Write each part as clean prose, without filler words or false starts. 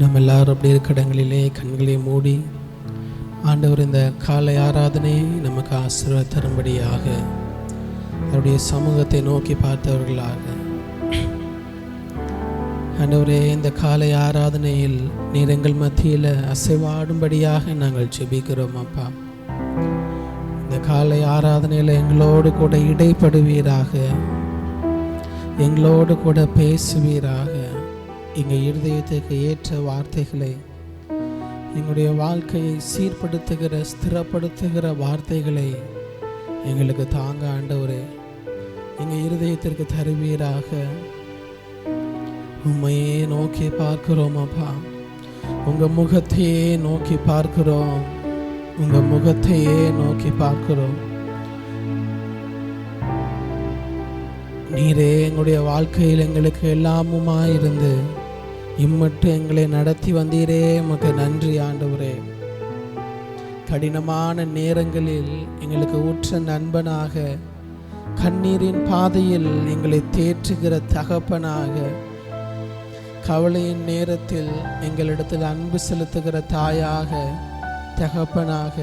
நம்ம எல்லாரும் அப்படி இருக்கிற இடங்களிலே கண்களை மூடி ஆண்டவர் இந்த காலை ஆராதனையை நமக்கு ஆசீர்வாதம் தரும்படியாக அவருடைய சமூகத்தை நோக்கி பார்த்தவர்களாக, ஆண்டவரே இந்த காலை ஆராதனையில் நீர் எங்கள் மத்தியில் அசைவாடும்படியாக நாங்கள் ஜெபிக்கிறோம். அப்பா, இந்த காலை ஆராதனையில் எங்களோடு கூட இடைப்படுவீராக, எங்களோடு கூட பேசுவீராக. எங்கள் இருதயத்துக்கு ஏற்ற வார்த்தைகளை, எங்களுடைய வாழ்க்கையை சீர்படுத்துகிற ஸ்திரப்படுத்துகிற வார்த்தைகளை எங்களுக்கு தாங்க ஆண்டவரே. எங்கள் இருதயத்திற்கு தருவீராக. உம்மையே நோக்கி பார்க்கிறோம் அப்பா, உங்கள் முகத்தையே நோக்கி பார்க்கிறோம், உங்கள் முகத்தையே நோக்கி பார்க்கிறோம். நீரே எங்களுடைய வாழ்க்கையில் எங்களுக்கு எல்லாமுமாயிருந்து இம்மட்டு எங்களை நடத்தி வந்தீரே, உமக்கு நன்றி ஆண்டவரே. கடினமான நேரங்களில் எங்களுக்கு உற்ற நண்பனாக, கண்ணீரின் பாதையில் எங்களை தேற்றுகிற தகப்பனாக, கவலையின் நேரத்தில் எங்களிடத்தில் அன்பு செலுத்துகிற தாயாக, தகப்பனாக,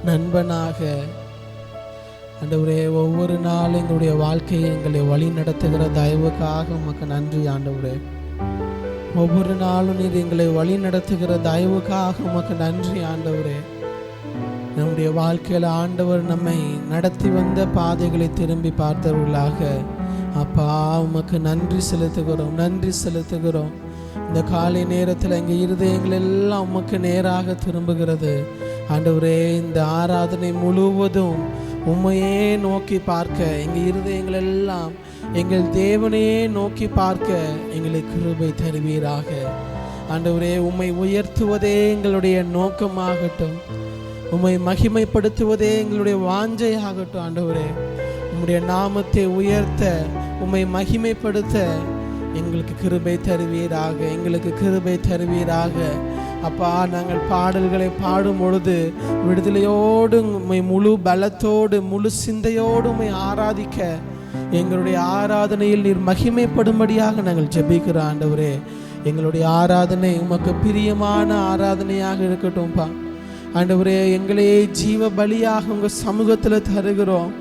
நண்பனாக ஆண்டவரே, ஒவ்வொரு நாளும் எங்களுடைய வாழ்க்கையை எங்களை வழி நடத்துகிற தயவுக்காக உமக்கு நன்றி ஆண்டவரே. ஒவ்வொரு நாளும் நீர் எங்களை வழி நடத்துகிற தயவுக்காக உமக்கு நன்றி ஆண்டவரே. நம்முடைய வாழ்க்கையில் ஆண்டவர் நம்மை நடத்தி வந்த பாதைகளை திரும்பி பார்த்தவர்களாக அப்பா உமக்கு நன்றி செலுத்துகிறோம், நன்றி செலுத்துகிறோம். இந்த காலை நேரத்தில் எங்கள் இருதயங்கள் எல்லாம் உமக்கு நேராக திரும்புகிறது ஆண்டவரே. இந்த ஆராதனை முழுவதும் உம்மையே நோக்கி பார்க்க, எங்கள் இருதயங்கள் எல்லாம் எங்கள் தேவனையே நோக்கி பார்க்க எங்களுக்கு கிருபை தருவீராக ஆண்டவரே. உம்மை உயர்த்துவதே எங்களுடைய நோக்கமாகட்டும், உம்மை மகிமைப்படுத்துவதே எங்களுடைய வாஞ்சையாகட்டும் ஆண்டவரே. உம்முடைய நாமத்தை உயர்த்த, உம்மை மகிமைப்படுத்த எங்களுக்கு கிருபை தருவீராக, எங்களுக்கு கிருபை தருவீராக அப்பா. நாங்கள் பாடல்களை பாடும் பொழுது விடுதலையோடு உம்மை முழு பலத்தோடு முழு சிந்தையோடு உம்மை ஆராதிக்க, எங்களுடைய ஆராதனையில் நீர் மகிமைப்படும்படியாக நாங்கள் ஜெபிக்கிறோம் ஆண்டவரே. எங்களுடைய ஆராதனை உமக்கு பிரியமான ஆராதனையாக இருக்கட்டும்பா ஆண்டவரே. எங்களையே ஜீவ பலியாக உங்கள் சமூகத்தில் தருகிறோம்,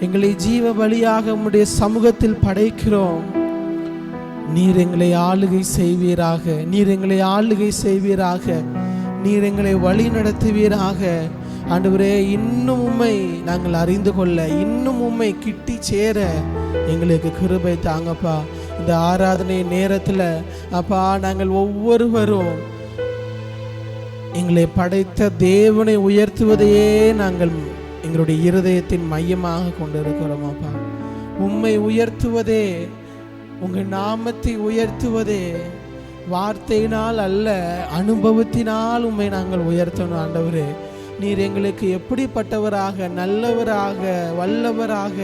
எங்களை ஜீவ பலியாக உம்முடைய சமூகத்தில் படைக்கிறோம். நீர் எங்களை ஆளுகை செய்வீராக, நீர் எங்களை ஆளுகை செய்வீராக, நீர் எங்களை வழி நடத்துவீராக ஆண்டவரே. இன்னும் உம்மை நாங்கள் அறிந்து கொள்ள, இன்னும் உம்மை கிட்டி சேர எங்களுக்கு கிருபை தாங்கப்பா. இந்த ஆராதனை நேரத்தில் அப்பா நாங்கள் ஒவ்வொருவரும் எங்களை படைத்த தேவனை உயர்த்துவதையே நாங்கள் எங்களுடைய இருதயத்தின் மையமாக கொண்டிருக்கிறோம் அப்பா. உம்மை உயர்த்துவதே, உங்கள் நாமத்தை உயர்த்துவதே வார்த்தையினால் அல்ல, அனுபவத்தினால் உம்மை நாங்கள் உயர்த்தணும் ஆண்டவரே. நீர் எங்களுக்கு எப்படிப்பட்டவராக, நல்லவராக, வல்லவராக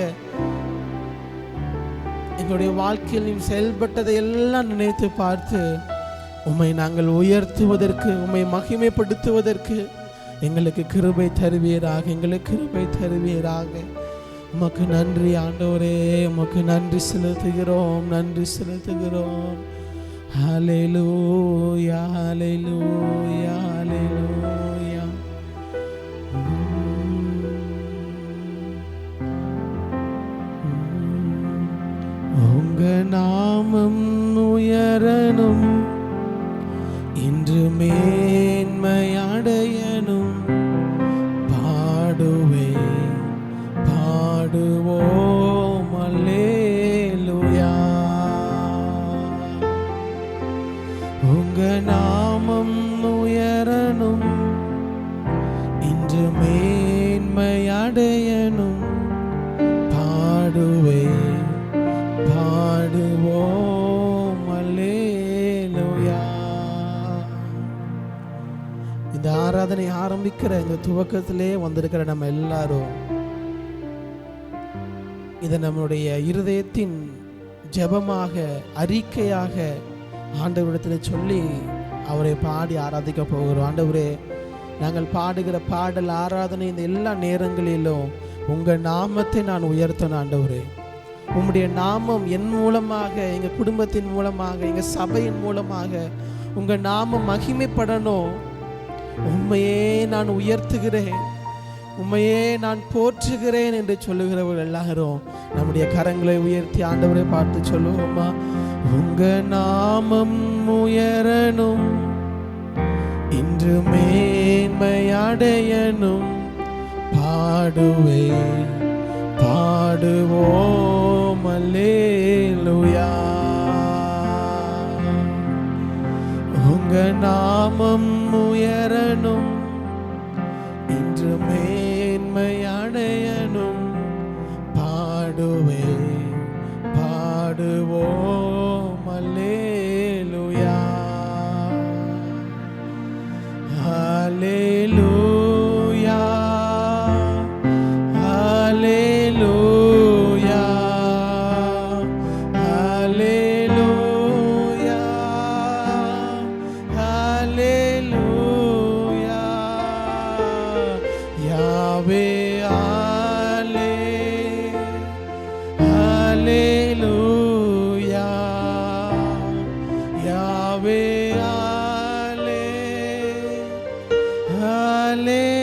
எங்களுடைய வாழ்க்கையில் நீர் செயல்பட்டதை எல்லாம் நினைத்து பார்த்து உம்மை நாங்கள் உயர்த்துவதற்கு, உம்மை மகிமைப்படுத்துவதற்கு எங்களுக்கு கிருபை தருவீராக, எங்களுக்கு கிருபை தருவீராக. உமக்கு நன்றி ஆண்டவரே, உமக்கு நன்றி செலுத்துகிறோம், நன்றி செலுத்துகிறோம். ஹல்லேலூயா, ஹல்லேலூயா, ஹல்லேலூயா. உங்க நாமம் உயரணும், இன்று மேன்மை அடையணும். பாடுவே பாடுவோம் அல்லேலூயா. உங்க நாமம் உயரணும், இன்று மேன்மை அடையணும். பாடுவே பாடுவோம் அல்லேலூயா. இந்த ஆராதனை ஆரம்பிக்கிற இந்த துவக்கத்திலே வந்திருக்கிற நம்ம எல்லாரும் இதை நம்முடைய இருதயத்தின் ஜெபமாக, அறிக்கையாக ஆண்டவரிடத்தில் சொல்லி அவரை பாடி ஆராதிக்க போகிறோம். ஆண்டவரே, நாங்கள் பாடுகிற பாடல் ஆராதனை இந்த எல்லா நேரங்களிலும் உங்கள் நாமத்தை நான் உயர்த்தணும் ஆண்டவரே. உம்முடைய நாமம் என் மூலமாக, எங்கள் குடும்பத்தின் மூலமாக, எங்கள் சபையின் மூலமாக உங்கள் நாமம் மகிமைப்படணும். உம்மையே நான் உயர்த்துகிறேன், உம்மையே நான் போற்றுகிறேன் என்று சொல்லுகிறவர்கள் எல்லாரும் நம்முடைய கரங்களை உயர்த்தி ஆண்டவரை பார்த்து சொல்லுவோமா? உங்க நாமம் உயரணும், இன்று மேன்மையடையணும், பாடுவே பாடுவோம் அல்லேலூயா. உங்க நாமம் உயரணும், இன்று மேன்மையடையணும், பாடுவே பாடுவோம் அல்லேலூயா. அல்லேலூயா அல்லேலூயா அல்லேலூயா அல்லேலூயா. யாவே அல்லேலூயா, யாவே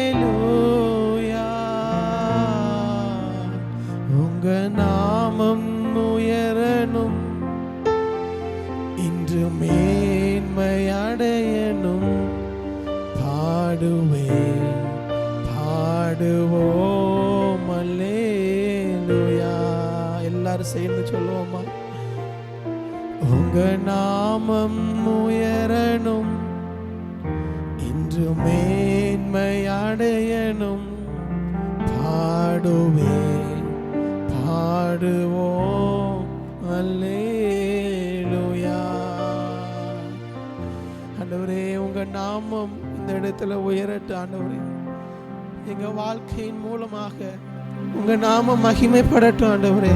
அல்லேலூயா. உங்க நாமம் உயரணும், இன்று மேன்மையடையணும், பாடுவே பாடுவோம் அல்லேலூயா. எல்லாரும் சேர்ந்து சொல்லுவோமா? உங்க நாமம் உயரணும், இன்று மேன்மையடையணும், பாடுவே பாடுவோம் அல்லேலூயா. ஆண்டவரே, உங்க நாமம் இந்த இடத்துல உயரட்டும். ஆண்டவரே, எங்க வாழ்க்கையின் மூலமாக உங்க நாமம் மகிமைப்படட்டும். ஆண்டவரே,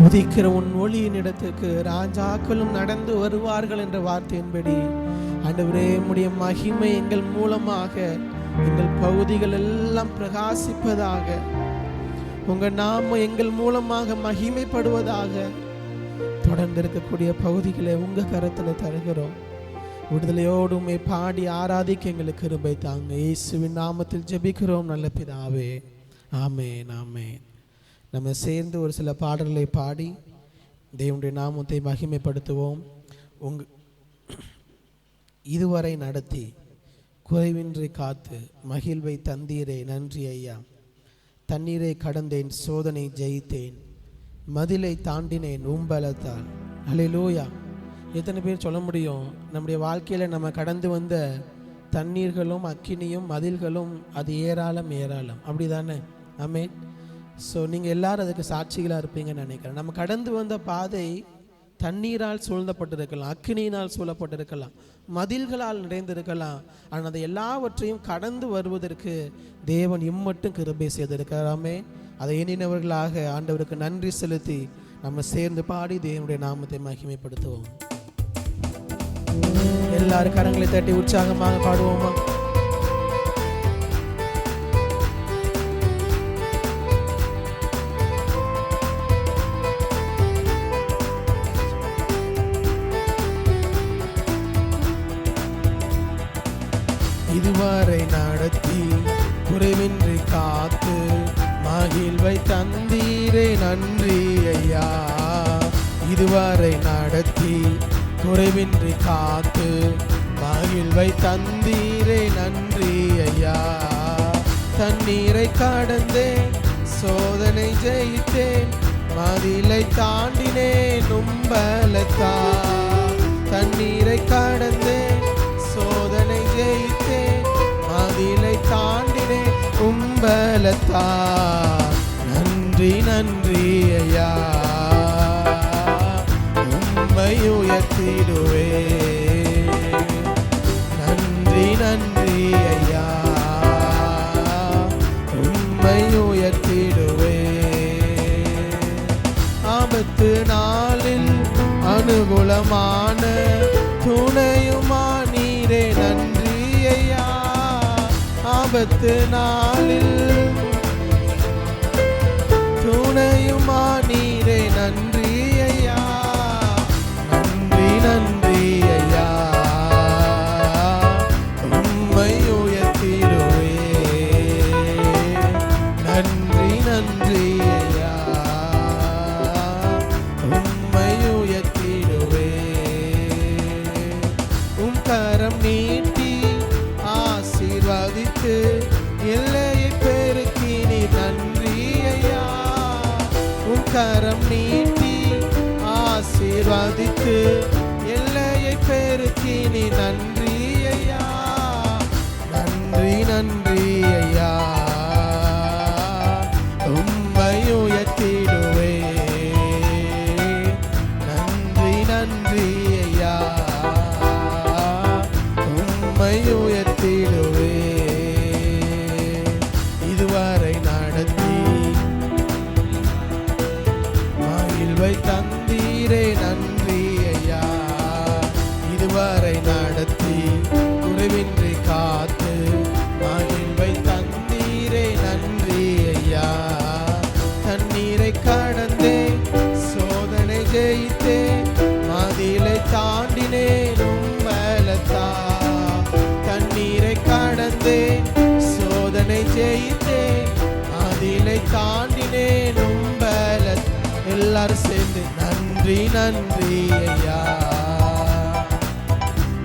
உதிக்கிற உன் ஒளியின் இடத்துக்கு ராஜாக்களும் நடந்து வருவார்கள் என்ற வார்த்தையின்படி ஆண்டவரே, உம்முடைய மகிமை எங்கள் மூலமாக எங்கள் பகுதிகள் எல்லாம் பிரகாசிப்பதாக, உங்க நாமம் எங்கள் மூலமாக மகிமைப்படுவதாக. தொடர்ந்து இருக்கக்கூடிய பகுதிகளை உங்க கரத்துல தருகிறோம். விடுதலையோடு உம்மை பாடி ஆராதிக்க எங்களுக்கு கிருபை தாங்க. இயேசுவின் நாமத்தில் ஜெபிக்கிறோம் நல்ல பிதாவே, ஆமென் ஆமென். நம்ம சேர்ந்து ஒரு சில பாடல்களை பாடி தேவனுடைய நாமத்தை மகிமைப்படுத்துவோம். இதுவரை நடத்தி குறைவின்றி காத்து மகிழ்வை தந்தீரே நன்றி ஐயா. தண்ணீரை கடந்தேன், சோதனை ஜெயித்தேன், மதிலை தாண்டினேன் உம்பலத்தால். அல்லேலூயா. எத்தனை பேர் சொல்ல முடியும் நம்முடைய வாழ்க்கையில் நம்ம கடந்து வந்த தண்ணீர்களும் அக்கினியும் மதில்களும் அது ஏராளம் ஏராளம், அப்படி தானே? ஆமென். ஸோ நீங்கள் எல்லாரும் அதுக்கு சாட்சிகளாக இருப்பீங்கன்னு நினைக்கிறேன். நம்ம கடந்து வந்த பாதை தண்ணீரால் சூழ்ந்தப்பட்டிருக்கலாம், அக்கினியினால் சூழப்பட்டிருக்கலாம், மதில்களால் நிறைந்திருக்கலாம். ஆனால் அதை எல்லாவற்றையும் கடந்து வருவதற்கு தேவன் இம்மட்டும் கிருபை செய்திருக்கிறாமே. அதை எண்ணினவர்களாக ஆண்டவருக்கு நன்றி செலுத்தி நம்ம சேர்ந்து பாடி தேவனுடைய நாமத்தை மகிமைப்படுத்துவோம். எல்லாரும் கரங்களை தட்டி உற்சாகமாக பாடுவோமா? இதுவரை நடத்தி குறைவின்றி காத்து மகிழ்வை தந்தீரே நன்றி ஐயா. இதுவரை நடத்தி குறைவின்றி காத்து மகிழ்வை தந்தீரே நன்றி ஐயா. தண்ணீரை கடந்தேன், சோதனை ஜெயித்தேன், மதிலை தாண்டினேன் உம்பலத்தா. தண்ணீரை கடந்தேன், சோதனை ஜெயித்தேன், மதிலை தாண்டினேன் உம்பலத்தா. நன்றி நன்றி ஐயா, உம்மை உயர்த்திடுவே. நன்றி நன்றி ஐயா, உம்மை உயர்த்திடுவே. ஆபத்து நாளில் அனுகூலமான துணையுமா நீரே நன்றி ஐயா. ஆபத்து நாளில் துணை கரம் நீட்டி ஆசீர்வதித்து எல்லையை பெருக்கி நீ நன்றி ஐயா, நன்றி நன்றி ஐயா. உம்மை உயர்த்திடுவே, நன்றி நன்றி ஐயா, உம்மை உயர்த்திடுவே. இதுவரை நடத்தி மகிழ்வை தந்தீரே நன்றி ஐயா, இதுவரை நடத்தி குறைவின்றி காத்து மகிழ்வை தந்தீரே நன்றி ஐயா. தண்ணீரை கடந்தே சோதனை ஜெயித்தே மதிலை தாண்டினேன் உம்மலத்தா. தண்ணீரை கடந்தே சோதனை ஜெயித்தே மதிலை தாண்டினேன் உம்பலத். எல்லாரும் சேர்ந்து நன்றி நன்றி ஐயா,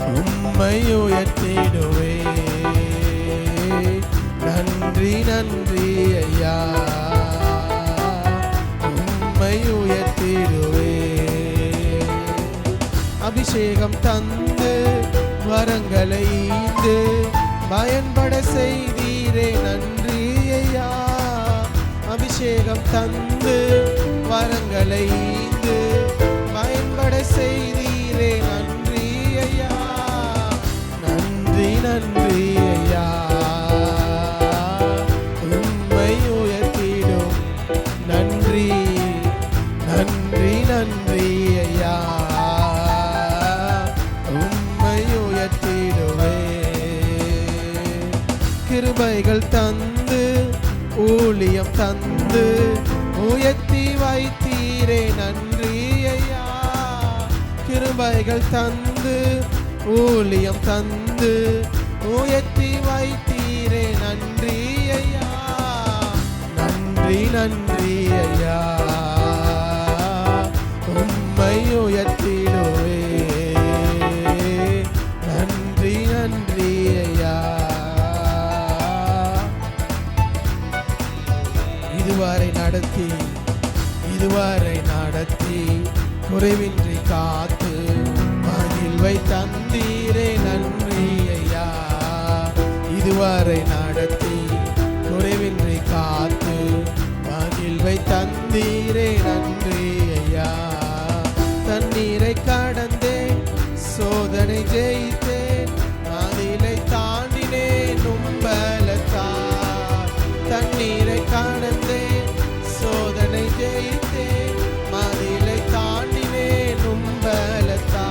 உம்மை உயர்த்திடுவே, நன்றி நன்றி ஐயா, உம்மை உயர்த்திடுவே. அபிஷேகம் தந்து வரங்களை ஈந்து பயன்பட செய்தீரே நன்றி ஐயா. அபிஷேகம் தந்து வரங்களை ஈந்து பயன்பட செய்தீரே நன்றி ஐயா, நன்றி நன்றி ஐயா, உம்மை உயர்த்திடும் நன்றி நன்றி நன்றி ஐயா, உம்மை உயர்த்திடுவே. கிருபைகள் தந்து ஊழியம் தந்து உயர்த்தி வைத்தீரே நன்றி ஐயா. கிருபைகள் தந்து ஊழியம் தந்து உயர்த்தி வைத்தீரே நன்றி ஐயா, நன்றி நன்றி ஐயா, உம்மை உயர்த்திடுவே, நன்றி நன்றி ஐயா. இதுவரை நடத்தி இதுவரை நடத்தி குறைவின்றி காத்து மகிழ்வை தந்தீரே நன்றி ஐயா. இதுவரை நடத்தி குறைவின்றி காத்து மகிழ்வை தந்தீரே நன்றி ஐயா. தண்ணீரை கடந்தே சோதனை ஜெயித்தேன் மதிலை தாண்டினேன் உம்பலத்தா. தண்ணீரை கடந்தே சோதனை ஜெயித்தேன் மதிலை தாண்டினேன் உம்பலத்தா.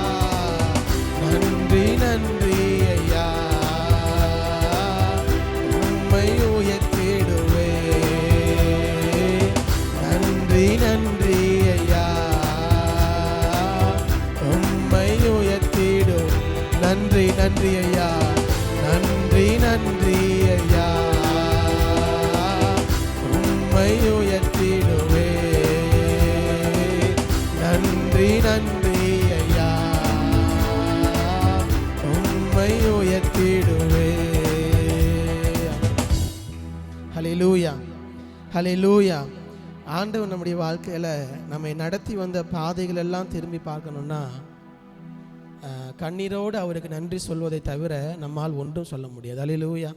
நன்றி நன்றி ஐயா, உம்மை உயர்த்திடுவே, நன்றி நன்றி ஐயா, உம்மை உயர்த்திடும். நன்றி நன்றி ஐயா, நன்றி நன்றி ஐயா, உம்மை உயர்த்திடுவே, நன்றி நன்றி ஐயா, உம்மை உயர்த்திடுவே. ஹல்லேலூயா ஹல்லேலூயா. ஆண்டவர் நம்முடைய வாழ்க்கையில் நம்மை நடத்தி வந்த பாதைகள் எல்லாம் திரும்பி பார்க்கணுன்னா கண்ணீரோடு அவருக்கு நன்றி சொல்வதை தவிர நம்மால் ஒன்றும் சொல்ல முடியாது. ஹல்லேலூயா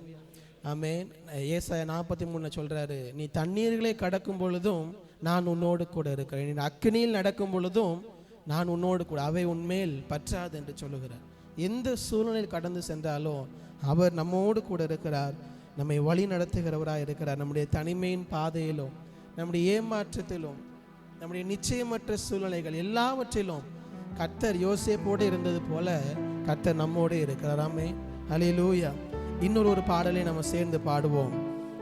ஆமென். ஏசாயா 43 சொல்கிறாரு, நீ தண்ணீர்களை கடக்கும் பொழுதும் நான் உன்னோடு கூட இருக்கிறேன், நீ அக்கினியில் நடக்கும் பொழுதும் நான் உன்னோடு கூட, அவை உன்மேல் பற்றாது என்று சொல்லுகிறார். எந்த சூழ்நிலையில் கடந்து சென்றாலும் அவர் நம்மோடு கூட இருக்கிறார், நம்மை வழி நடத்துகிறவராக இருக்கிறார். நம்முடைய தனிமையின் பாதையிலும் நம்முடைய ஏமாற்றத்திலும் நம்முடைய நிச்சயமற்ற சூழ்நிலைகள் எல்லாவற்றிலும் கர்த்தர் யோசேப்போடு இருந்தது போல கர்த்தர் நம்மோடு இருக்கிறார். ஆமென் ஹல்லேலூயா. இன்னொரு பாடலை நம்ம சேர்ந்து பாடுவோம்.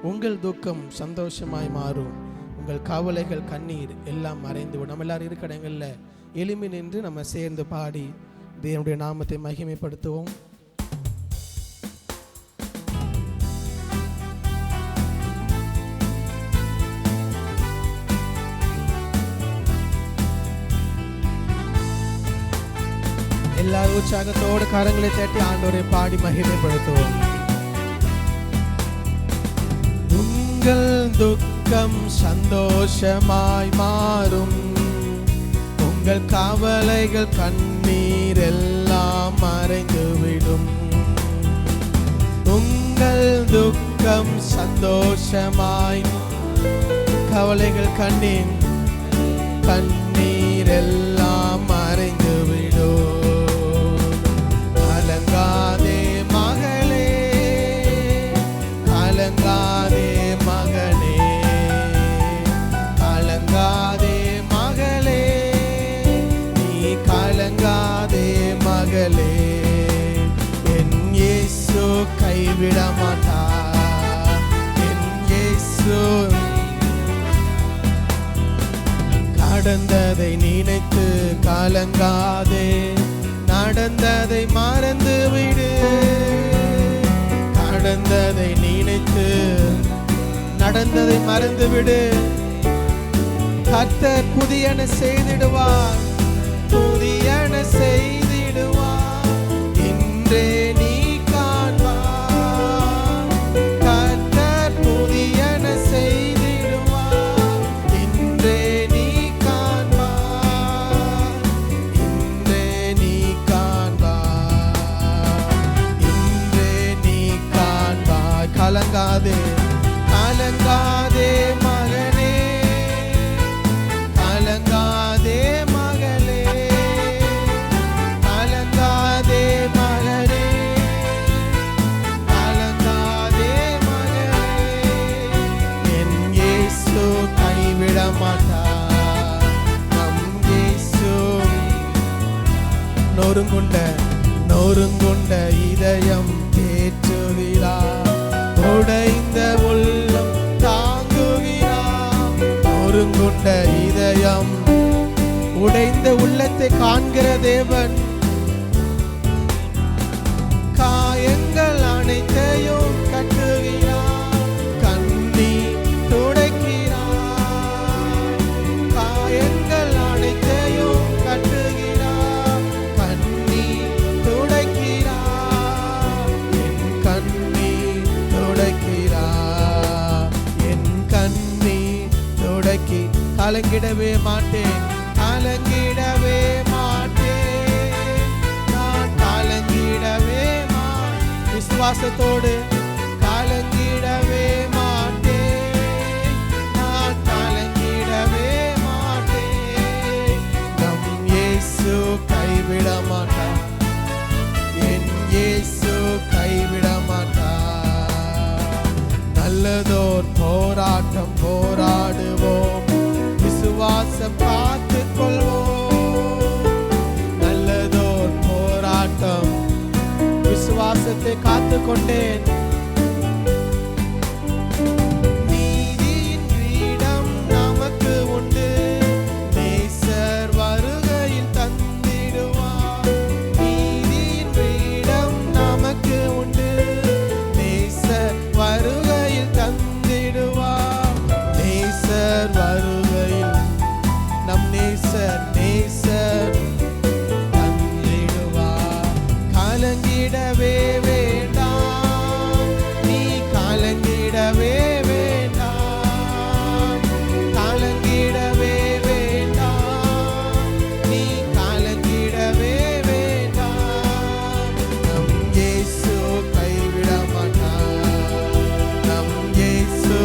உங்கள் துக்கம் சந்தோஷமாய் மாறும், உங்கள் கவலைகள் கண்ணீர் எல்லாம் மறைந்து. நம்ம எல்லாரும் இருக்கிற இடங்களில் எளிமை நின்று நம்ம சேர்ந்து பாடி தேவனுடைய நாமத்தை மகிமைப்படுத்துவோம். எல்லாரும் உற்சாகத்தோடு கரங்களை தட்டி ஆண்டவரை பாடி மகிமைப்படுத்துவோம். உங்கள் துக்கம் துக்கம் சந்தோஷமாய் மாறும். உங்கள் கவலைகள் கண்ணீர் எல்லாம் மறைந்துவிடும். உங்கள் துக்கம் சந்தோஷமாய், கவலைகள் கண்ணீர் எல்லாம் மறைந்துவிடும். கலங்காதே மகளே, கலங்காதே மகனே, கலங்காதே மகளே, நீ கலங்காதே மகளே. என் இயேசு கைவிட மாட்டார். என் இயேசு நடந்ததை நினைத்து கலங்காதே, நடந்ததை மறந்து விடு. நடந்ததை நினைத்து நடந்ததை மறந்து விடு. கர்த்தர் புதியன செய்திடுவார், புதியன செய்திடுவார். இன்றே நீ காண்பார், கர்த்தர் புதியன செய்திடுவார். இன்றே நீ காண்பார், இன்றே நீ காண்பார், இன்றே நீ காண்பார். கலங்காதே, கலங்காதே மகனே, கலங்காதே மகளே, கலங்காதே மகனே, கலங்காதே மகளே. என் இயேசு கைவிட மாட்டார். நம் இயேசு நொறுங்குண்ட இதயம் தேற்றுகிறார், உடைந்த உள்ளம் தாங்குகிறார். நொறுங்குண்ட இதயம், உடைந்த உள்ளத்தை காண்கிற தேவன். காயங்கள் அனைத்தையும் கட்டுகிறார், கண்ணீர் துடைக்கிறார். காயங்கள் அனைத்தையும் கட்டுகிறார், கண்ணீர் துடைக்கிறார். என் கண்ணீர் துடைக்கிறார், என் கண்ணீர் துடைக்கி. கலங்கிடவே மாட்டேன், கலங்கிடவே மாட்டேன், நான் கலங்கிடவே மாட்டேன். விசுவாசத்தோடு கலங்கிடவே மாட்டேன், நான் கலங்கிடவே மாட்டேன். நம் இயேசு கைவிட மாட்டார், என் இயேசு கைவிட மாட்டார். நல்லதோர் போராட்டம் போராடுவோம், விசுவாசம் காத்துக் கொள்வோம். நல்லதோர் போராட்டம், விசுவாசத்தை காத்துக் கொண்டேன். நீதியின் கிரீடம் நமக்கு உண்டு, நேசர் வருகையில் தந்திடுவார். நீதியின் கிரீடம் நமக்கு உண்டு, நேசர் வருகையில் தந்திடுவார். நேசர் வருகையில், நம் நேசர் தந்திடுவார். கலங்கிடவே வேண்டாம், நீ கலங்கிடவே வேண்டாம், கலங்கிடவே வேண்டாம், நீ கலங்கிடவே வேண்டாம். நம் இயேசு கைவிட மாட்டார். நம் இயேசு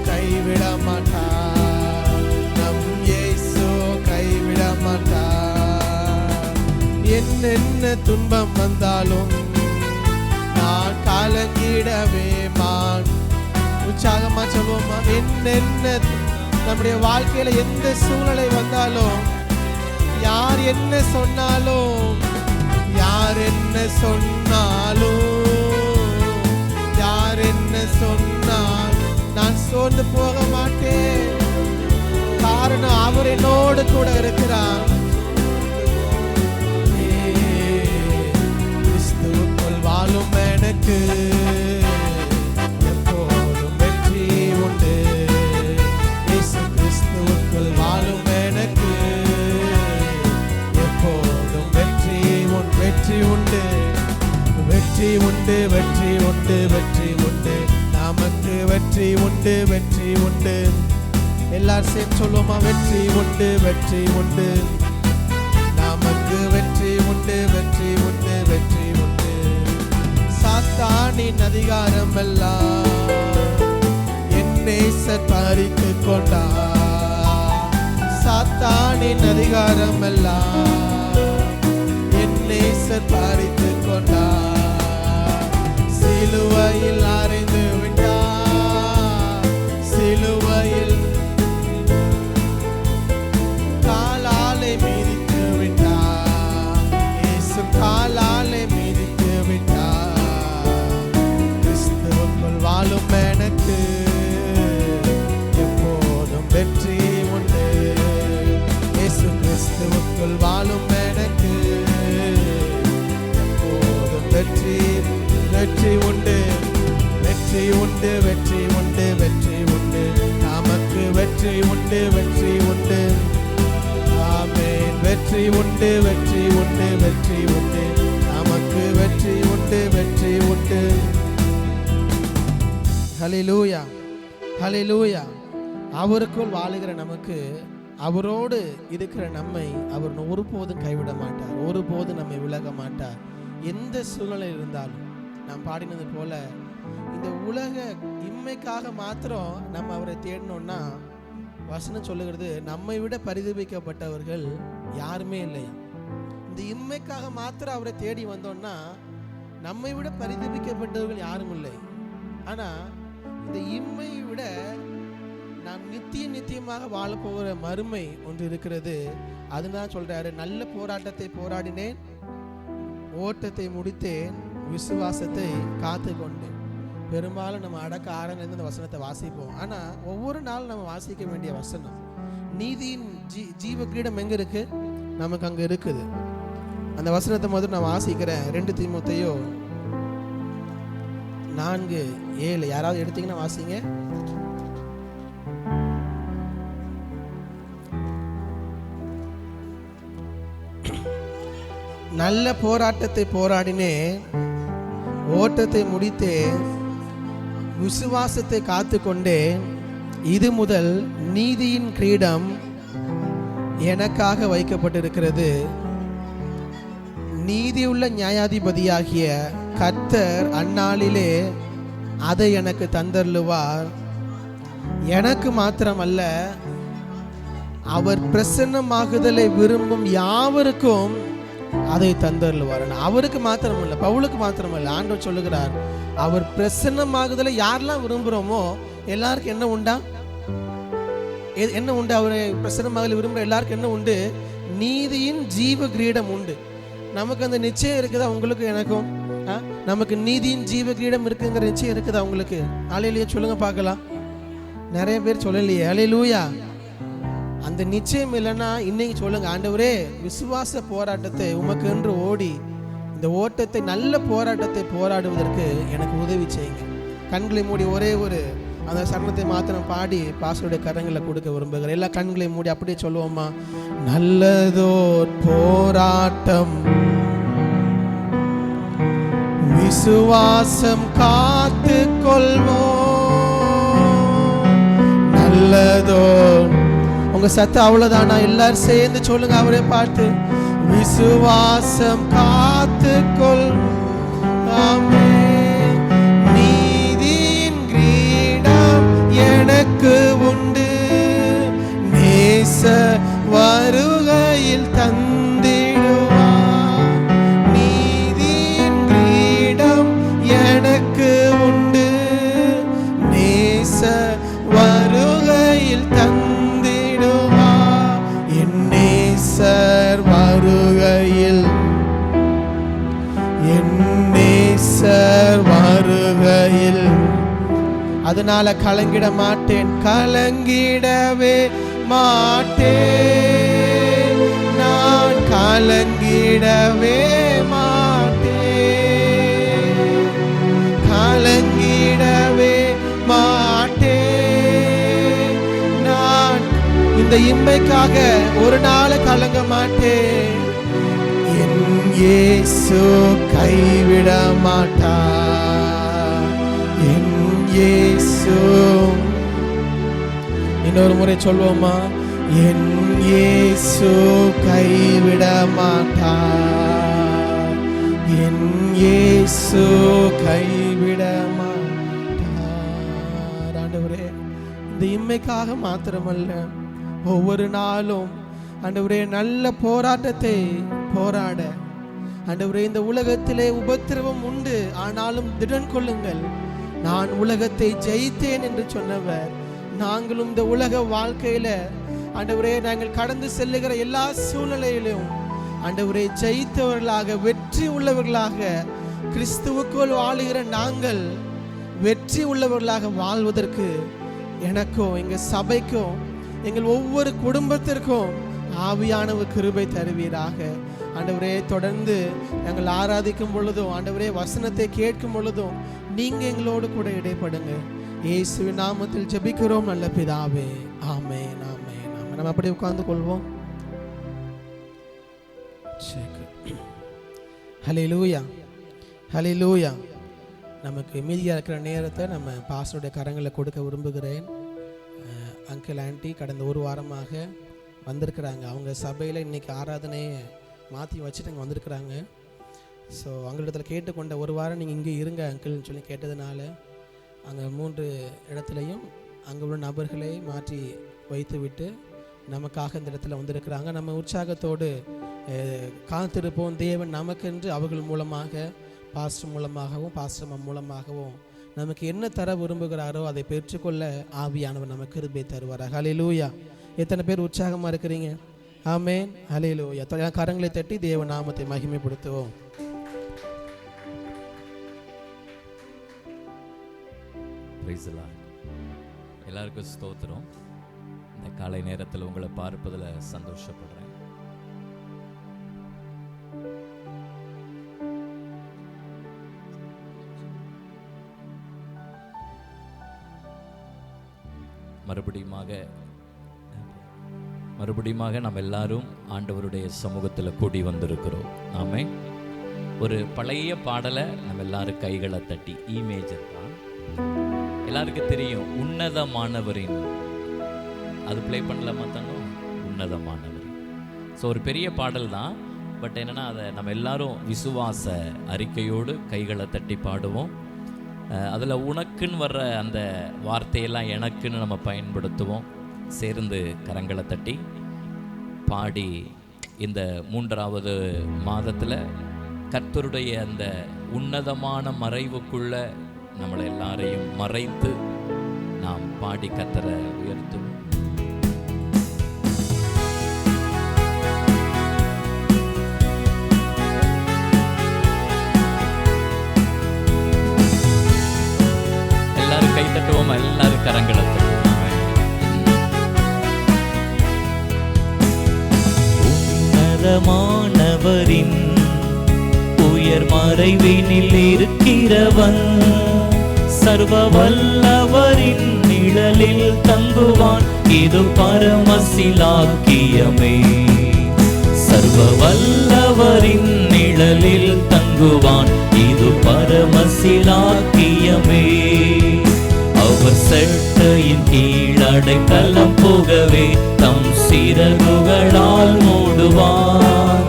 கைவிட மாட்டார். நம் இயேசு கைவிட மாட்டார். என்னென்ன துன்பம் வந்தாலும் நான் கலங்கிடவே மாட்டேன். உற்சாகமா சொல்லுவோமா? என்னென்ன நம்முடைய வாழ்க்கையில எந்த சூழ்நிலை வந்தாலும், யார் என்ன சொன்னாலும், யார் என்ன சொன்னாலும், யார் என்ன சொன்னால் நான் சோர்ந்து போக மாட்டேன். காரணம் அவர் என்னோடு கூட இருக்கிறார். கிறிஸ்துவுக்குள் வாழும் எனக்கு எப்போதும் வெற்றி உண்டு. இயேசு கிறிஸ்துவுக்குள் வாழும் எனக்கு எப்போதும் வெற்றி உண்டு. வெற்றி உண்டு, வெற்றி உண்டு, வெற்றி உண்டு, வெற்றி உண்டு. எல்லாரும் சேர்ந்து சொல்லுவோமா? வெற்றி உண்டு, வெற்றி உண்டு. நமக்கு வெற்றி உண்டு, வெற்றி உண்டு, வெற்றி உண்டு. சாத்தானின் அதிகாரம் எல்லாம் என் நேசர் பறித்து கொண்டார். சாத்தானின் அதிகாரம் எல்லாம் என் நேசர் பறித்து கொண்டார். சிலுவையில் அறைந்து விட்டார். சிலுவையில் காலாலே மிதித்து விட்டார். இயேசு காலாலே மிதித்து விட்டார். கிறிஸ்துவுக்குள் வாழும் எனக்கு எப்போதும் வெற்றி உண்டு. இயேசு கிறிஸ்துவுக்குள் வாழும் எனக்கு எப்போதும் வெற்றி வெற்றி உண்டு, வெற்றி உண்டு, வெற்றி உண்டு, வெற்றி உண்டு. நமக்கு வெற்றி உண்டு, வெற்றி உண்டு. ஆமென். வெற்றி உண்டு, வெற்றி உண்டு, வெற்றி உண்டு. நமக்கு வெற்றி உண்டு, வெற்றி உண்டு. ஹல்லேலூயா, ஹல்லேலூயா. அவருக்குள் வாழுகிற நமக்கு, அவரோடு இருக்கிற நம்மை அவர் ஒருபோதும் கைவிட மாட்டார், ஒருபோதும் நம்மை விலக மாட்டார். எந்த சூழ்நிலை இருந்தாலும் நாம் பாடினது போல இந்த உலக இம்மைக்காக மாத்திரம் நம்ம அவரை தேடணும்னா வசனம் சொல்லுகிறது, நம்மை விட பரிதபிக்கப்பட்டவர்கள் யாருமே இல்லையா. இந்த இம்மைக்காக மாத்திரம் அவரை தேடி வந்தோம்னா நம்மை விட பரிதபிக்கப்பட்டவர்கள் யாரும் இல்லை. ஆனா இந்த இம்மையை விட நாம் நித்தியமாக வாழ போகிற மறுமை ஒன்று இருக்கிறது. அதுதான் சொல்றாரு, நல்ல போராட்டத்தை போராடினேன், ஓட்டத்தை முடித்தேன், விசுவாசத்தை காத்து கொண்டேன். பெரும்பாலும் நம்ம அடக்க ஆரம்பிலிருந்து இந்த வசனத்தை வாசிப்போம். ஆனால் ஒவ்வொரு நாளும் நம்ம வாசிக்க வேண்டிய வசனம், நீதியின் ஜீவ கிரீடம் எங்கே இருக்கு? நமக்கு அங்கே இருக்குது. அந்த வசனத்தை முதல்ல நான் வாசிக்கிறேன். 2 தீமோத்தேயு 4:7. யாராவது எடுத்தீங்கன்னா வாசிங்க. நல்ல போராட்டத்தை போராடினேன், ஓட்டத்தை முடித்தேன், விசுவாசத்தை காத்து கொண்டேன். இது முதல் நீதியின் கிரீடம் எனக்காக வைக்கப்பட்டிருக்கிறது. நீதியுள்ள நியாயாதிபதியாகிய கர்த்தர் அந்நாளிலே அதை எனக்கு தந்தருளுவார். எனக்கு மாத்திரமல்ல, அவர் பிரசன்னமாகுதலை விரும்பும் யாவருக்கும் அதை தந்தருளுவார். அவருக்கு மாத்திரமல்ல, பவுலுக்கு மாத்திரமல்ல, ஆண்டவர் சொல்லுகிறார், அவர் பிரசன்னமாகுதலை யாரெல்லாம் விரும்புகிறோமோ எல்லாருக்கும் என்ன உண்டா? என்ன உண்டு? அவரை பிரசன்னமாகுதலை விரும்புகிற எல்லாருக்கும் என்ன உண்டு? நீதியின் ஜீவ கிரீடம் உண்டு. நமக்கு அந்த நிச்சயம் இருக்குதா? உங்களுக்கு எனக்கும் நமக்கு நீதியின் ஜீவ கிரீடம் இருக்குங்கிற நிச்சயம் இருக்குதா உங்களுக்கு? அல்லேலூயா சொல்லுங்க பார்க்கலாம். நிறைய பேர் சொல்லலையே அல்லேலூயா. அந்த நிச்சயம் இல்லைன்னா இன்னைக்கு சொல்லுங்க, ஆண்டவரே விசுவாச போராட்டத்தை உமக்கு என்று ஓடி இந்த ஓட்டத்தை, நல்ல போராட்டத்தை போராடுவதற்கு எனக்கு உதவி செய்யுங்க. கண்களை மூடி ஒரே ஒரு அந்த சரணத்தை மாத்திரம் பாடி பாஸ்டருடைய கரங்களை கொடுக்க விரும்புகிறேன். எல்லா கண்களை மூடி அப்படியே சொல்லுவோமா? நல்லதோர் போராட்டம் விசுவாசம் காத்து கொள்வோம். நல்லதோர், உங்க சத்தம் அவ்வளவுதானா? எல்லாரும் சேர்ந்து சொல்லுங்க அவரே பார்த்து, விசுவாசம் காத்து கொள். நீதியின் கிரீடம் எனக்கு உண்டு, நேச வருகையில் தந்திடுவார். நீதியின் கிரீடம் எனக்கு உண்டு, நேச வருகையில் தந்திடுவார். என் நேசர் வருகையில், என் நேசர் வருகையில், அதனால கலங்கிட மாட்டேன், கலங்கிடவே மாட்டேன், நான் கலங்கிடவே மாட்டேன், கலங்கிடவே மாட்டேன். நான் இந்த இம்மைக்காக ஒரு நாள் கலங்க மாட்டேன். என் இயேசு கைவிட மாட்டார், என் இயேசு இன்னொரு முறை சொல்வோமா? என் இயேசு கைவிட மாட்டார், என் இயேசு கைவிட மாட்டார். ஆண்டவரே, இந்த இம்மைக்காக மாத்திரமல்ல, ஒவ்வொரு நாளும் ஆண்டவரே நல்ல போராட்டத்தை போராட, ஆண்டவரே இந்த உலகத்திலே உபத்திரவம் உண்டு, ஆனாலும் திடன் கொள்ளுங்கள், நான் உலகத்தை ஜெயித்தேன் என்று சொன்னவர், நாங்களும் இந்த உலக வாழ்க்கையில ஆண்டவரே நாங்கள் கடந்து செல்லுகிற எல்லா சூழ்நிலையிலும் ஆண்டவரே ஜெயித்தவர்களாக, வெற்றி உள்ளவர்களாக, கிறிஸ்துவுக்குள் வாழுகிற நாங்கள் வெற்றி உள்ளவர்களாக வாழ்வதற்கு எனக்கும் எங்க சபைக்கும் எங்கள் ஒவ்வொரு குடும்பத்திற்கும் ஆவியானவர் கிருபை தருவீராக. ஆண்டவரே, தொடர்ந்து நாங்கள் ஆராதிக்கும் பொழுதும், ஆண்டவரே வசனத்தை கேட்கும் பொழுதும் நீங்க எங்களோடு கூட இடைப்படுங்க. இயேசுவின் நாமத்தில் ஜெபிக்கிறோம் நல்ல பிதாவே, ஆமென், ஆமென், ஆமென். நம்ம அப்படியே உட்கார்ந்து கொள்வோம். ஹல்லேலூயா, ஹல்லேலூயா. நமக்கு மீதியாக இருக்கிற நேரத்தை நம்ம பாஸ்டருடைய கரங்களை கொடுக்க விரும்புகிறேன். அங்கிள் ஆண்டி கடந்த ஒரு வாரமாக வந்திருக்கிறாங்க. அவங்க சபையில் இன்றைக்கி ஆராதனையை மாற்றி வச்சுட்டு இங்கே வந்திருக்கிறாங்க. ஸோ அவங்களிடத்தில் கேட்டுக்கொண்ட ஒரு வாரம் நீங்கள் இங்கே இருங்க அங்கிள்னு சொல்லி கேட்டதுனால அங்கே 3 இடத்துலையும் அங்கே உள்ள நபர்களை மாற்றி வைத்து விட்டு நமக்காக இந்த இடத்துல வந்திருக்கிறாங்க. நம்ம உற்சாகத்தோடு காத்திருப்போம். தேவன் நமக்கென்று அவர்கள் மூலமாக, பாஸ்டர் மூலமாகவும் பாஸ்டர் மூலமாகவும் நமக்கு என்ன தர விரும்புகிறாரோ அதை பெற்றுக்கொள்ள ஆவியானவர் நமக்கு கிருபை தருவார். ஹல்லேலூயா. எத்தனை பேர் உற்சாகமாக இருக்கிறீங்க? ஆமென், ஹல்லேலூயா. கரங்களை தட்டி தேவ நாமத்தை மகிமைப்படுத்துவோம். எல்லாருக்கும் ஸ்தோத்திரம். இந்த காலை நேரத்தில் உங்களை பார்ப்பதில் சந்தோஷப்படுறேன். மறுபடியுமாக நம்ம எல்லாரும் ஆண்டவருடைய சமூகத்தில் கூடி வந்திருக்கிறோம். ஆமென். ஒரு பழைய பாடலை நம்ம எல்லாரும் கைகளை தட்டி, மேஜர் தான் எல்லாருக்கும் தெரியும், உன்னதமானவரின், அது ப்ளே பண்ணலாமா தானோ? உன்னதமானவர். ஸோ ஒரு பெரிய பாடல் தான். பட் என்னென்னா அதை நம்ம எல்லாரும் விசுவாச அறிக்கையோடு கைகளை தட்டி பாடுவோம். அதில் உனக்குன்னு வர்ற அந்த வார்த்தையெல்லாம் எனக்குன்னு நம்ம பயன்படுத்துவோம். சேர்ந்து கரங்களை தட்டி பாடி இந்த 3வது மாதத்தில் கர்த்தருடைய அந்த உன்னதமான மறைவுக்குள்ள நம்மளை எல்லாரையும் மறைத்து நாம் பாடி கர்த்தரை உயர்த்துவோம். எல்லாரும் கை தட்டுவோமா? எல்லாரும் கரங்களை தட்டுவோம். உன்னதமானவரின் உயர் மறைவினில் இருக்கிறவன், சர்வ வல்லவரின் நிழலில் தங்குவான், இது பரமசிலாக்கியமே. சர்வ வல்லவரின் நிழலில் தங்குவான், இது பரமசிலாக்கியமே. அவர் செட்டையின் கீழ் அடைக்கலம் புகவே தம் சிறகுகளால் மூடுவார்.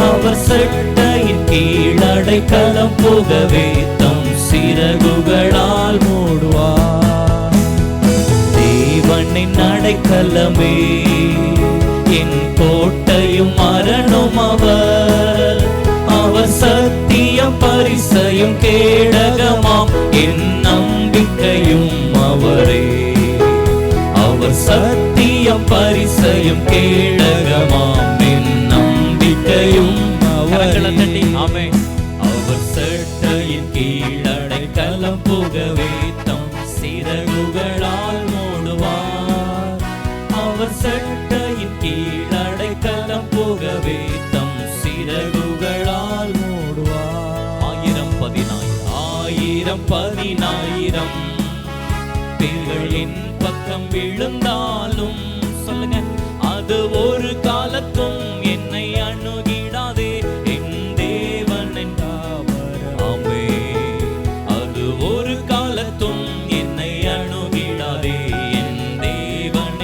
அவர் செட்டையின் கீழ் அடைக்கலம் புகவே தம் சிறகுகளால் மூடுவார். தேவனின் அடைக்கலமே, என் கோட்டையும் அரணும் அவர். அவர் சத்தியம் பரிசையும் கேடகமாம், என் நம்பிக்கையும் அவரே. அவர் சத்தியம் பரிசையும் கேடகமாம், என் நம்பிக்கையும் அவரே. ஆமென். அவர் சட்டையின் கீழ் அடைக்கலம் புகவே தம் சிறகுகளால் மூடுவார். அவர் சட்டையின் கீழ் அடைக்கலம் புகவே தம் சிறகுகளால் மூடுவார். 1000 பேர்கள் என் பக்கம் விழுந்தாலும், சொல்லுங்க, அது ஒரு காலத்தும் என்னை அணுகிடாதே. என் தேவன் என்றாவர். ஆமே. அது ஒரு காலத்தும் என்னை அணுகிடாதே. என் தேவன்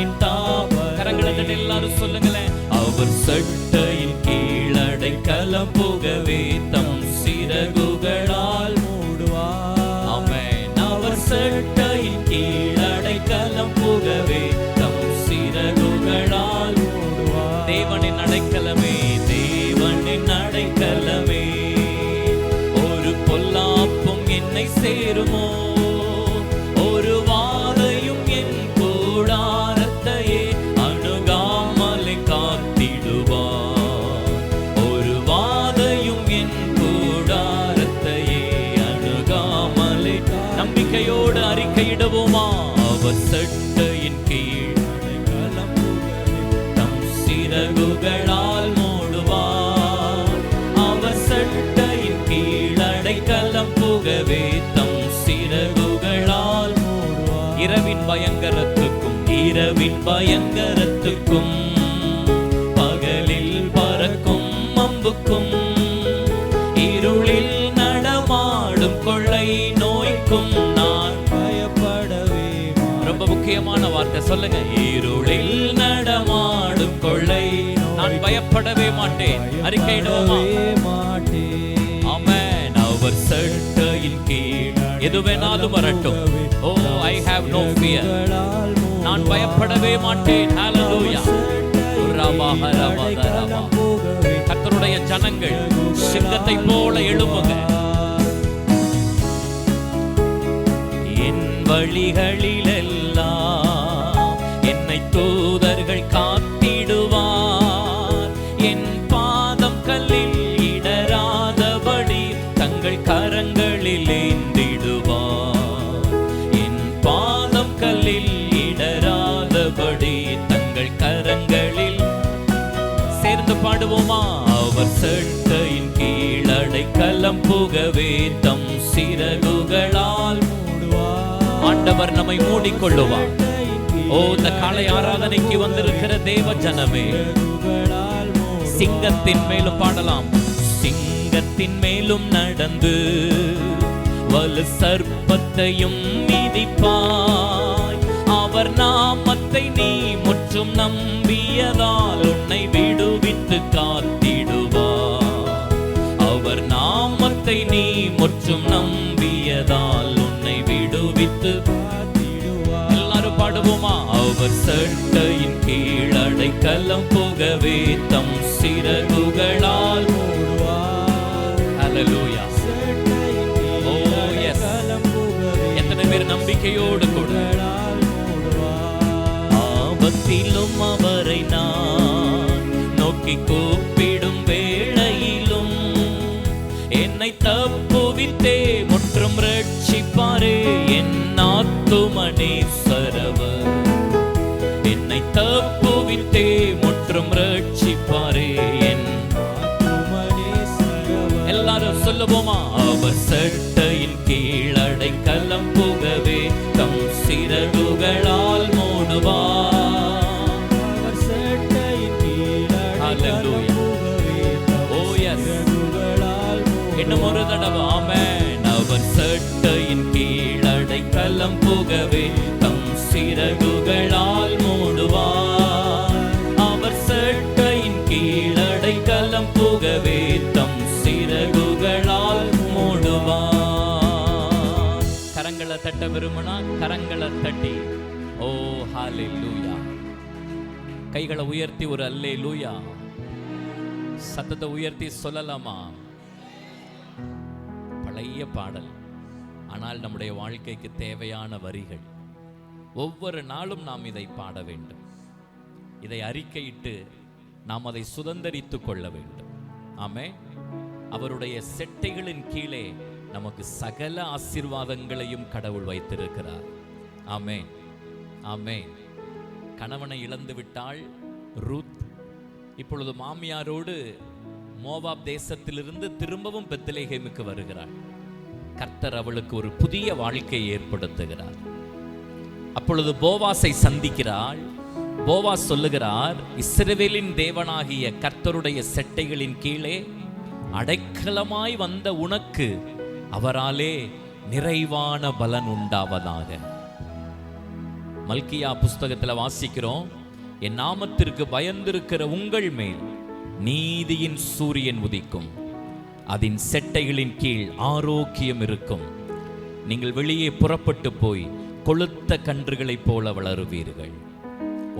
அவர் சட்டையின் கீழ் தம் சிறகுகளால் மூடுவார். அவர் சட்டையின் கீழ் அடைக்கலம் புகவே தம் சிறகுகளால் மூடுவார். இரவின் பயங்கரத்துக்கும் பகலில் பறக்கும் அம்புக்கும் இருளில் நடமாடும் கொள்ளை நோய்க்கும் நான் பயப்படவே. ரொம்ப முக்கியமான வார்த்தை சொல்லுங்க, இருளில் நடமாடும் கொள்ளை நான் பயப்படவே மாட்டேன். அறிக்கையிடுவோமா? ஆமென். அவர் சட்டையின் கீழ் எது வேணாலும் வரட்டும். ஓ, ஐ ஹேவ் நோ ஃபியர். நான் பயப்படவே மாட்டேன். ஹalleluya. கர்த்தருடைய ஜனங்கள் சிங்கத்தை போல எழும்புங்க. என் வழிகளிலெல்லாம் என்னை தூதர்கள் காத்திடுவார். என் பாதம் கல்லில் இடராதபடி தங்கள் கரங்களில் ஏந்திடுவார். என் பாதம் கல்லில் இடராதபடி தங்கள் கரங்களில். சேர்ந்து பாடுவோமா? அவர் சட்டையின் கீழ் அடைக்கலம் புகவே தம் சிறகுகளால் மூடுவார். ஆண்டவர் நம்மை மூடிக்கொள்ளுவார். ஓ, இந்த காலை ஆராதனைக்கு வந்திருக்கிற தேவ ஜனமே, சிங்கத்தின் மேலும் பாடலாம். சிங்கத்தின் மேலும் நடந்து வலு சர்ப்பத்தையும் மிதிப்பாய். அவர் நாமத்தை நீ முற்றும் நம்பியதால் உன்னை விடுவித்து காத்திடுவார். அவர் நாமத்தை நீ முற்றும் நம்பியதால் உன்னை விடுவித்து காத்திடுவார். எல்லாரும் பாடுவோமா? அவர் சட்டையின் கீழ் அடைக்கலம் புகவே தம் சிறகுகளால் மூடுவார். ஹalleluya. ஓ எஸ். எத்தனை பேர் நம்பிக்கையோடு கூட ஆபத்திலும் அவரை நான் நோக்கி கூப்பிடும் வேளையிலும் என்னை தப்புவித்தே முற்றும் ரட்சிப்பாரே என் ஆத்துமனேஸ்வரவர். என்னை தப்புவித்தே முற்றும் ரட்சிப்பாரே என் ஆத்துமனேஸ்வரவர். எல்லாரும் சொல்லுவோமா? அவர் சட்டையின் கீழ் அடைக்கலம் புகவே தம் சிறகுகளால் மூடுவார். அவர் சட்டையின் கீழ் அடைக்கலம் புகவே தம் சிறகுகளால் மூடுவார். இன்னும் ஒரு தடவை ஆமென். அவர் சட்டையின் கீழ் அடைக்கலம் புகவே தம் சிறகுகளால் மூடுவார். அவர் சட்டையின் கீழ் அடைக்கலம் புகவே தம் சிறகுகளால் மூடுவார். கரங்களை தட்ட விரும்பினா கரங்களை தட்டி ஓ ஹalleluya. கைகளை உயர்த்தி ஒரு அல்லேலூயா சத்தத்தை உயர்த்தி சொல்லலாமா? பழைய பாடல், ஆனால் நம்முடைய வாழ்க்கைக்கு தேவையான வரிகள். ஒவ்வொரு நாளும் நாம் இதை பாட வேண்டும். இதை அறிக்கையிட்டு நாம் அதை சுதந்தரித்துக் கொள்ள வேண்டும். ஆமென். அவருடைய செட்டைகளின் கீழே நமக்கு சகல ஆசீர்வாதங்களையும் கடவுள் வைத்திருக்கிறார். ஆமென், ஆமென். கணவனை இழந்து விட்டாள் ரூத். இப்பொழுது மாமியாரோடு மோவாப் தேசத்திலிருந்து திரும்பவும் பெத்லெகேமுக்கு வருகிறாள். கர்த்தர் அவளுக்கு ஒரு புதிய வாழ்க்கையை ஏற்படுத்துகிறார். அப்பொழுது போவாசை சந்திக்கிறாள். போவாஸ் சொல்லுகிறார், இஸ்ரவேலின் தேவனாகிய கர்த்தருடைய செட்டைகளின் கீழே அடைக்கலமாய் வந்த உனக்கு அவராலே நிறைவான பலன் உண்டாவதாக. மல்கியா புஸ்தகத்தில் வாசிக்கிறோம், என் நாமத்திற்கு பயந்திருக்கிற உங்கள் மேல் நீதியின் சூரியன் உதிக்கும், அதன் செட்டைகளின் கீழ் ஆரோக்கியம் இருக்கும். நீங்கள் வெளியே புறப்பட்டு போய் கொளுத்த கன்றுகளைப் போல வளருவீர்கள்.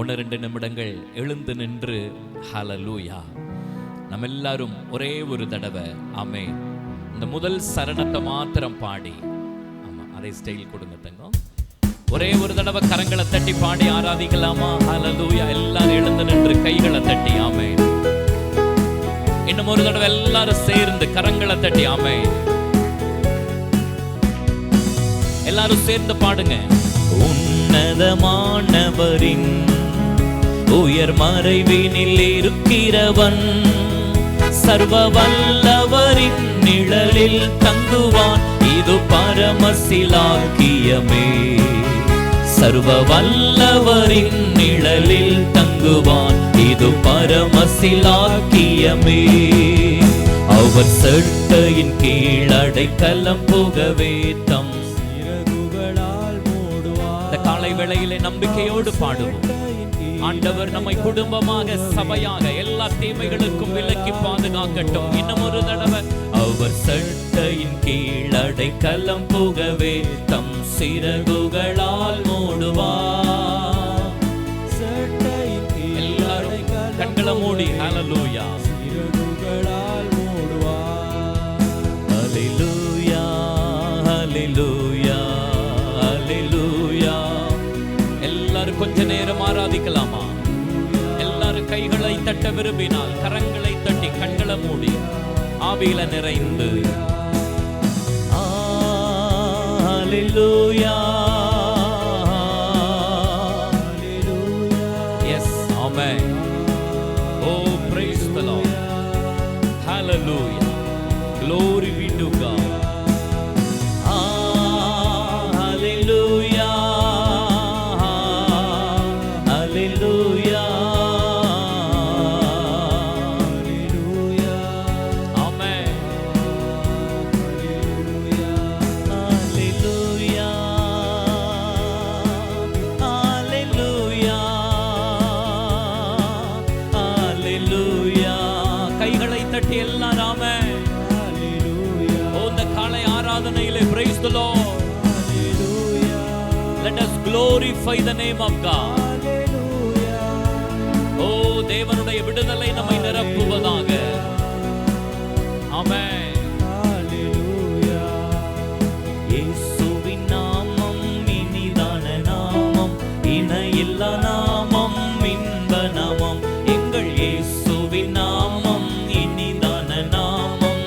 1-2 நிமிடங்கள் எழுந்து நின்று ஹalleluya நம்ம எல்லாரும் ஒரே ஒரு தடவை ஆமென் இந்த முதல் சரணத்தை மாத்திரம் பாடி, ஆமா அதை ஸ்டைல் கொடுங்க தங்கம். ஒரே ஒரு தடவை கரங்களை தட்டி பாடி ஆராதிக்கலாமா? ஹalleluya. எல்லாரும் எழுந்து நின்று கைகளை தட்டி ஆமென். இன்னும் ஒரு தடவை எல்லாரும் சேர்ந்து கரங்களை தட்டி ஆமென். எல்லாரும் சேர்ந்து பாடுங்க. உன்னதமானவரின் உயர் மறைவினில் இருக்கிறவன் சர்வ வல்லவரின் நிழலில் தங்குவான். இது பரமசிலாக்கியமே. சர்வ வல்லவரின் நிழலில் தங்குவான். இது பரமசிலாக்கியமே. அவர் சட்டையின் கீழ் அடைக்கலம் புகவே தம் சிறகுகளால் மூடுவார். இந்த காலை வேளையிலே நம்பிக்கையோடு பாடுவோம். ஆண்டவர் நம்மை குடும்பமாக சபையாக எல்லா தீமைகளுக்கும் விலக்கி பாதுகாக்கட்டும். இன்னும் ஒரு தடவை. அவர் சட்டையின் கீழ் அடைக்கலம் புகவே தம் சிறகுகளால் மூடுவார். சட்டையின் கீழ் எல்லாரும் கண்களை மூடி ஹல்லேலூயா சிறகுகளால் மூடுவார். ஹல்லேலூயா ஹல்லேலூயா ஹல்லேலூயா. எல்லாரும் கொஞ்ச நேரம் ஆராதிக்கலாமா? எல்லாரும் கைகளை தட்ட விரும்பினால் கரங்களை தட்டி கண்களை மூடி ஆவியில நிறைந்து hallelujah yes amen. Oh praise the Lord. Hallelujah. Glory be to God. Praise the Lord. Hallelujah. Let us glorify the name of God. Hallelujah. Oh, தேவனுடைய விடுதலை நம்மை நிரப்புவதாக. ஆமென். Hallelujah. இயேசுவின் நாமம் இனிதான நாமம், இணையில்லா நாமம், இன்ப நாமம். எங்கள் இயேசுவின் நாமம் இனிதான நாமம்,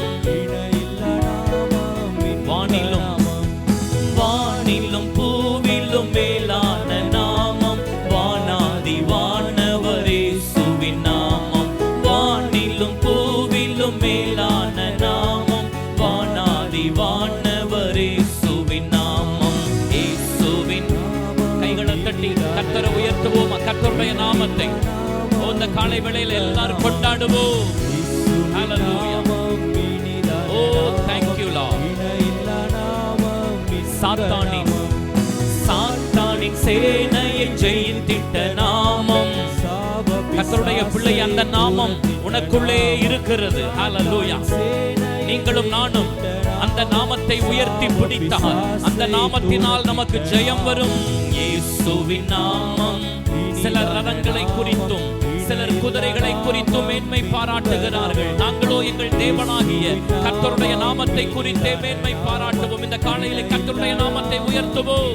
வானிலும் பூவிலும் மேலான நாமம், வானாதி வானவரே இயேசுவின் நாமம். வானிலும் பூவிலும் மேலான நாமம், வானாதி வானவரே இயேசுவின் நாமம். இயேசுவின் கைகளை தட்டி கர்த்தரை உயர்த்துவோம். கர்த்தருடைய நாமத்தை இந்த காலை வேளையில் எல்லாரும் கொண்டாடுவோம். ஹல்லேலூயா. ஓ thank you Lord. சாத்தானின் சேனையை ஜெயித்திட்ட நாமம், கர்த்தருடைய பிள்ளை, அந்த நாமம் உனக்குள்ளே இருக்கிறது. ஹல்லேலூயா. நீங்களும் நானும் அந்த நாமத்தை உயர்த்தி பிடித்தால் அந்த நாமத்தினால் நமக்கு ஜெயம் வரும். இயேசுவின் நாமம். சிலர் ரதங்களை குறித்தும் சிலர் குதிரைகளை குறித்தும் மேன்மை பாராட்டுகிறார்கள். நாங்களோ எங்கள் தேவனாகிய கர்த்தருடைய நாமத்தை குறித்தே மேன்மை பாராட்டுவோம். இந்த காலையிலே கர்த்தருடைய நாமத்தை உயர்த்துவோம்.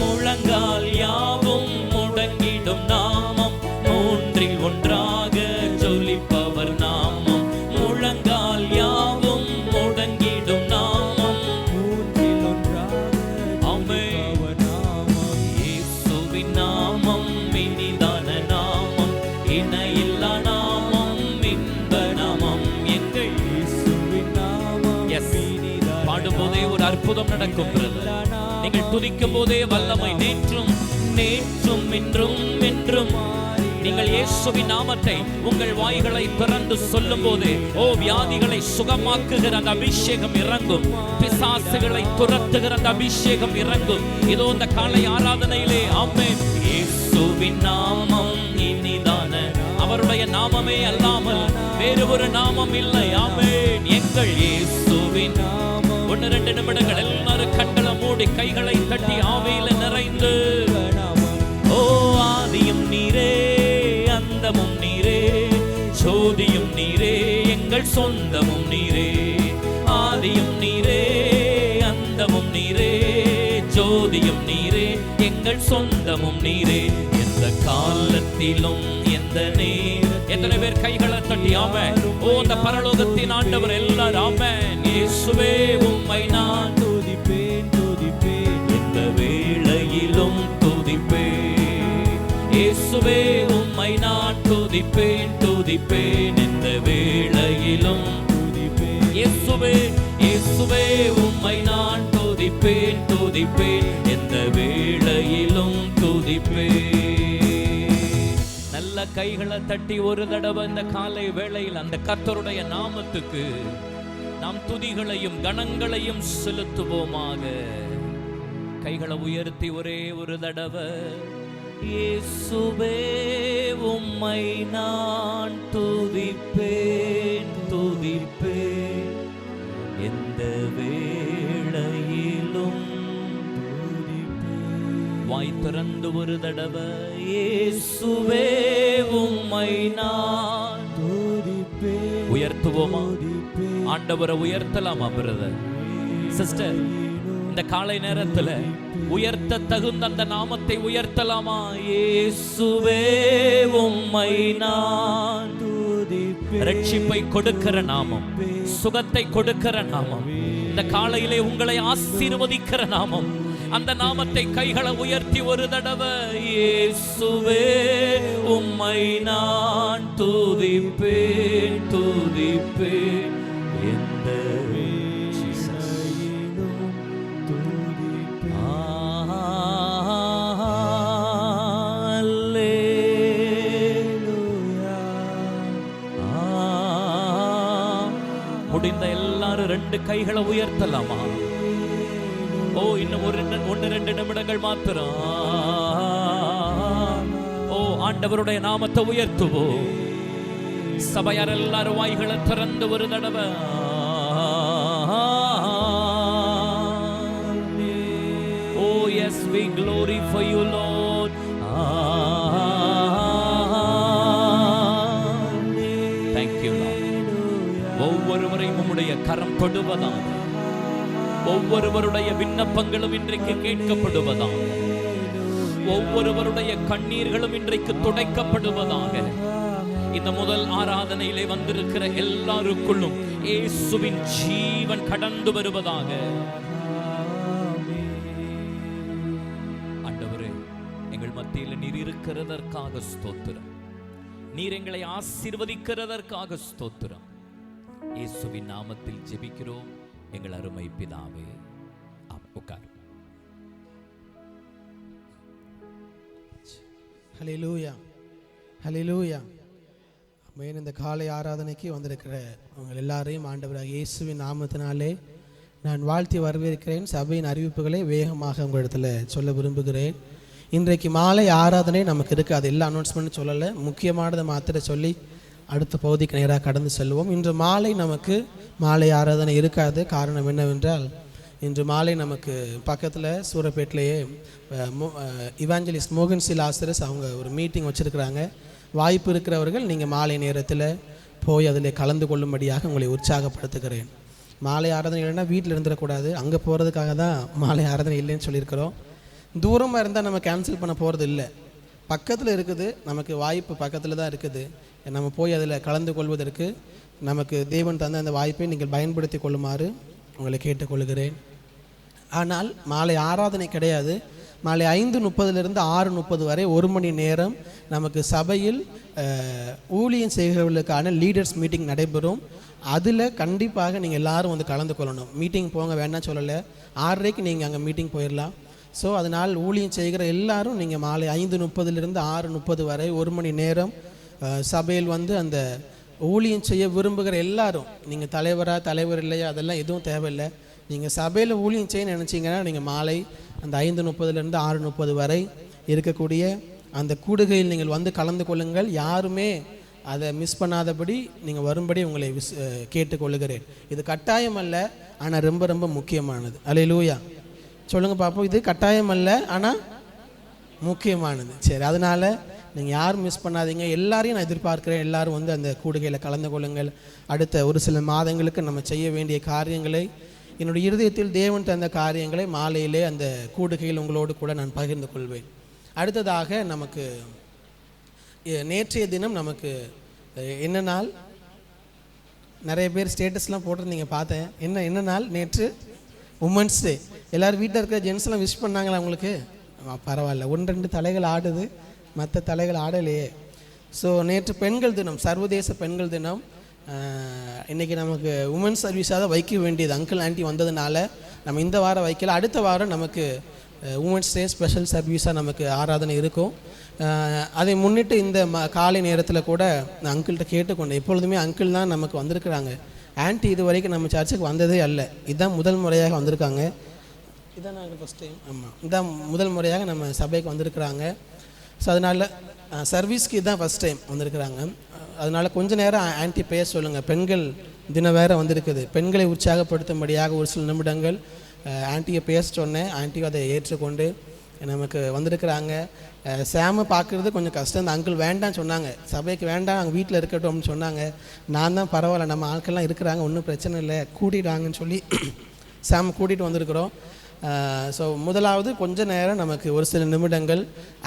முழங்கால் யாவும் முடங்கிடும் நாமம், மூன்றில் ஒன்றாக ஜொலிப்பவர் நாமம். முழங்கால் யாவும் முடங்கிடும் நாமம், மூன்றில் ஒன்றாக ஜொலிப்பவர் நாமம். இயேசுவின் நாமம் இனிதான நாமம், இணையில்லா நாமம், இன்ப நாமம். எங்கள் இயேசுவின் நாமம். எஸ், பாடும்போதே ஒரு அற்புதம் நடக்கும். நீங்கள் துதிக்கும் போதே வல்லமை நேற்றும் இன்றும் என்றும். நீங்கள் இயேசுவின் நாமத்தை உங்கள் வாய்களை திறந்து சொல்லும் போது ஓ வியாதிகளை சுகமாக்குகிற அந்த அபிஷேகம் இறங்கும். பிசாசுகளை துரத்துகிற அந்த அபிஷேகம் இறங்கும். இதோ இந்த காலை ஆராதனையிலே ஆமென். இயேசுவின் நாமம் இனிதான, அவருடைய நாமமே அல்லாமல் வேறு ஒரு நாமம் இல்லை. ஆமென். எங்கள் இயேசுவின் நாமம். 1-2 நிமிடங்கள் எல்லாரும் கண்களை மூடி கைகளை தட்டி ஆவியில நிறைந்து ஓ ஆதியும் நீரே, அந்தமும் நீரே, ஜோதியும் நீரே, எங்கள் சொந்தமும் நீரே. ஆதியும் நீரே, அந்தமும் நீரே, ஜோதியும் நீரே, எங்கள் சொந்தமும் நீரே. எந்த காலத்திலும் எந்த எத்தனை பேர் கைகளை தட்டி ஆமென். ஓ அந்த பரலோகத்தின் ஆண்டவர் எல்லாரும் ஆமென். இயேசுவே உம்மை நான் துதிப்பேன். எந்த வேளையிலும் துதிப்பேன். இயேசுவே உம்மை நான் துதிப்பேன் துதிப்பேன், எந்த வேளையிலும் துதிப்பேன். இயேசுவே இயேசுவே உம்மை நான் துதிப்பேன் துதிப்பேன், எந்த வேளையிலும் துதிப்பேன். நல்ல கைகளை தட்டி ஒரு தடவை இந்த காலை வேளையில் அந்த கர்த்தருடைய நாமத்துக்கு நாம் துதிகளையும் கணங்களையும் செலுத்துவோமாக. கைகளை உயர்த்தி ஒரே ஒரு தடவை, இயேசுவே உம்மை நான் துதிப்பேன் துதிப்பேன், எந்த வேளையிலும் துதிப்பேன். வாய் திறந்து ஒரு தடவை, இயேசுவே உம்மை நான் துதிப்பேன். உயர்த்துவோமா? ஆண்டவரை உயர்த்தலாமா பிரதர் சிஸ்டர்? இந்த காலை நேரத்தில் உயர்த்த தகுந்த அந்த நாமத்தை உயர்த்தலாமா? இயேசுவே உம்மை நான் துதிப்பேன். ரட்சிப்பை கொடுக்கிற நாமம், சுகத்தை கொடுக்கிற நாமம், இந்த காலையிலே உங்களை ஆசீர்வதிக்கிற நாமம். அந்த நாமத்தை கைகளை உயர்த்தி ஒரு தடவை, இயேசுவே உம்மை நான் துதிப்பேன் துதிப்பேன், எந்த முடிந்த எல்லாரும் ரெண்டு கைகளை உயர்த்தலாமா? ஓ, இன்னும் ஒன்று ரெண்டு நிமிடங்கள் மாத்திரம். ஓ, ஆண்டவருடைய நாமத்தை உயர்த்துவோம். சபையார் எல்லாரும் வாய்களை திறந்து ஒரு தடவை, ஓ S we glorify you Lord. Thank you Lord. ஒவ்வொருவரையும் உம்முடைய கரம் தொடுவதாக, ஒவ்வொருவருடைய விண்ணப்பங்களும் இன்றைக்கு கேட்கப்படுவதாக, ஒவ்வொருவருடைய கண்ணீர்களும் இன்றைக்கு துடைக்கப்படுவதாக. இந்த முதல் ஆராதனையிலே வந்திருக்கிற எல்லாருக்குள்ளும் இயேசுவின் ஜீவன் கடந்து வருவதாக. ஆண்டவரே, எங்கள் மத்தியில் நீர் இருக்கிறதற்காக ஸ்தோத்திரம். நீர் எங்களை ஆசீர்வதிக்கிறதற்காக ஸ்தோத்திரம். இயேசுவின் நாமத்தில் ஜெபிக்கிறோம் எங்கள் அருமை பிதாவே. உட்கார். ஹல்லேலூயா ஹல்லேலூயா. ஆமென். இந்த காலை ஆராதனைக்கு வந்திருக்கிற அவங்க எல்லாரையும் ஆண்டவராகிய இயேசுவின் நாமத்தினாலே நான் வாழ்த்தி வரவேற்கிறேன். சபையின் அறிவிப்புகளை வேகமாக உங்களிடத்தில் சொல்ல விரும்புகிறேன். இன்றைக்கு மாலை ஆராதனை நமக்கு இருக்குது. அது எல்லா அனௌன்ஸ்மெண்ட்டும் சொல்லலை, முக்கியமானதை மாத்திர சொல்லி அடுத்த பகுதிக்கு நேராக கடந்து செல்வோம். இன்று மாலை நமக்கு மாலை ஆராதனை இருக்காது. காரணம் என்னவென்றால், இன்று மாலை நமக்கு பக்கத்தில் சூரப்பேட்டிலேயே இவாஞ்சலிஸ்ட் மோகன் சிலாசரஸ் அவங்க ஒரு மீட்டிங் வச்சுருக்கிறாங்க. வாய்ப்பு இருக்கிறவர்கள் நீங்கள் மாலை நேரத்தில் போய் அதில் கலந்து கொள்ளும்படியாக உங்களை உற்சாகப்படுத்துகிறேன். மாலை ஆராதனை இல்லைன்னா வீட்டில் இருந்துடக்கூடாது. அங்கே போகிறதுக்காக தான் மாலை ஆராதனை இல்லைன்னு சொல்லியிருக்கிறோம். தூரமாக இருந்தால் நம்ம கேன்சல் பண்ண போகிறது இல்லை. பக்கத்தில் இருக்குது, நமக்கு வாய்ப்பு பக்கத்தில் தான் இருக்குது. நம்ம போய் அதில் கலந்து கொள்வதற்கு நமக்கு தேவன் தந்த அந்த வாய்ப்பை நீங்கள் பயன்படுத்தி கொள்ளுமாறு உங்களை கேட்டுக்கொள்கிறேன். ஆனால் மாலை ஆராதனை கிடையாது. மாலை 5:30 6:30 வரை 1 மணி நேரம் நமக்கு சபையில் ஊழியம் செய்கிறவர்களுக்கான லீடர்ஸ் மீட்டிங் நடைபெறும். அதில் கண்டிப்பாக நீங்கள் எல்லோரும் வந்து கலந்து கொள்ளணும். மீட்டிங் போங்க வேணாம் சொல்லலை, 6:30க்கு நீங்கள் அங்கே மீட்டிங் போயிடலாம். ஸோ அதனால் ஊழியம் செய்கிற எல்லாரும் நீங்கள் மாலை 5:30 6:30 வரை 1 மணி நேரம் சபையில் வந்து அந்த ஊழியம் செய்ய விரும்புகிற எல்லாரும், நீங்கள் தலைவர் இல்லையா அதெல்லாம் எதுவும் தேவையில்லை. நீங்கள் சபையில் ஊழியம் செய்ய நினச்சிங்கன்னா நீங்கள் மாலை அந்த 5:30 6:30 வரை இருக்கக்கூடிய அந்த கூடுகையில் நீங்கள் வந்து கலந்து கொள்ளுங்கள். யாருமே அதை மிஸ் பண்ணாதபடி நீங்கள் வரும்படி உங்களை கேட்டுக்கொள்ளுகிறேன். இது கட்டாயம் அல்ல, ஆனால் ரொம்ப ரொம்ப முக்கியமானது. அல்லேலூயா சொல்லுங்கள் பார்ப்போம். இது கட்டாயம் அல்ல, ஆனால் முக்கியமானது. சரி, அதனால் நீங்கள் யாரும் மிஸ் பண்ணாதீங்க. எல்லாரையும் நான் எதிர்பார்க்குறேன். எல்லோரும் வந்து அந்த கூடுகையில் கலந்து கொள்ளுங்கள். அடுத்த ஒரு சில மாதங்களுக்கு நம்ம செய்ய வேண்டிய காரியங்களை, என்னுடைய இருதயத்தில் தேவன் தந்த காரியங்களை மாலையிலே அந்த கூடுகையில் உங்களோடு கூட நான் பகிர்ந்து கொள்வேன். அடுத்ததாக நமக்கு நேற்றைய தினம் நமக்கு என்ன நாள்? நிறைய பேர் ஸ்டேட்டஸ்லாம் போட்டிருந்தீங்க, பார்த்தேன். என்ன நாள்? நேற்று உமன்ஸ் டே. எல்லோரும் வீட்டில் இருக்கிற ஜென்ஸ்லாம் விஷ் பண்ணாங்களா உங்களுக்கு? பரவாயில்ல, 1-2 தலைகள் ஆடுது, மற்ற தலைகள் ஆடலையே. ஸோ நேற்று பெண்கள் தினம், சர்வதேச பெண்கள் தினம். இன்றைக்கி நமக்கு உமன் சர்வீஸாக தான் வைக்க வேண்டியது, அங்கிள் ஆண்டி வந்ததுனால நம்ம இந்த வாரம் வைக்கல. அடுத்த வாரம் நமக்கு உமன்ஸ் டே ஸ்பெஷல் சர்வீஸாக நமக்கு ஆராதனை இருக்கும். அதை முன்னிட்டு இந்த காலை நேரத்தில் கூட நான் அங்கிள்கிட்ட கேட்டுக்கொண்டேன். எப்பொழுதுமே அங்கிள் தான் நமக்கு வந்திருக்கிறாங்க. ஆன்ட்டி இது வரைக்கும் நம்ம சர்ச்சுக்கு வந்ததே அல்ல, இதுதான் முதல் முறையாக வந்திருக்காங்க. இதான் நாங்கள் ஃபஸ்ட் டைம், ஆமாம், இதான் முதல் முறையாக நம்ம சபைக்கு வந்திருக்கிறாங்க. ஸோ அதனால் சர்வீஸ்க்கு இதுதான் ஃபஸ்ட் டைம் வந்திருக்கிறாங்க. அதனால் கொஞ்சம் நேரம் ஆன்ட்டி பேச சொல்லுங்கள். பெண்கள் தினம் வேறு வந்திருக்குது. பெண்களை உற்சாகப்படுத்தும்படியாக ஒரு சில நிமிடங்கள் ஆன்ட்டியை பேச சொன்னேன். ஆன்ட்டியும் அதை ஏற்றுக்கொண்டு நமக்கு வந்திருக்கிறாங்க. சாமை பார்க்குறது கொஞ்சம் கஷ்டம். இந்த அங்கிள் வேண்டான்னு சொன்னாங்க, சபைக்கு வேண்டாம், அங்கே வீட்டில் இருக்கட்டும் அப்படின்னு சொன்னாங்க. நான் தான் பரவாயில்ல, நம்ம ஆட்கள்லாம் இருக்கிறாங்க, ஒன்றும் பிரச்சனை இல்லை, கூட்டிட்டாங்கன்னு சொல்லி சாமை கூட்டிகிட்டு வந்திருக்கிறோம். ஸோ முதலாவது கொஞ்ச நேரம் நமக்கு ஒரு சில நிமிடங்கள்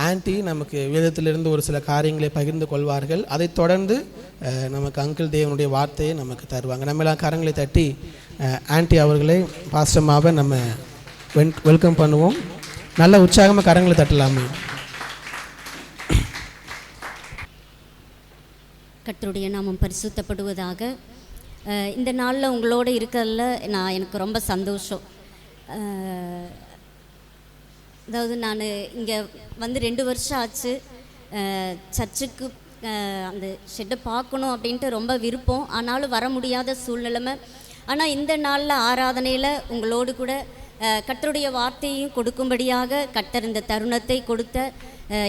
ஆன்ட்டி நமக்கு வேதத்திலிருந்து ஒரு சில காரியங்களை பகிர்ந்து கொள்வார்கள். அதை தொடர்ந்து நமக்கு அங்கிள் தேவனுடைய வார்த்தையை நமக்கு தருவாங்க. நம்மளாம் கரங்களை தட்டி ஆன்ட்டி அவர்களை பாஸ்டமாவை நம்ம வெல்கம் பண்ணுவோம். நல்ல உற்சாகமாக கரங்களை தட்டலாமே. கர்த்தருடைய நாமம் பரிசுத்தப்படுவதாக. இந்த நாளில் உங்களோட இருக்கிறதுல எனக்கு ரொம்ப சந்தோஷம். அதாவது நான் இங்கே வந்து 2 வருஷம் ஆச்சு. சர்ச்சுக்கு அந்த ஷெட்டை பார்க்கணும் அப்படின்ட்டு ரொம்ப விருப்பம், ஆனாலும் வர முடியாத சூழ்நிலைமை. ஆனால் இந்த நாளில் ஆராதனையில் உங்களோடு கூட கர்த்தருடைய வார்த்தையும் கொடுக்கும்படியாக கர்த்தர் இந்த தருணத்தை கொடுத்த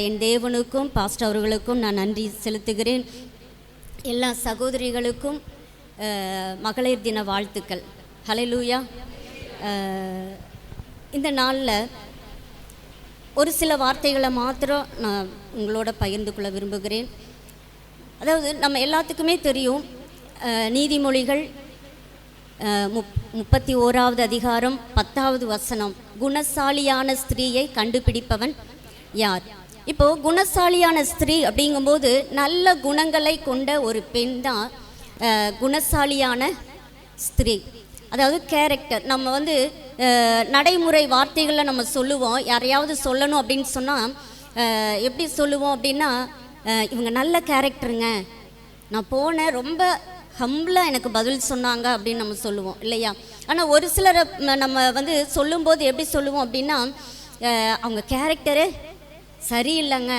என் தேவனுக்கும் பாஸ்டர் அவர்களுக்கும் நான் நன்றி செலுத்துகிறேன். எல்லா சகோதரிகளுக்கும் மகளிர் தின வாழ்த்துக்கள். ஹல்லேலூயா. இந்த நாளில் ஒரு சில வார்த்தைகளை மாத்திரம் நான் உங்களோட பகிர்ந்து கொள்ள விரும்புகிறேன். அதாவது நம்ம எல்லாத்துக்குமே தெரியும், நீதிமொழிகள் 31வது அதிகாரம் 10வது வசனம், குணசாலியான ஸ்திரீயை கண்டுபிடிப்பவன் யார்? இப்போது குணசாலியான ஸ்திரீ அப்படிங்கும்போது நல்ல குணங்களை கொண்ட ஒரு பெண் தான் குணசாலியான ஸ்திரீ. அதாவது கேரக்டர். நம்ம வந்து நடைமுறை வார்த்தைகளில் நம்ம சொல்லுவோம், யாரையாவது சொல்லணும் அப்படின்னு சொன்னால் எப்படி சொல்லுவோம் அப்படின்னா, இவங்க நல்ல கேரக்டருங்க, நான் போனேன், ரொம்ப ஹம்பிளாக எனக்கு பதில் சொன்னாங்க அப்படின்னு நம்ம சொல்லுவோம் இல்லையா? ஆனால் ஒரு சிலரை நம்ம வந்து சொல்லும்போது எப்படி சொல்லுவோம் அப்படின்னா, அவங்க கேரக்டரே சரியில்லைங்க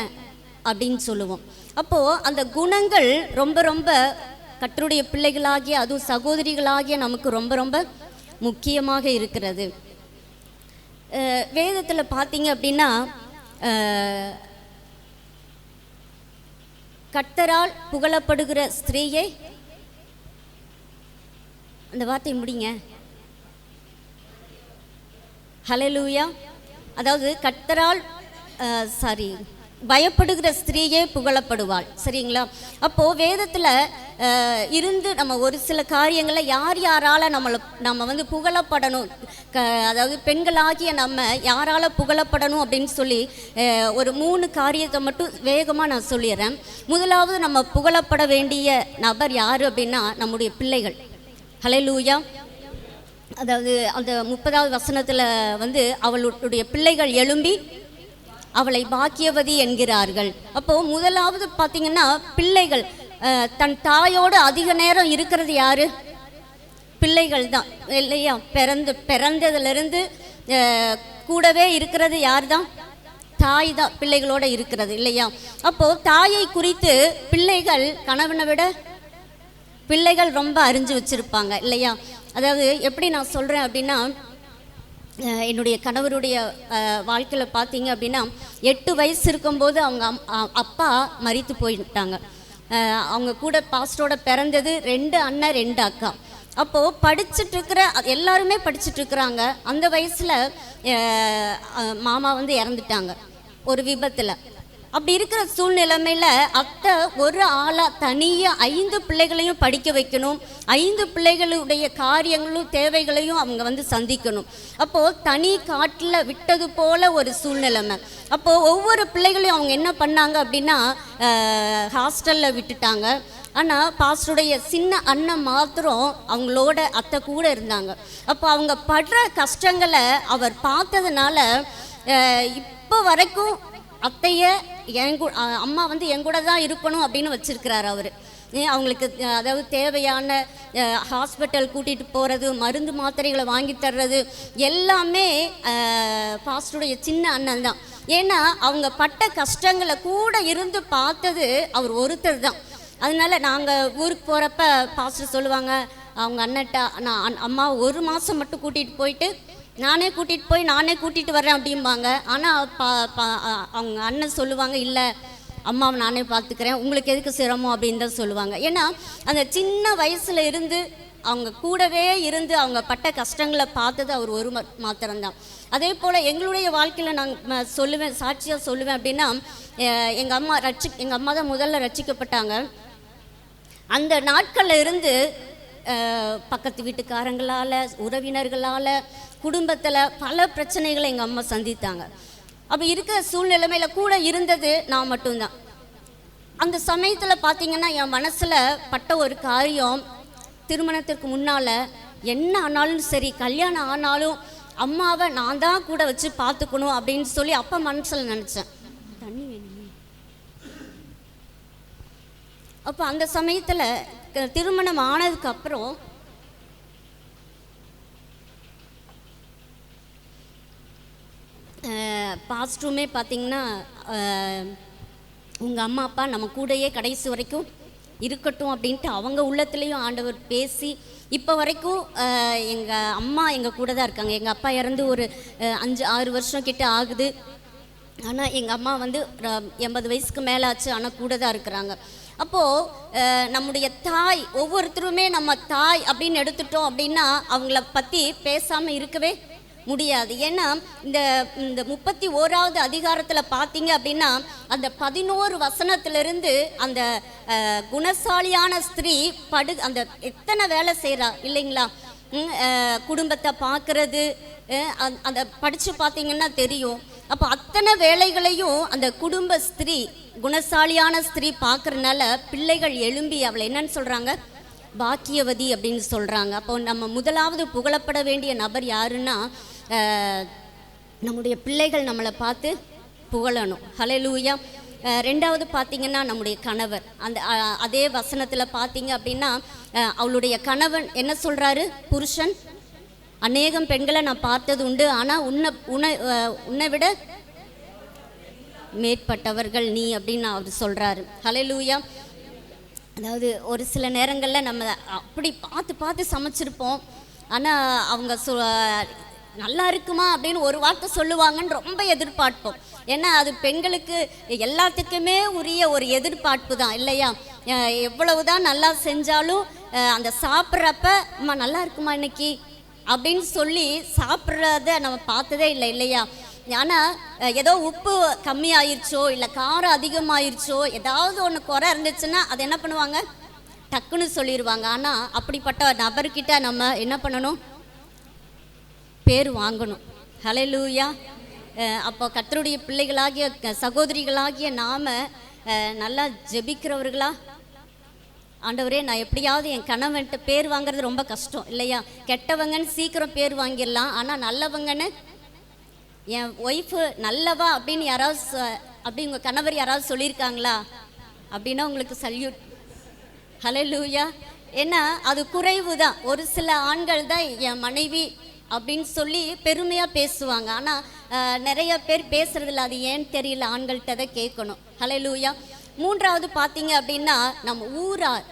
அப்படின்னு சொல்லுவோம். அப்போது அந்த குணங்கள் ரொம்ப ரொம்ப கர்த்தருடைய பிள்ளைகளாகிய, அதுவும் சகோதரிகளாகிய நமக்கு ரொம்ப ரொம்ப முக்கியமாக இருக்கிறது. வேதத்தில் பார்த்தீங்க அப்படின்னா, கர்த்தரால் புகழப்படுகிற ஸ்திரீயை, அந்த வார்த்தையை முடிங்க, ஹல்லேலூயா. அதாவது கர்த்தரால் பயப்படுகிற ஸ்திரீயே புகழப்படுவாள். சரிங்களா? அப்போது வேதத்தில் இருந்து நம்ம ஒரு சில காரியங்களை யாரால் நம்ம வந்து புகழப்படணும், அதாவது பெண்களாகிய நம்ம யாரால் புகழப்படணும் அப்படின்னு சொல்லி ஒரு 3 காரியத்தை மட்டும் வேகமாக நான் சொல்லிடுறேன். முதலாவது நம்ம புகழப்பட வேண்டிய நபர் யார் அப்படின்னா நம்முடைய பிள்ளைகள். ஹல்லேலூயா. அதாவது அந்த 30வது வசனத்தில் வந்து அவளுடைய பிள்ளைகள் எழும்பி அவளை பாக்கியவதி என்கிறார்கள். அப்போது முதலாவது பார்த்திங்கன்னா பிள்ளைகள். தன் தாயோடு அதிக நேரம் இருக்கிறது யார்? பிள்ளைகள் தான் இல்லையா? பிறந்ததுலேருந்து கூடவே இருக்கிறது யார் தான்? தாய் தான் பிள்ளைகளோடு இருக்கிறது இல்லையா? அப்போது தாயை குறித்து பிள்ளைகள் கணவனை விட பிள்ளைகள் ரொம்ப அறிஞ்சு வச்சுருப்பாங்க இல்லையா? அதாவது எப்படி நான் சொல்கிறேன் அப்படின்னா, என்னுடைய கணவருடைய வாழ்க்கையில் பார்த்தீங்க அப்படின்னா 8 வயசு இருக்கும்போது அவங்க அப்பா மரித்து போயிட்டாங்க. அவங்க கூட பாஸ்டரோட பிறந்தது 2 அண்ணன் 2 அக்கா. அப்போது படிச்சுட்ருக்கிற எல்லாருமே படிச்சுட்ருக்குறாங்க. அந்த வயசில் மாமா வந்து இறந்துட்டாங்க ஒரு விபத்தில். அப்படி இருக்கிற சூழ்நிலைமையில் அத்தை ஒரு ஆளாக தனியாக 5 பிள்ளைகளையும் படிக்க வைக்கணும், 5 பிள்ளைகளுடைய காரியங்களும் தேவைகளையும் அவங்க வந்து சந்திக்கணும். அப்போது தனி காட்டில் விட்டது போல் ஒரு சூழ்நிலைமை. அப்போது ஒவ்வொரு பிள்ளைகளையும் அவங்க என்ன பண்ணாங்க அப்படின்னா ஹாஸ்டலில் விட்டுட்டாங்க. ஆனால் பாஸ்டருடைய சின்ன அண்ணன் மாத்திரம் அவங்களோட அத்தை கூட இருந்தாங்க. அப்போ அவங்க படுற கஷ்டங்களை அவர் பார்த்ததுனால இப்போ வரைக்கும் அத்தையை அம்மா வந்து என் கூட தான் இருக்கணும் அப்படின்னு வச்சிருக்கிறாரு அவர். அவங்களுக்கு அதாவது தேவையான ஹாஸ்பிட்டல் கூட்டிகிட்டு போகிறது, மருந்து மாத்திரைகளை வாங்கி தர்றது எல்லாமே பாஸ்டருடைய சின்ன அண்ணன் தான். ஏன்னா அவங்க பட்ட கஷ்டங்களை கூட இருந்து பார்த்தது அவர் ஒருத்தர் தான். அதனால நாங்கள் ஊருக்கு போகிறப்ப பாஸ்டர் சொல்லுவாங்க, அவங்க அண்ணன்ட்ட நான் அம்மா ஒரு மாதம் மட்டும் கூட்டிகிட்டு போயிட்டு நானே கூட்டிகிட்டு வரேன் அப்படிம்பாங்க. ஆனால் அவங்க அண்ணன் சொல்லுவாங்க, இல்லை அம்மாவை நானே பார்த்துக்கிறேன், உங்களுக்கு எதுக்கு சிரமம் அப்படின்னு தான் சொல்லுவாங்க. ஏன்னா அந்த சின்ன வயசில் இருந்து அவங்க கூடவே இருந்து அவங்க பட்ட கஷ்டங்களை பார்த்தது அவர் ஒரு மாத்திரம்தான். அதே போல் எங்களுடைய வாழ்க்கையில் நாங்கள் சாட்சியாக சொல்லுவேன் அப்படின்னா, எங்கள் அம்மா தான் முதல்ல ரட்சிக்கப்பட்டாங்க. அந்த நாட்களில் இருந்து பக்கத்து வீட்டுக்காரங்களால், உறவினர்களால், குடும்பத்தில் பல பிரச்சனைகளை எங்கள் அம்மா சந்தித்தாங்க. அப்போ இருக்கிற சூழ்நிலைமையில் கூட இருந்தது நான் மட்டும்தான். அந்த சமயத்தில் பார்த்திங்கன்னா என் மனசில் பட்ட ஒரு காரியம், திருமணத்திற்கு முன்னால் என்ன ஆனாலும் சரி, கல்யாணம் ஆனாலும் அம்மாவை நான் தான் கூட வச்சு பார்த்துக்கணும் அப்படின்னு சொல்லி அப்போ மனசில் நினச்சேன். தண்ணி வேணுமே. அப்போ அந்த சமயத்தில் திருமணம் ஆனதுக்கப்புறம் பாஸ்டருமே பார்த்திங்கன்னா, உங்கள் அம்மா அப்பா நம்ம கூடயே கடைசி வரைக்கும் இருக்கட்டும் அப்படின்ட்டு அவங்க உள்ளத்துலேயும் ஆண்டவர் பேசி இப்போ வரைக்கும் எங்கள் அம்மா எங்கள் கூட தான் இருக்காங்க. எங்கள் அப்பா இறந்து ஒரு 5-6 வருஷம் கிட்ட ஆகுது. ஆனால் எங்கள் அம்மா வந்து 80 வயசுக்கு மேலே ஆச்சு, ஆனால் கூட தான் இருக்கிறாங்க. அப்போது நம்முடைய தாய், ஒவ்வொருத்தருமே நம்ம தாய் அப்படின்னு எடுத்துட்டோம் அப்படின்னா அவங்கள பற்றி பேசாமல் இருக்கவே முடியாது. ஏன்னா இந்த 31வது அதிகாரத்தில் பார்த்தீங்க அப்படின்னா அந்த 11 வசனத்திலிருந்து அந்த குணசாலியான ஸ்திரீ அந்த எத்தனை வேலை செய்கிறா இல்லைங்களா? குடும்பத்தை பார்க்கறது, அந்த படித்து பார்த்தீங்கன்னா தெரியும். அப்போ அத்தனை வேலைகளையும் அந்த குடும்ப ஸ்திரீ, குணசாலியான ஸ்திரீ பார்க்குறதுனால பிள்ளைகள் எழும்பி அவளை என்னன்னு சொல்கிறாங்க, பாக்கியவதி அப்படின்னு சொல்கிறாங்க. அப்போ நம்ம முதலாவது புகழப்பட வேண்டிய நபர் யாருன்னா, நம்முடைய பிள்ளைகள் நம்மளை பார்த்து புகழணும். ஹல்லேலூயா. ரெண்டாவது பார்த்திங்கன்னா நம்முடைய கணவர். அதே வசனத்தில் பார்த்தீங்க அப்படின்னா அவளுடைய கணவன் என்ன சொல்கிறாரு, புருஷன் அநேகம் பெண்களை நான் பார்த்தது உண்டு, ஆனால் உன்னை விட மேற்பட்டவர்கள் நீ அப்படின்னு அவர் சொல்கிறாரு. ஹல்லேலூயா. அதாவது ஒரு சில நேரங்களில் நம்ம அப்படி பார்த்து சமைச்சிருப்போம், ஆனால் அவங்க நல்லா இருக்குமா அப்படின்னு ஒரு வார்த்தை சொல்லுவாங்கன்னு ரொம்ப எதிர்பார்ப்போம். ஏன்னா அது பெண்களுக்கு எல்லாத்துக்குமே உரிய ஒரு எதிர்பார்ப்பு தான் இல்லையா? எவ்வளவு தான் நல்லா செஞ்சாலும் அந்த சாப்பிட்றப்ப அம்மா நல்லா இருக்குமா இன்னைக்கு அப்படின்னு சொல்லி சாப்பிட்றத நம்ம பார்த்ததே இல்லை இல்லையா? ஆனால் ஏதோ உப்பு கம்மியாயிருச்சோ இல்லை காரம் அதிகமாயிருச்சோ ஏதாவது ஒன்று குறை இருந்துச்சுன்னா அதை என்ன பண்ணுவாங்க, டக்குன்னு சொல்லிடுவாங்க. ஆனால் அப்படிப்பட்ட நபர்கிட்ட நம்ம என்ன பண்ணணும், பேர் வாங்கணும். ஹல்லேலூயா. அப்போ கர்த்தருடைய பிள்ளைகளாகிய சகோதரிகளாகிய நாம் நல்லா ஜெபிக்கிறவர்களா, ஆண்டவரே நான் எப்படியாவது என் கணவன்ட்டு பேர் வாங்குறது ரொம்ப கஷ்டம் இல்லையா? கெட்டவங்கன்னு சீக்கிரம் பேர் வாங்கிடலாம், ஆனால் நல்லவங்கன்னு, என் ஒய்ஃபு நல்லவா அப்படின்னு யாராவது அப்படி உங்கள் கணவர் யாராவது சொல்லியிருக்காங்களா அப்படின்னா உங்களுக்கு சல்யூட். ஹல்லேலூயா. ஏன்னா அது குறைவு தான். ஒரு சில ஆண்கள் தான் என் மனைவி அப்படின்னு சொல்லி பெருமையாக பேசுவாங்க, ஆனால் நிறைய பேர் பேசுறதில்ல. அது ஏன்னு தெரியல, ஆண்கள்கிட்ட தான் கேட்கணும். ஹல்லேலூயா. மூன்றாவது பார்த்தீங்க அப்படின்னா நம்ம ஊரார்,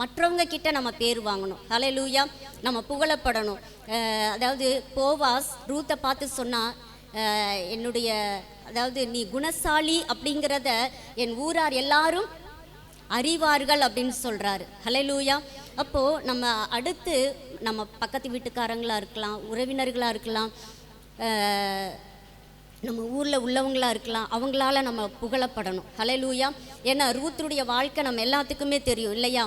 மற்றவங்க கிட்ட நம்ம பேர் வாங்கணும். ஹல்லேலூயா. நம்ம புகழப்படணும். அதாவது போவாஸ் ரூத்தை பார்த்து சொன்னால், என்னுடைய அதாவது நீ குணசாலி அப்படிங்கிறத என் ஊரார் எல்லாரும் அறிவார்கள் அப்படின்னு சொல்கிறாரு. ஹல்லேலூயா. அப்போது நம்ம அடுத்து நம்ம பக்கத்து வீட்டுக்காரங்களாக இருக்கலாம், உறவினர்களாக இருக்கலாம், நம்ம ஊரில் உள்ளவங்களாக இருக்கலாம், அவங்களால நம்ம புகழப்படணும். ஹல்லேலூயா. ஏன்னா ரூத்துடைய வாழ்க்கை நம்ம எல்லாத்துக்குமே தெரியும் இல்லையா?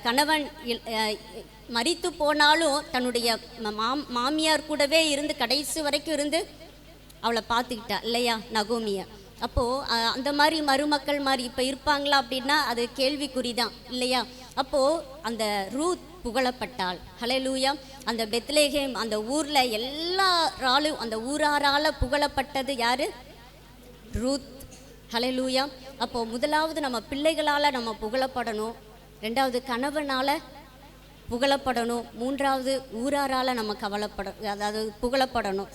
கணவன் மரித்து போனாலும் தன்னுடைய மாமியார் கூடவே இருந்து கடைசி வரைக்கும் இருந்து அவளை பார்த்துக்கிட்டா இல்லையா, நகோமியை. அப்போது அந்த மாதிரி மருமக்கள் மாதிரி இப்போ இருப்பாங்களா அப்படின்னா அது கேள்விக்குறி தான் இல்லையா? அப்போது அந்த ரூத் புகழப்பட்டாள். ஹல்லேலூயா. அந்த பெத்லேகேம் அந்த ஊரில் எல்லாராலும் அந்த ஊராரால் புகழப்பட்டது யார்? ரூத். ஹல்லேலூயா. அப்போது முதலாவது நம்ம பிள்ளைகளால் நம்ம புகழப்படணும், ரெண்டாவது கணவனால் புகழப்படணும், மூன்றாவது ஊராரால் நம்ம அதாவது புகழப்படணும்.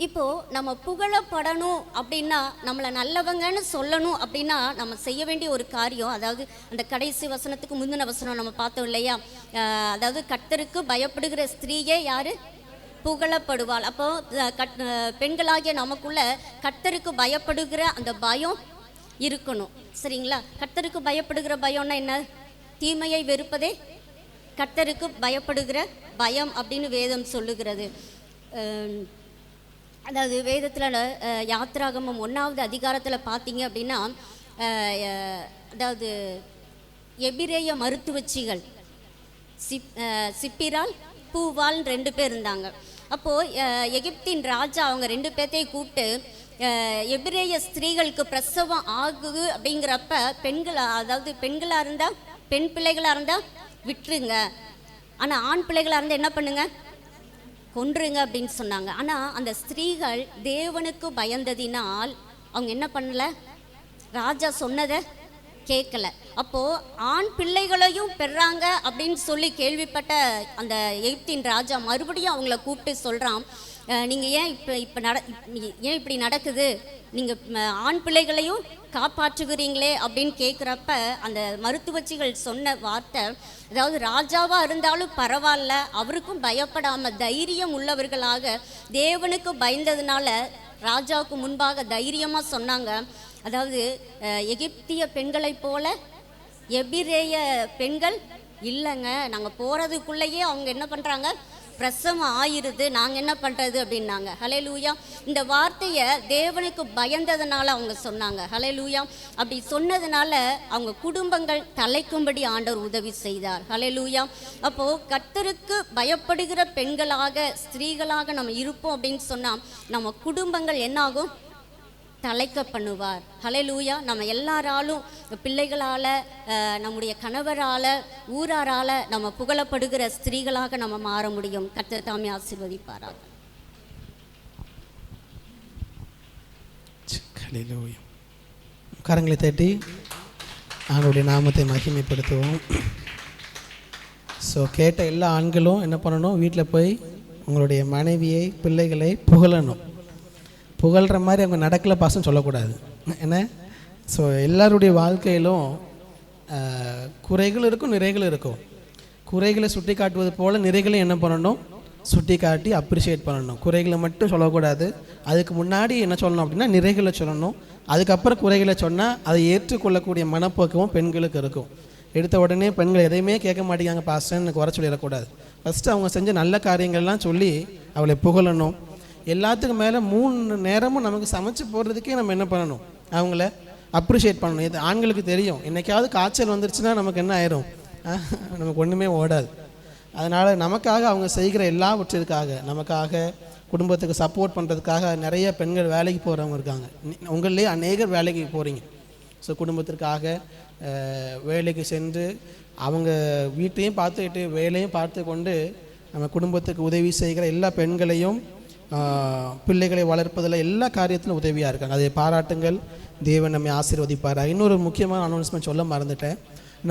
இப்போது நம்ம புகழப்படணும் அப்படின்னா, நம்மளை நல்லவங்கன்னு சொல்லணும் அப்படின்னா நம்ம செய்ய வேண்டிய ஒரு காரியம், அதாவது அந்த கடைசி வசனத்துக்கு முந்தின வசனம் நம்ம பார்த்தோம் இல்லையா, அதாவது கர்த்தருக்கு பயப்படுகிற ஸ்திரீயே யார்? புகழப்படுவாள். அப்போது பெண்களாகிய நமக்குள்ள கர்த்தருக்கு பயப்படுகிற அந்த பயம் இருக்கணும். சரிங்களா? கர்த்தருக்கு பயப்படுகிற பயம்னா என்ன? தீமையை வெறுப்பதே கர்த்தருக்கு பயப்படுகிற பயம் அப்படின்னு வேதம் சொல்லுகிறது. அதாவது வேதத்தில் யாத்திராகமம் 1வது அதிகாரத்தில் பார்த்தீங்க அப்படின்னா, அதாவது எபிரேய மருத்துவச்சிகள் சிப்பிரால் பூவால் 2 பேர் இருந்தாங்க. அப்போது எகிப்தின் ராஜா அவங்க 2 பேர்த்தையும் கூப்பிட்டு, எபிரேய ஸ்திரீகளுக்கு பிரசவம் ஆகுது அப்படிங்கிறப்ப அதாவது பெண்களாக இருந்தால், பெண் பிள்ளைகளாக இருந்தால் விட்டுருங்க, ஆனால் ஆண் பிள்ளைகளாக இருந்தால் என்ன பண்ணுங்க? கொன்றுங்க அப்படின்னு சொன்னாங்க. ஆனால் அந்த ஸ்திரீகள் தேவனுக்கு பயந்ததினால் அவங்க என்ன பண்ணல? ராஜா சொன்னதை கேட்கல. அப்போது ஆண் பிள்ளைகளையும் பெறாங்க அப்படின்னு சொல்லி கேள்விப்பட்ட அந்த எகிப்தின் ராஜா மறுபடியும் அவங்கள கூப்பிட்டு சொல்கிறான், நீங்கள் ஏன் ஏன் இப்படி நடக்குது? நீங்கள் ஆண் பிள்ளைகளையும் காப்பாற்றுகிறீங்களே அப்படின்னு கேட்குறப்ப அந்த மருத்துவச்சிகள் சொன்ன வார்த்தை, அதாவது ராஜாவாக இருந்தாலும் பரவாயில்ல, அவருக்கும் பயப்படாமல் தைரியம் உள்ளவர்களாக தேவனுக்கு பயந்ததுனால ராஜாவுக்கு முன்பாக தைரியமாக சொன்னாங்க. அதாவது எகிப்திய பெண்களைப் போல எபிரேய பெண்கள் இல்லைங்க, நாங்கள் போகிறதுக்குள்ளேயே அவங்க என்ன பண்ணுறாங்க? பிரசவம் ஆயிருது, நாங்கள் என்ன பண்ணுறது அப்படின்னாங்க. ஹல்லேலூயா. இந்த வார்த்தையை தேவனுக்கு பயந்ததுனால அவங்க சொன்னாங்க. ஹல்லேலூயா. அப்படி சொன்னதுனால அவங்க குடும்பங்கள் தலைக்கும்படி ஆண்டவர் உதவி செய்தார். ஹல்லேலூயா. அப்போது கர்த்தருக்கு பயப்படுகிற பெண்களாக ஸ்திரீகளாக நம்ம இருப்போம் அப்படின்னு சொன்னால் நம்ம குடும்பங்கள் என்னாகும்? தலைக்க பண்ணுவார். ஹல்லேலூயா. நம்ம எல்லாராலும், பிள்ளைகளால், நம்முடைய கணவரால், ஊராரால் நம்ம புகழப்படுகிற ஸ்திரீகளாக நம்ம மாற முடியும். கர்த்தர் தாமே ஆசீர்வதிப்பாராக. ஹல்லேலூயா. கரங்களை தட்டி ஆண்டவருடைய நாமத்தை மகிமைப்படுத்துவோம். ஸோ கேட்ட எல்லா ஆண்களும் என்ன பண்ணணும்? வீட்டில் போய் உங்களுடைய மனைவியை, பிள்ளைகளை புகழணும். புகழ்கிற மாதிரி அவங்க நடக்கலை பாசம் சொல்லக்கூடாது. என்ன? ஸோ எல்லாருடைய வாழ்க்கையிலும் குறைகள் இருக்கும், நிறைகள் இருக்கும். குறைகளை சுட்டி காட்டுவது போல் நிறைகளை என்ன பண்ணணும்? சுட்டி காட்டி அப்ரிஷியேட் பண்ணணும். குறைகளை மட்டும் சொல்லக்கூடாது. அதுக்கு முன்னாடி என்ன சொல்லணும் அப்படின்னா நிறைகளை சொல்லணும். அதுக்கப்புறம் குறைகளை சொன்னால் அதை ஏற்றுக்கொள்ளக்கூடிய மனப்போக்கமும் பெண்களுக்கு இருக்கும். எடுத்த உடனே பெண்கள் எதையுமே கேட்க மாட்டேங்காங்க பாஸ்டர்னு குறை சொல்லிடக்கூடாது. ஃபஸ்ட்டு அவங்க செஞ்ச நல்ல காரியங்கள்லாம் சொல்லி அவளை புகழணும். எல்லாத்துக்கும் மேலே 3 நேரமும் நமக்கு சமைச்சு போடுறதுக்கே நம்ம என்ன பண்ணணும்? அவங்கள அப்ரிஷியேட் பண்ணணும். இது ஆண்களுக்கு தெரியும். என்றைக்காவது காய்ச்சல் வந்துருச்சுன்னா நமக்கு என்ன ஆயிரும்? நமக்கு ஒன்றுமே ஓடாது. அதனால் நமக்காக அவங்க செய்கிற எல்லாவற்றிற்காக, நமக்காக குடும்பத்துக்கு சப்போர்ட் பண்ணுறதுக்காக நிறைய பெண்கள் வேலைக்கு போகிறவங்க இருக்காங்க. உங்களே அநேகர் வேலைக்கு போகிறீங்க. ஸோ குடும்பத்திற்காக வேலைக்கு சென்று அவங்க வீட்டையும் பார்த்துக்கிட்டு வேலையும் பார்த்து கொண்டு நம்ம குடும்பத்துக்கு உதவி செய்கிற எல்லா பெண்களையும், பிள்ளைகளை வளர்ப்பதில் எல்லா காரியத்திலும் உதவியாக இருக்காங்க. அதை பாராட்டுங்கள். தேவன் நம்மை ஆசீர்வதிப்பார். இன்னொரு முக்கியமான அனௌன்ஸ்மெண்ட் சொல்ல மறந்துட்டேன்.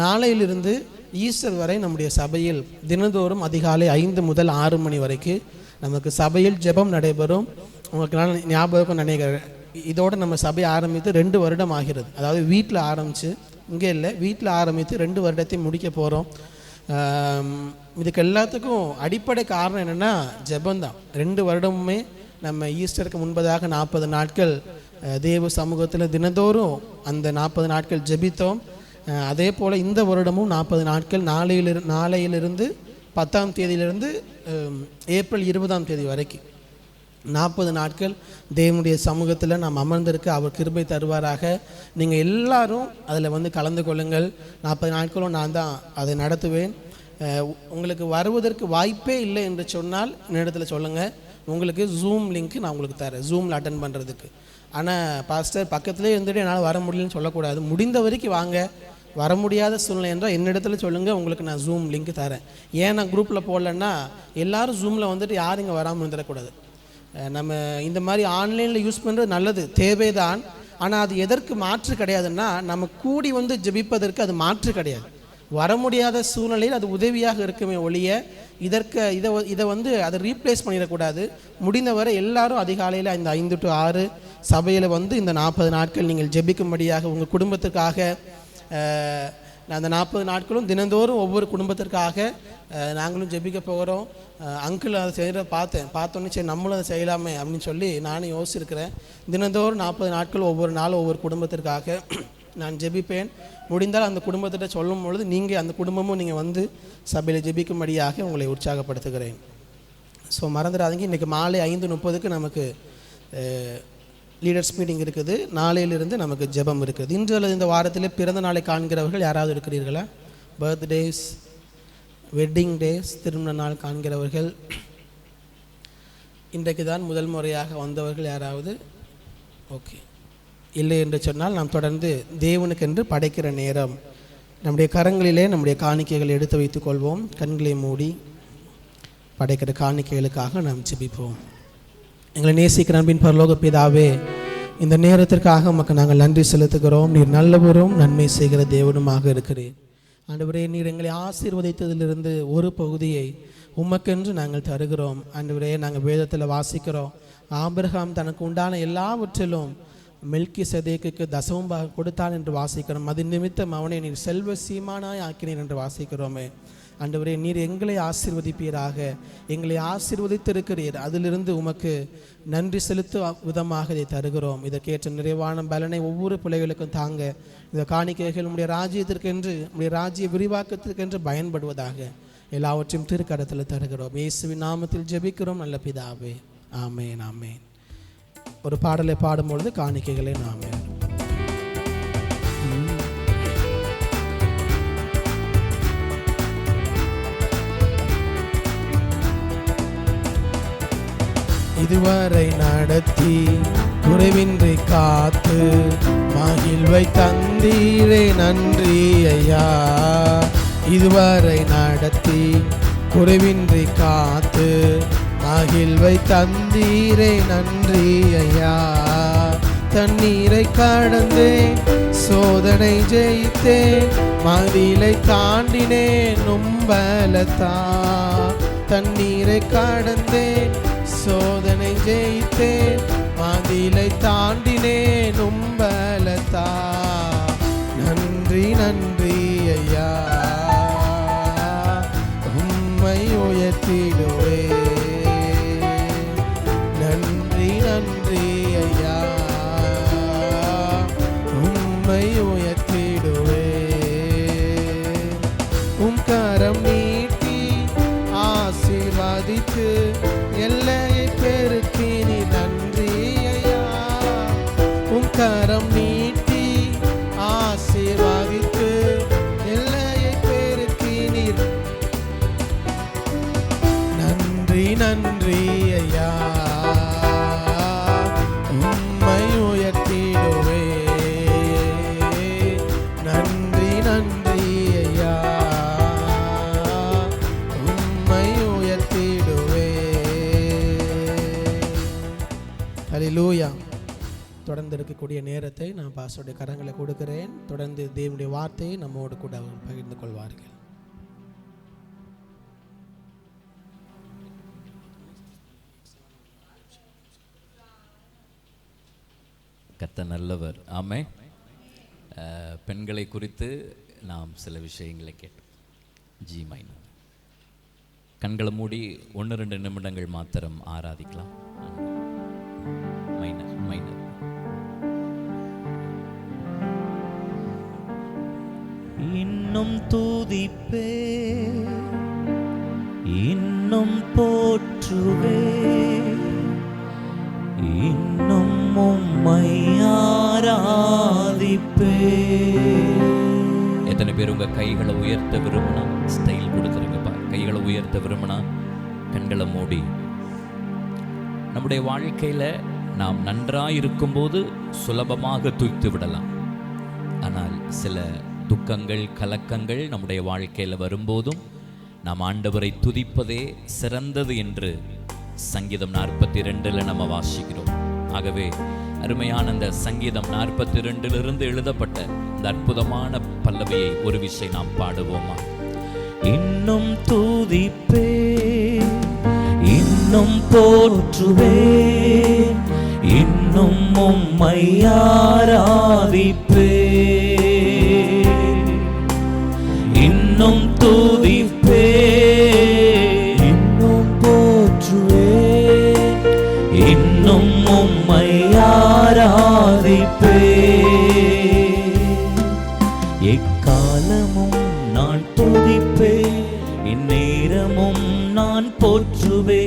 நாளையிலிருந்து ஈஸ்டர் வரை நம்முடைய சபையில் தினந்தோறும் அதிகாலை 5 முதல் 6 மணி வரைக்கும் நமக்கு சபையில் ஜெபம் நடைபெறும். உங்களுக்கு நான் ஞாபகம் நினைக்கிறேன், இதோடு நம்ம சபை ஆரம்பித்து 2 வருடம் ஆகிறது. அதாவது வீட்டில் ஆரம்பித்து, இங்கே இல்லை, வீட்டில் ஆரம்பித்து 2 வருடத்தை முடிக்க போகிறோம். இதுக்கு எல்லாத்துக்கும் அடிப்படை காரணம் என்னென்னா ஜெபந்தான். 2 வருடமுமே நம்ம ஈஸ்டருக்கு முன்பதாக 40 நாட்கள் தேவ சமூகத்தில் தினந்தோறும் அந்த 40 நாட்கள் ஜெபித்தோம். அதே போல் இந்த வருடமும் 40 நாட்கள் நாளையிலிருந்து 10ஆம் தேதியிலிருந்து ஏப்ரல் 20ஆம் தேதி வரைக்கும் 40 நாட்கள் தேவனுடைய சமூகத்தில் நாம் அமர்ந்திருக்க அவர் கிருபை தருவாராக. நீங்கள் எல்லாரும் அதில் கலந்து கொள்ளுங்கள். 40 நாட்களும் நான் தான் அதை நடத்துவேன். உங்களுக்கு வருவதற்கு வாய்ப்பே இல்லை என்று சொன்னால் என்னிடத்தில் சொல்லுங்கள். உங்களுக்கு ஜூம் லிங்க் நான் உங்களுக்கு தரேன், ஜூமில் அட்டன் பண்ணுறதுக்கு. ஆனால் பாஸ்டர் பக்கத்துலேயே இருந்துட்டு என்னால் வர முடியலன்னு சொல்லக்கூடாது. முடிந்த வரைக்கும் வாங்க. வர முடியாத சூழ்நிலை என்றால் என்னிடத்துல சொல்லுங்கள், உங்களுக்கு நான் ஜூம் லிங்க் தரேன். ஏன் நான் குரூப்பில் போடலன்னா எல்லோரும் ஜூமில் வந்துட்டு யாரும் இங்கே வராமல் இருந்துடக்கூடாது. நம்ம இந்த மாதிரி ஆன்லைனில் யூஸ் பண்ணுறது நல்லது, தேவைதான். ஆனால் அது எதற்கு மாற்று கிடையாதுன்னா, நம்ம கூடி வந்து ஜெபிப்பதற்கு அது மாற்று கிடையாது. வர முடியாத சூழ்நிலையில் அது உதவியாக இருக்குமே ஒழிய இதை வந்து அதை ரீப்ளேஸ் பண்ணிடக்கூடாது. முடிந்தவரை எல்லாரும் அதிகாலையில் இந்த 5 to 6 சபையில் வந்து இந்த 40 நாட்கள் நீங்கள் ஜெபிக்கும்படியாக உங்கள் குடும்பத்துக்காக அந்த 40 நாட்களும் தினந்தோறும் ஒவ்வொரு குடும்பத்திற்காக நாங்களும் ஜெபிக்க போகிறோம். அங்கிள் அதை செய்கிற பார்த்தோன்னே சரி நம்மளும் அதை செய்யலாமே அப்படின்னு சொல்லி நானும் யோசிச்சிருக்கிறேன். தினந்தோறும் 40 நாட்கள் ஒவ்வொரு நாளும் ஒவ்வொரு குடும்பத்திற்காக நான் ஜெபிப்பேன். முடிந்தால் அந்த குடும்பத்திட்ட சொல்லும் பொழுது நீங்கள் அந்த குடும்பமும் நீங்கள் வந்து சபையில் ஜெபிக்கும்படியாக உங்களை உற்சாகப்படுத்துகிறேன். ஸோ மறந்துடாதீங்க, இன்றைக்கி மாலை 5:30 நமக்கு லீடர்ஸ் மீட்டிங் இருக்குது. நாளையிலிருந்து நமக்கு ஜெபம் இருக்குது. இன்று அல்லது இந்த வாரத்தில் பிறந்த நாளை காண்கிறவர்கள் யாராவது இருக்கிறீர்களா? பர்த்டேஸ், வெட்டிங் டேஸ், திருமண நாள் காண்கிறவர்கள், இன்றைக்கு தான் முதல் முறையாக வந்தவர்கள் யாராவது? ஓகே, இல்லை என்று சொன்னால் நாம் தொடர்ந்து தேவனுக்கென்று படைக்கிற நேரம். நம்முடைய கரங்களிலே நம்முடைய காணிக்கைகளை எடுத்து வைத்துக் கொள்வோம். கண்களை மூடி படைக்கிற காணிக்கைகளுக்காக நாம் ஜெபிப்போம். எங்களை நேசிக்கிற அன்பின் பரலோக பிதாவே, இந்த நேரத்திற்காக உமக்கு நாங்கள் நன்றி செலுத்துகிறோம். நீர் நல்லவரும் நன்மை செய்கிற தேவனுமாக இருக்கிறேன். ஆண்டவரே, நீர் எங்களை ஆசீர்வதித்ததிலிருந்து ஒரு பகுதியை உமக்கென்று நாங்கள் தருகிறோம். ஆண்டவரே, நாங்கள் வேதத்தில் வாசிக்கிறோம், ஆபிரகாம் தனக்கு உண்டான எல்லாவற்றிலும் மெல்கிசேதேக்குக்கு தசமபாகம் கொடுத்தான் என்று வாசிக்கிறோம். அது நிமித்தம் அவனை நீர் செல்வ சீமானாய் ஆக்கினீர் என்று வாசிக்கிறோமே. ஆண்டவரே, நீர் எங்களை ஆசீர்வதிப்பீராக. எங்களை ஆசீர்வதித்திருக்கிறீர், அதிலிருந்து உமக்கு நன்றி செலுத்த விதமாக இதை தருகிறோம். இதற்கேற்ற நிறைவான பலனை ஒவ்வொரு பிள்ளைகளுக்கும் தாங்க. இந்த காணிக்கைகள் உடைய ராஜ்யத்திற்கென்று, உடைய ராஜ்ய விரிவாக்கத்திற்கென்று பயன்படுவதாக எல்லாவற்றையும் திருக்கரத்தில் தருகிறோம். இயேசுவின் நாமத்தில் ஜெபிக்கிறோம் நல்ல பிதாவே, ஆமேன், ஆமேன். ஒரு பாடலை பாடும்பொழுது காணிக்கைகளை நாமே இதுவரை நடத்தி குறைவின்றி காத்து மகிழ்வை தந்தீரே நன்றி ஐயா. இதுவரை நடத்தி குறைவின்றி காத்து மகிழ்வை தந்தீரே நன்றி ஐயா. தண்ணீரை கடந்தேன், சோதனை ஜெயித்தேன், மதிலை தாண்டினேன் உம்பலத்தா. தண்ணீரை கடந்தேன், சோதனை ஜெயித்தேன், மதிலை தாண்டினேன் உம்பலத்தா. நன்றி நன்றி ஐயா, உம்மை உயர்த்திடுவே. நன்றி நன்றி ஐயா, உம்மை உயர்த்திடுவே. உம் கரம் நீட்டி ஆசீர்வதித்து எல்லையை பெருக்கினி நன்றி ஐயா. உம் கரம் நீட்டி ஆசீர்வதித்து எல்லையை பெருக்கினீர். நன்றி நன்றி ஐயா, உம்மை உயர்த்திடுவே. நன்றி நன்றி ஐயா, உம்மை உயர்த்திடுவே. ஹல்லேலூயா. தொடர்ந்து இருக்கக்கூடிய நேரத்தை நான் பாஸ்டருடைய கரங்களை கொடுக்கிறேன். தொடர்ந்து தேவனுடைய வார்த்தையை நம்மோடு கூட அவர்கள் பகிர்ந்து கொள்வார்கள். கர்த்தர் நல்லவர், ஆமே. பெண்களை குறித்து நாம் சில விஷயங்களை கேட்டோம். G minor. கண்களை மூடி 1-2 நிமிடங்கள் மாத்திரம் ஆராதிக்கலாம். Minor minor. இன்னும் தூதிப்பே, இன்னும் போற்றுவே, இன்னும் உம்மை ஆராதிப்பே. எத்தனை பேர் உங்க கைகளை உயர்த்த விரும்பினா ஸ்டைல் கொடுத்துருங்கப்பா. கைகளை உயர்த்த விரும்பினா கண்களை மூடி. நம்முடைய வாழ்க்கையில நாம் நன்றாக இருக்கும்போது சுலபமாக தூய்த்து விடலாம். ஆனால் சில துக்க குழக்கங்கள் கலக்கங்கள் நம்முடைய வாழ்க்கையில் வரும்போதும் நாம் ஆண்டவரை துதிப்பதே சிறந்தது என்று சங்கீதம் 42 நம்ம வாசிக்கிறோம். ஆகவே அருமையான அந்த சங்கீதம் 42 எழுதப்பட்ட இந்த அற்புதமான பல்லவியை ஒரு விஷயம் நாம் பாடுவோமா? இன்னும் துதிப்பே, இன்னும் போற்றுவே, இன்னும் உம்மை ஆராதிப்பே. இன்னும் துதிப்பே, இன்னும் போற்றுவே, இன்னும் உம்மை ஆராதிப்பே. எக்காலமும் நான் துதிப்பே, இந்நேரமும் நான் போற்றுவே.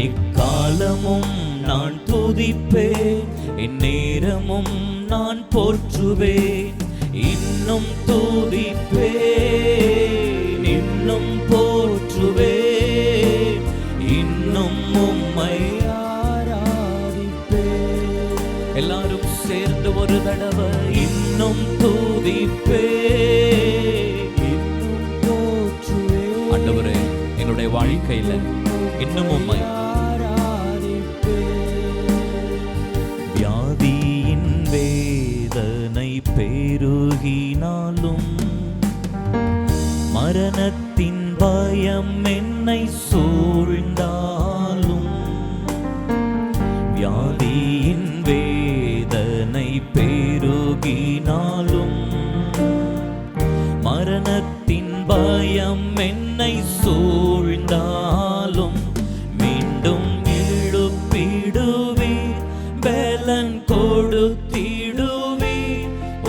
எக்காலமும் நான் துதிப்பே, இந்நேரமும் நான் போற்றுவே. இன்னும் துதிப்பே, இன்னும் போற்றுவே, இன்னும் உம்மை ஆராதிப்பே. எல்லாரும் சேர்ந்து ஒரு தடவை இன்னும் துதிப்பே, இன்னும் போற்றுவே. ஆண்டவரே, என்னுடைய வாழ்க்கையில இன்னும் உம்மை ஆராதிப்பே. வியாதியின் வேதனை பெருகினாலும், மரணத்தின் பயம் என்னை சூழ்ந்தாலும், வியாதியின் வேதனை பெருகினாலும், மரணத்தின் பயம் என்னை சூழ்ந்தாலும், மீண்டும் எழுப்பிடுவீர், பலன் கொடுத்திடுவீர்.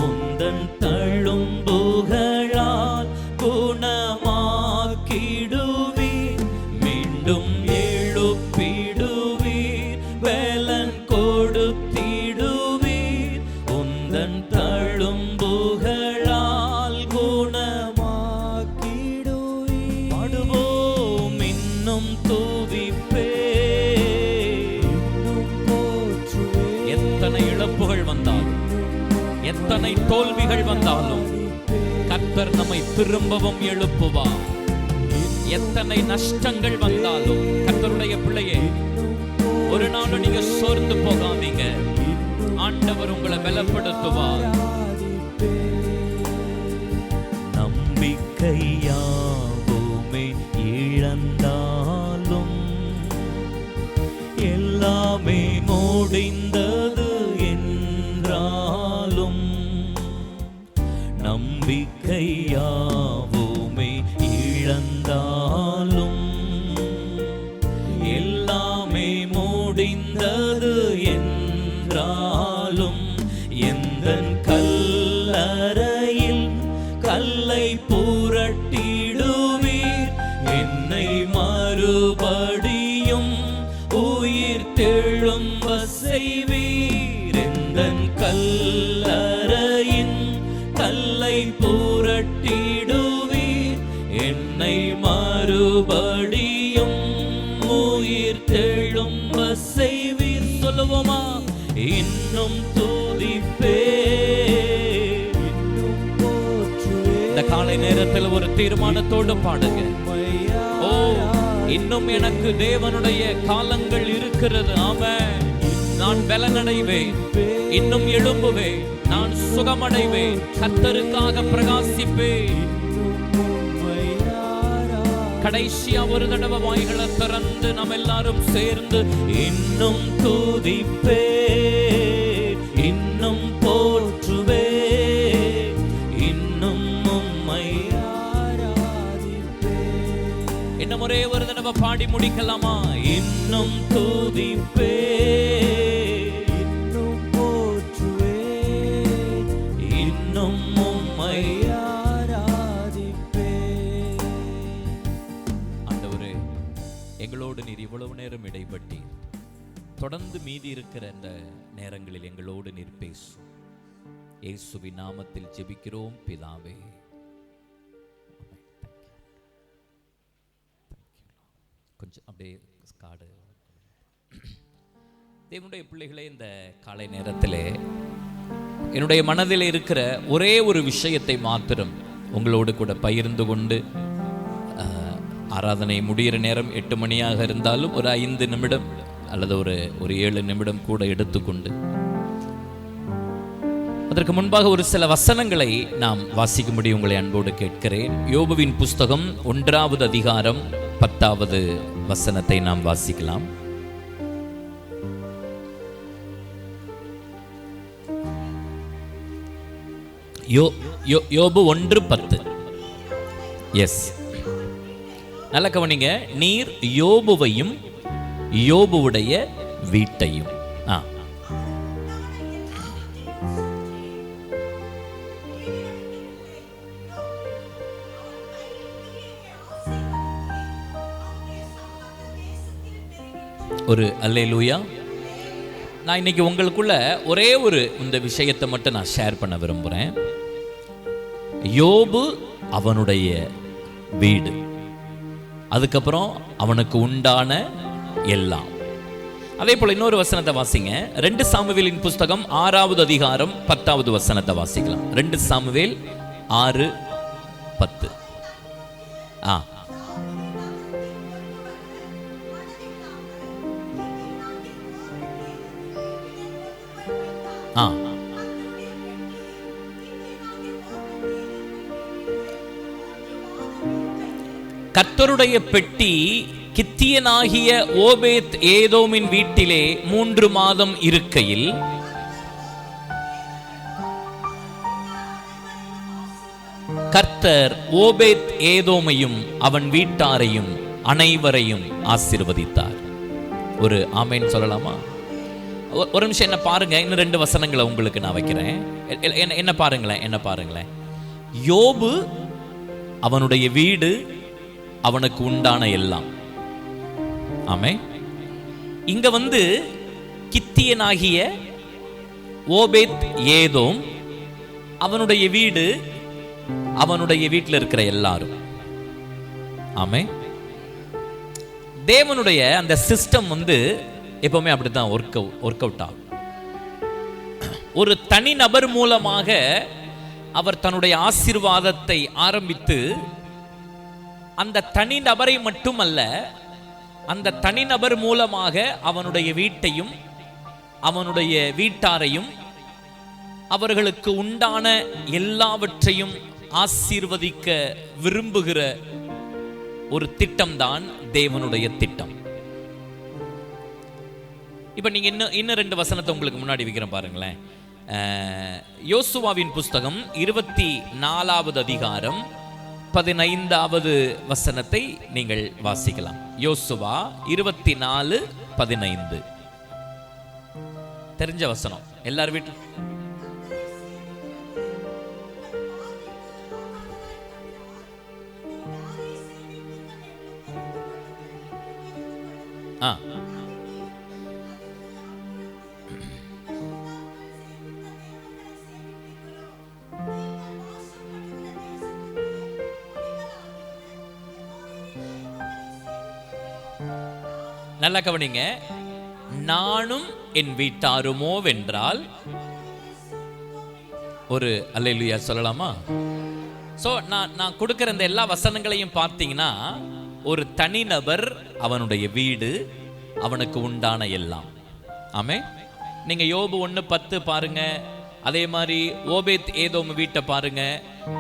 உந்தன் தழும்புகளால் குணமாக்கிடுவீர். மீண்டும் எழுப்பிடுவீர், பலன் கொடுத்திடுவீர். உந்தன் தழும்புகளால் குணமாக்கிடுவீர். பாடுவோம் இன்னும் துதிப்பே, இன்னும் போற்றுவே. எத்தனை இழப்புகள் வந்தாலும், எத்தனை தோல்விகள் வந்தாலும் கர்த்தர் நம்மை திரும்பவும் எழுப்புவார். எத்தனை நஷ்டங்கள் வந்தாலும் கர்த்தருடைய பிள்ளையே, ஒரு நாளும் நீங்க சோர்ந்து போகாதீங்க. ஆண்டவர் உங்களை பலப்படுத்துவார். நம்பிக்கையாவுமே இழந்தாலும், எல்லாமே முடிந்தது என்றாலும், நம்பிக்கையாவுமே இழந்தாலும், எல்லாமே முடிந்தது என்றாலும், எந்தன் கல்லறையில் கல்லை புரட்டிடுவீர். என்னை மறுபடியும் உயிர் தெழும்ப செய்வீர். எந்தன் கல்லறையின் கல்லை புரட்டிடுவீர். என்னை மறுபடியும் உயிர் தெழும்ப செய்வீர். சொல்லுவோமா? இன்னும் துதிப்பே, இன்னும் போற்றுவே. இந்த காலை நேரத்தில் ஒரு தீர்மானத்தோடு பாடுங்க. ஓ, இன்னும் எனக்கு தேவனுடைய காலங்கள் இருக்கிறது. ஆமென். நான் பலனடைவேன், இன்னும் எழும்புவேன், நான் சுகமடைவேன், கர்த்தருக்காக பிரகாசிப்பேன். கடைசியா ஒரு தடவை வாய்களை திறந்து நாம் எல்லாரும் சேர்ந்து இன்னும் துதிப்பே, இன்னும் போற்றுவே, இன்னும் உம்மை ஆராதிப்பே. இன்னும் ஒரே ஒரு தடவை பாடி முடிக்கலாமா? இன்னும் துதிப்பே, இன்னும் போற்றுவே, இன்னும் உம்மை ஆராதிப்பே. ஆண்டவரே, எங்களோடு நீர் இவ்வளவு நேரம் இடைப்பட்டி தொடர்ந்து மீதி இருக்கிற இந்த நேரங்களில் எங்களோடு நீர் பேசும். இயேசுவின் நாமத்தில் ஜெபிக்கிறோம் பிதாவே. கொஞ்சம் அப்படியே காடு. தேவனுடைய பிள்ளைகளே, இந்த காலை நேரத்திலே என்னுடைய மனதில் இருக்கிற ஒரே ஒரு விஷயத்தை மாத்திரம் உங்களோடு கூட பகிர்ந்து கொண்டு ஆராதனை முடிகிற நேரம் 8 மணியாக இருந்தாலும் ஒரு 5 நிமிடம் அல்லது ஒரு 7 நிமிடம் கூட எடுத்துக்கொண்டு அதற்கு முன்பாக ஒரு சில வசனங்களை நாம் வாசிக்கும்படி உங்களை அன்போடு கேட்கிறேன். யோபுவின் புஸ்தகம் 1வது அதிகாரம் 10வது வசனத்தை நாம் வாசிக்கலாம். யோபு 1:10. எஸ், நல்ல கவனிங்க. நீர் யோபுவையும் யோபுவுடைய வீட்டையும். ஒரு அல்லேலூயா. நான் இன்னைக்கு உங்களுக்குள்ள ஒரே ஒரு இந்த விஷயத்தை மட்டும் நான் ஷேர் பண்ண விரும்புகிறேன். யோபு அவனுடைய வீடு, அதுக்கப்புறம் அவனுக்கு உண்டான எல்லாம். அதே போல இன்னொரு வசனத்தை வாசிங்க. 2 சாமுவேலின் புஸ்தகம் 6வது அதிகாரம் 10வது வசனத்தை வாசிக்கலாம். 2 சாமுவேல் 6:10. கர்த்தருடைய பெட்டி கித்தியனாகிய ஓபேத் ஏதோமின் வீட்டிலே 3 மாதம் இருக்கையில் கர்த்தர் ஓபேத் ஏதோமையும் அவன் வீட்டாரையும் அனைவரையும் ஆசீர்வதித்தார். ஒரு ஆமென் சொல்லலாமா? ஒரு நிமிஷம் என்ன பாருங்க. இன்னும் 2 வசனங்களை உங்களுக்கு நான் வைக்கிறேன். என்ன பாருங்களேன். யோபு அவனுடைய வீடு, அவனுக்கு உண்டான எல்லாம். ஆமென். இங்க கித்தியனாகிய ஓபேத் ஏதோம், அவனுடைய வீடு, அவனுடைய வீட்டில் இருக்கிற எல்லாரும். ஆமென். தேவனுடைய அந்த சிஸ்டம் எப்பவுமே அப்படித்தான் ஒர்க் அவுட் ஆகும். ஒரு தனி நபர் மூலமாக அவர் தன்னுடைய ஆசீர்வாதத்தை ஆரம்பித்து அந்த தனி நபரை மட்டுமல்ல, அந்த தனிநபர் மூலமாக அவனுடைய வீட்டையும் அவனுடைய வீட்டாரையும் அவர்களுக்கு உண்டான எல்லாவற்றையும் ஆசீர்வதிக்க விரும்புகிற ஒரு திட்டம்தான் தேவனுடைய திட்டம். இப்ப நீங்க இன்னும் 2 வசனத்தை உங்களுக்கு முன்னாடி வைக்கிறேன் பாருங்களேன். யோசுவாவின் புஸ்தகம் 24வது அதிகாரம் 15வது வசனத்தை நீங்கள் வாசிக்கலாம். யோசுவா 24:15. தெரிஞ்ச வசனம் எல்லார் வீட்டில். நல்லா கவனிங்க. நானும் என் வீட்டாருமோ வென்றால் ஒரு அல்லேலூயா சொல்லலாமா? சோ நான் கொடுக்கிற இந்த எல்லா வசனங்களையும் பார்த்தீங்கன்னா, ஒரு தனிநபர், அவனுடைய வீடு, அவனுக்கு உண்டான எல்லாம். ஆமே. நீங்க யோபு 1:10 பாருங்க. அதே மாதிரி ஓபேத் ஏதோம் வீட்டை பாருங்க.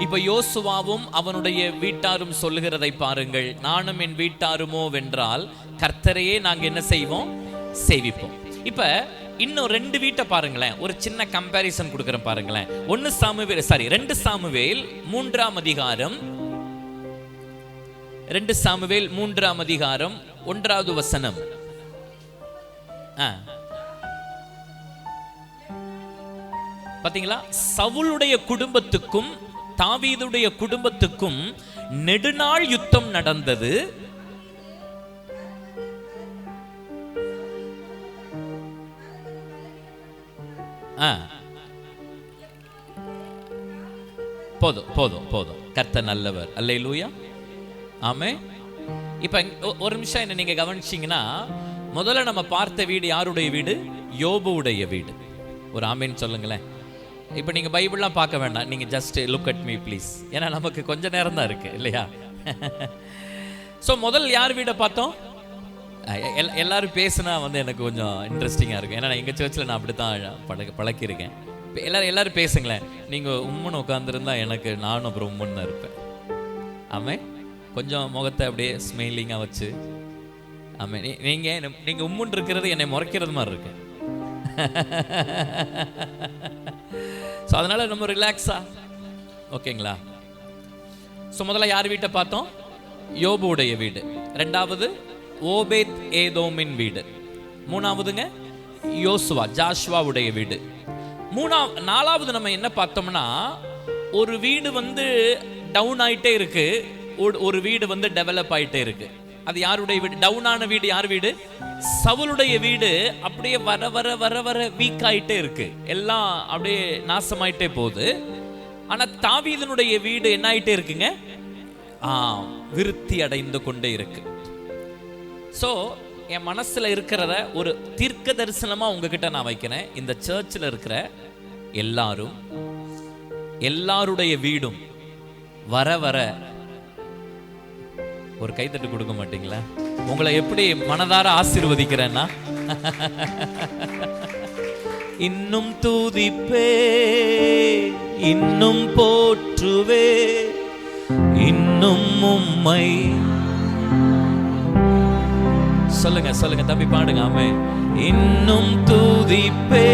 இப்ப யோசுவாவும் அவனுடைய வீட்டாரும் சொல்லுகிறதை பாருங்கள். நானும் என் வீட்டாருமோ வென்றால் கர்த்தரையே நாங்க என்ன செய்வோம்? சேவிப்போம். இப்ப இன்னும் 2 வீட்டை பாருங்களேன். ஒரு சின்ன கம்பேரிசன் கொடுக்கிறேன் பாருங்களேன். 2 சாமுவேல் 3ஆம் அதிகாரம் 2 சாமுவேல் 3ஆம் அதிகாரம் 1வது வசனம். பாத்தீங்களா? சவுலுடைய குடும்பத்துக்கும் தாவீதுடைய குடும்பத்துக்கும் நெடுநாள் யுத்தம் நடந்தது. போதும். கர்த்தர் நல்லவர். அல்லேலூயா. ஆமே. இப்ப ஒரு நிமிஷம் என்ன நீங்க கவனிச்சீங்கன்னா, முதல்ல நம்ம பார்த்த வீடு யாருடைய வீடு? யோபுவுடைய வீடு. ஒரு ஆமேன்னு சொல்லுங்களேன். இப்போ நீங்க பைபிள்லாம் பார்க்க வேண்டாம், நீங்க just look at me please. ஏன்னா நமக்கு கொஞ்ச நேரம் தான் இருக்கு இல்லையா? ஸோ முதல் யார் வீடை பார்த்தோம்? எல்லாரும் பேசுனா வந்து எனக்கு கொஞ்சம் இன்ட்ரெஸ்டிங்காக இருக்கும். ஏன்னா எங்கள் சர்ச்சில் நான் அப்படி தான் பழக்கியிருக்கேன். எல்லாரும் பேசுங்களேன். நீங்கள் உம்முன்னு உட்காந்துருந்தா எனக்கு நானும் அப்புறம் உம்முன்னு தான் இருப்பேன். ஆமே, கொஞ்சம் முகத்தை அப்படியே ஸ்மைலிங்காக வச்சு. ஆமே, நீங்கள் உம்முன்னு இருக்கிறது என்னை முறைக்கிறது மாதிரி இருக்கு. ஸோ அதனால நம்ம ரிலாக்ஸா, ஓகேங்களா? ஸோ முதல்ல யார் வீட்டை பார்த்தோம்? யோபுடைய வீடு. ரெண்டாவது ஓபேத் ஏதோமின் வீடு. மூணாவதுங்க யோசுவா ஜாஷ்வாவுடைய வீடு. நாலாவது நம்ம என்ன பார்த்தோம்னா, ஒரு வீடு வந்து டவுன் ஆயிட்டே இருக்கு, ஒரு வீடு வந்து டெவலப் ஆயிட்டே இருக்கு. அது யாருடைய வீடு? டவுனான வீடு யார் வீடு? சவுலுடைய வீடு. அப்படியே வர வர வர வர வீக் ஆயிட்டே இருக்கு, எல்லாம் அப்படியே நாசமாயிட்டே போகுது. ஆனா தாவீதனுடைய வீடு என்ன ஆயிட்டே இருக்குங்க? விருத்தி அடைந்து கொண்டே இருக்கு. சோ என் மனசுல இருக்கிறத ஒரு தீர்க்க தரிசனமா உங்ககிட்ட நான் வைக்கிறேன். இந்த சர்ச்சில் இருக்கிற எல்லாருடைய வீடும் வர வர ஒரு கைத்தட்டு கொடுக்க மாட்டீங்களா? உங்களை எப்படி மனதார ஆசீர்வதிக்கிறேன்னா, இன்னும் தூதிப்பே, இன்னும் போற்றுவே, இன்னும் உம்மை. சொல்லுங்க சொல்லுங்க தம்பி, பாடுங்க. ஆமே, இன்னும் தூதிப்பே,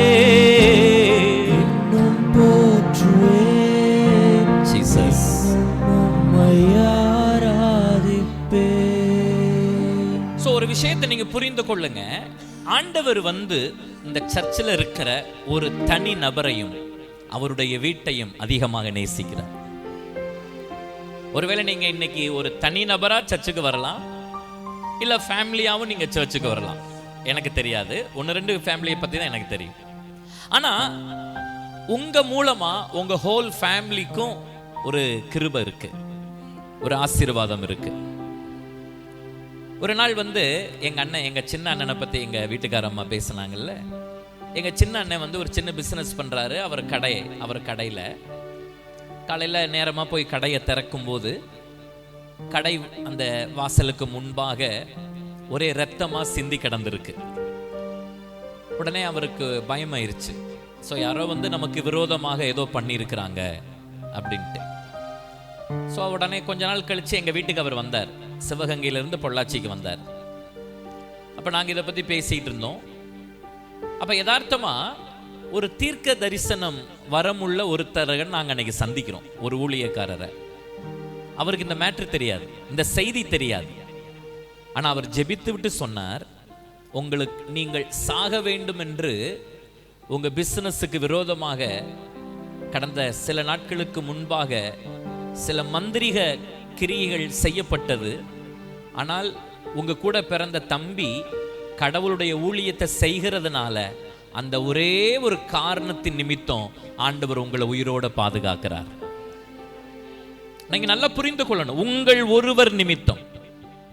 இன்னும் போற்றுவே, ஜீசஸ் உம்மை ஆராதிப்பே. சோ ஒரு விஷயத்தை நீங்க புரிந்து கொள்ளுங்க. ஆண்டவர் வந்து இந்த சர்ச்சில் இருக்கிற ஒரு தனி நபரையும் அவருடைய வீட்டையும் அதிகமாக நேசிக்கிறார். ஒருவேளை நீங்க இன்னைக்கு ஒரு தனி நபரா சர்ச்சுக்கு வரலாம், இல்ல ஃபேமிலியாவும் நீங்க சர்ச்சுக்கு வரலாம். எனக்கு தெரியாது, 1-2 ஃபேமிலியை பத்தி தான் எனக்கு தெரியும். ஆனா உங்க மூலமா உங்க ஹோல் ஃபேமிலிக்கும் ஒரு கிருபை இருக்கு, ஒரு ஆசீர்வாதம் இருக்கு. ஒரு நாள் வந்து எங்க சின்ன அண்ணனை பத்தி எங்க வீட்டுக்காரம்மா பேசினாங்கல்ல. எங்க சின்ன அண்ணன் வந்து ஒரு சின்ன பிசினஸ் பண்றாரு. அவர் கடையில காலையில நேரமா போய் கடையை திறக்கும் போது கடை அந்த வாசலுக்கு முன்பாக ஒரே ரத்தமா சிந்தி கிடந்திருக்கு. உடனே அவருக்கு பயமாயிருச்சு. ஸோ யாரோ வந்து நமக்கு விரோதமாக ஏதோ பண்ணியிருக்கிறாங்க அப்படின்ட்டு. ஸோ உடனே கொஞ்ச நாள் கழிச்சு எங்க வீட்டுக்கு அவர் வந்தார். சிவகங்கையிலிருந்து பொள்ளாச்சிக்கு வந்தார். அப்ப நாங்க இதை பத்தி பேசிட்டு இருந்தோம். அப்ப யதார்த்தமா ஒரு தீர்க்க தரிசனம் வரமுள்ள ஒருத்தரை நாங்க அன்னைக்கு சந்திக்கிறோம், ஒரு ஊழியக்காரரை. அவருக்கு இந்த மேட்ரு தெரியாது, இந்த செய்தி தெரியாது. ஆனா அவர் ஜெபித்து விட்டு சொன்னார், நீங்கள் சாக வேண்டும் என்று உங்க பிசினஸுக்கு விரோதமாக கடந்த சில நாட்களுக்கு முன்பாக சில மந்திரிக கிரியைகள் செய்யப்பட்டது. ஆனால் உங்க கூட பிறந்த தம்பி கடவுளுடைய ஊழியத்தை செய்கிறதுனால அந்த ஒரே ஒரு காரணத்தின் நிமித்தம் ஆண்டவர் உங்களை உயிரோட பாதுகாக்கிறார். நீங்க நல்லா புரிந்து கொள்ளணும், உங்கள் ஒருவர் நிமித்தம்.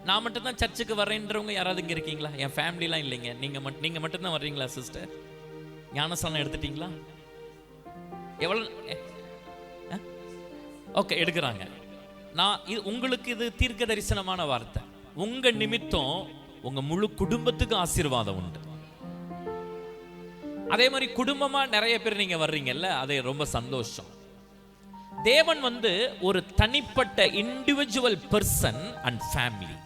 நான் மட்டும் தான் சர்ச்சுக்கு வரேன்றவங்க யாராவது இங்க இருக்கீங்களா? என் ஃபேமிலிலாம் இல்லைங்க, நீங்க மட்டும் தான் வர்றீங்களா? சிஸ்டர் ஞானஸ்நானம் எடுத்துட்டீங்களா? எவ்வளவு? ஓகே, எடுக்கிறாங்க. உங்களுக்கு இது தீர்க்க தரிசனமான வார்த்தை. உங்க நிமித்தம் உங்க முழு குடும்பத்துக்கு ஆசீர்வாதம் உண்டு. அதே மாதிரி குடும்பமா நிறைய பேர் நீங்க வர்றீங்கல்ல, அதே ரொம்ப சந்தோஷம். தேவன் வந்து ஒரு தனிப்பட்ட இண்டிவிஜுவல் பர்சன் அண்ட் ஃபேமிலி,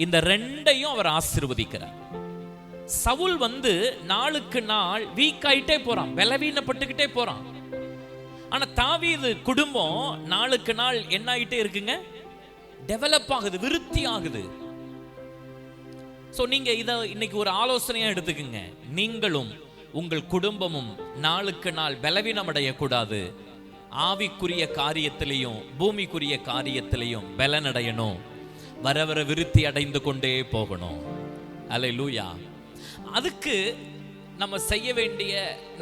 இந்த ரெண்டையும் அவர் ஆசீர்வதிக்கிறார். சவுல் வந்து நாளுக்கு நாள் வீக் ஆயிட்டே போறான், பலவீனப்பட்டுக்கிட்டே போறான். ஆனா தாவீது குடும்பம் நாளுக்கு நாள் என்ன ஆயிட்டே இருக்குங்க? டெவலப் ஆகுது, விருத்தி ஆகுது. சோ நீங்க இத இன்னைக்கு ஒரு ஆலோசனையா எடுத்துக்கங்க. நீங்களும் உங்கள் குடும்பமும் நாளுக்கு நாள் பலவீனம் அடையக்கூடாது. ஆவிக்குரிய காரியத்திலையும் பூமிக்குரிய காரியத்திலையும் பலனடையணும். வர வர விருத்தி அடைந்து கொண்டே போகணும். அல்லேலூயா. அதுக்கு நம்ம செய்ய வேண்டிய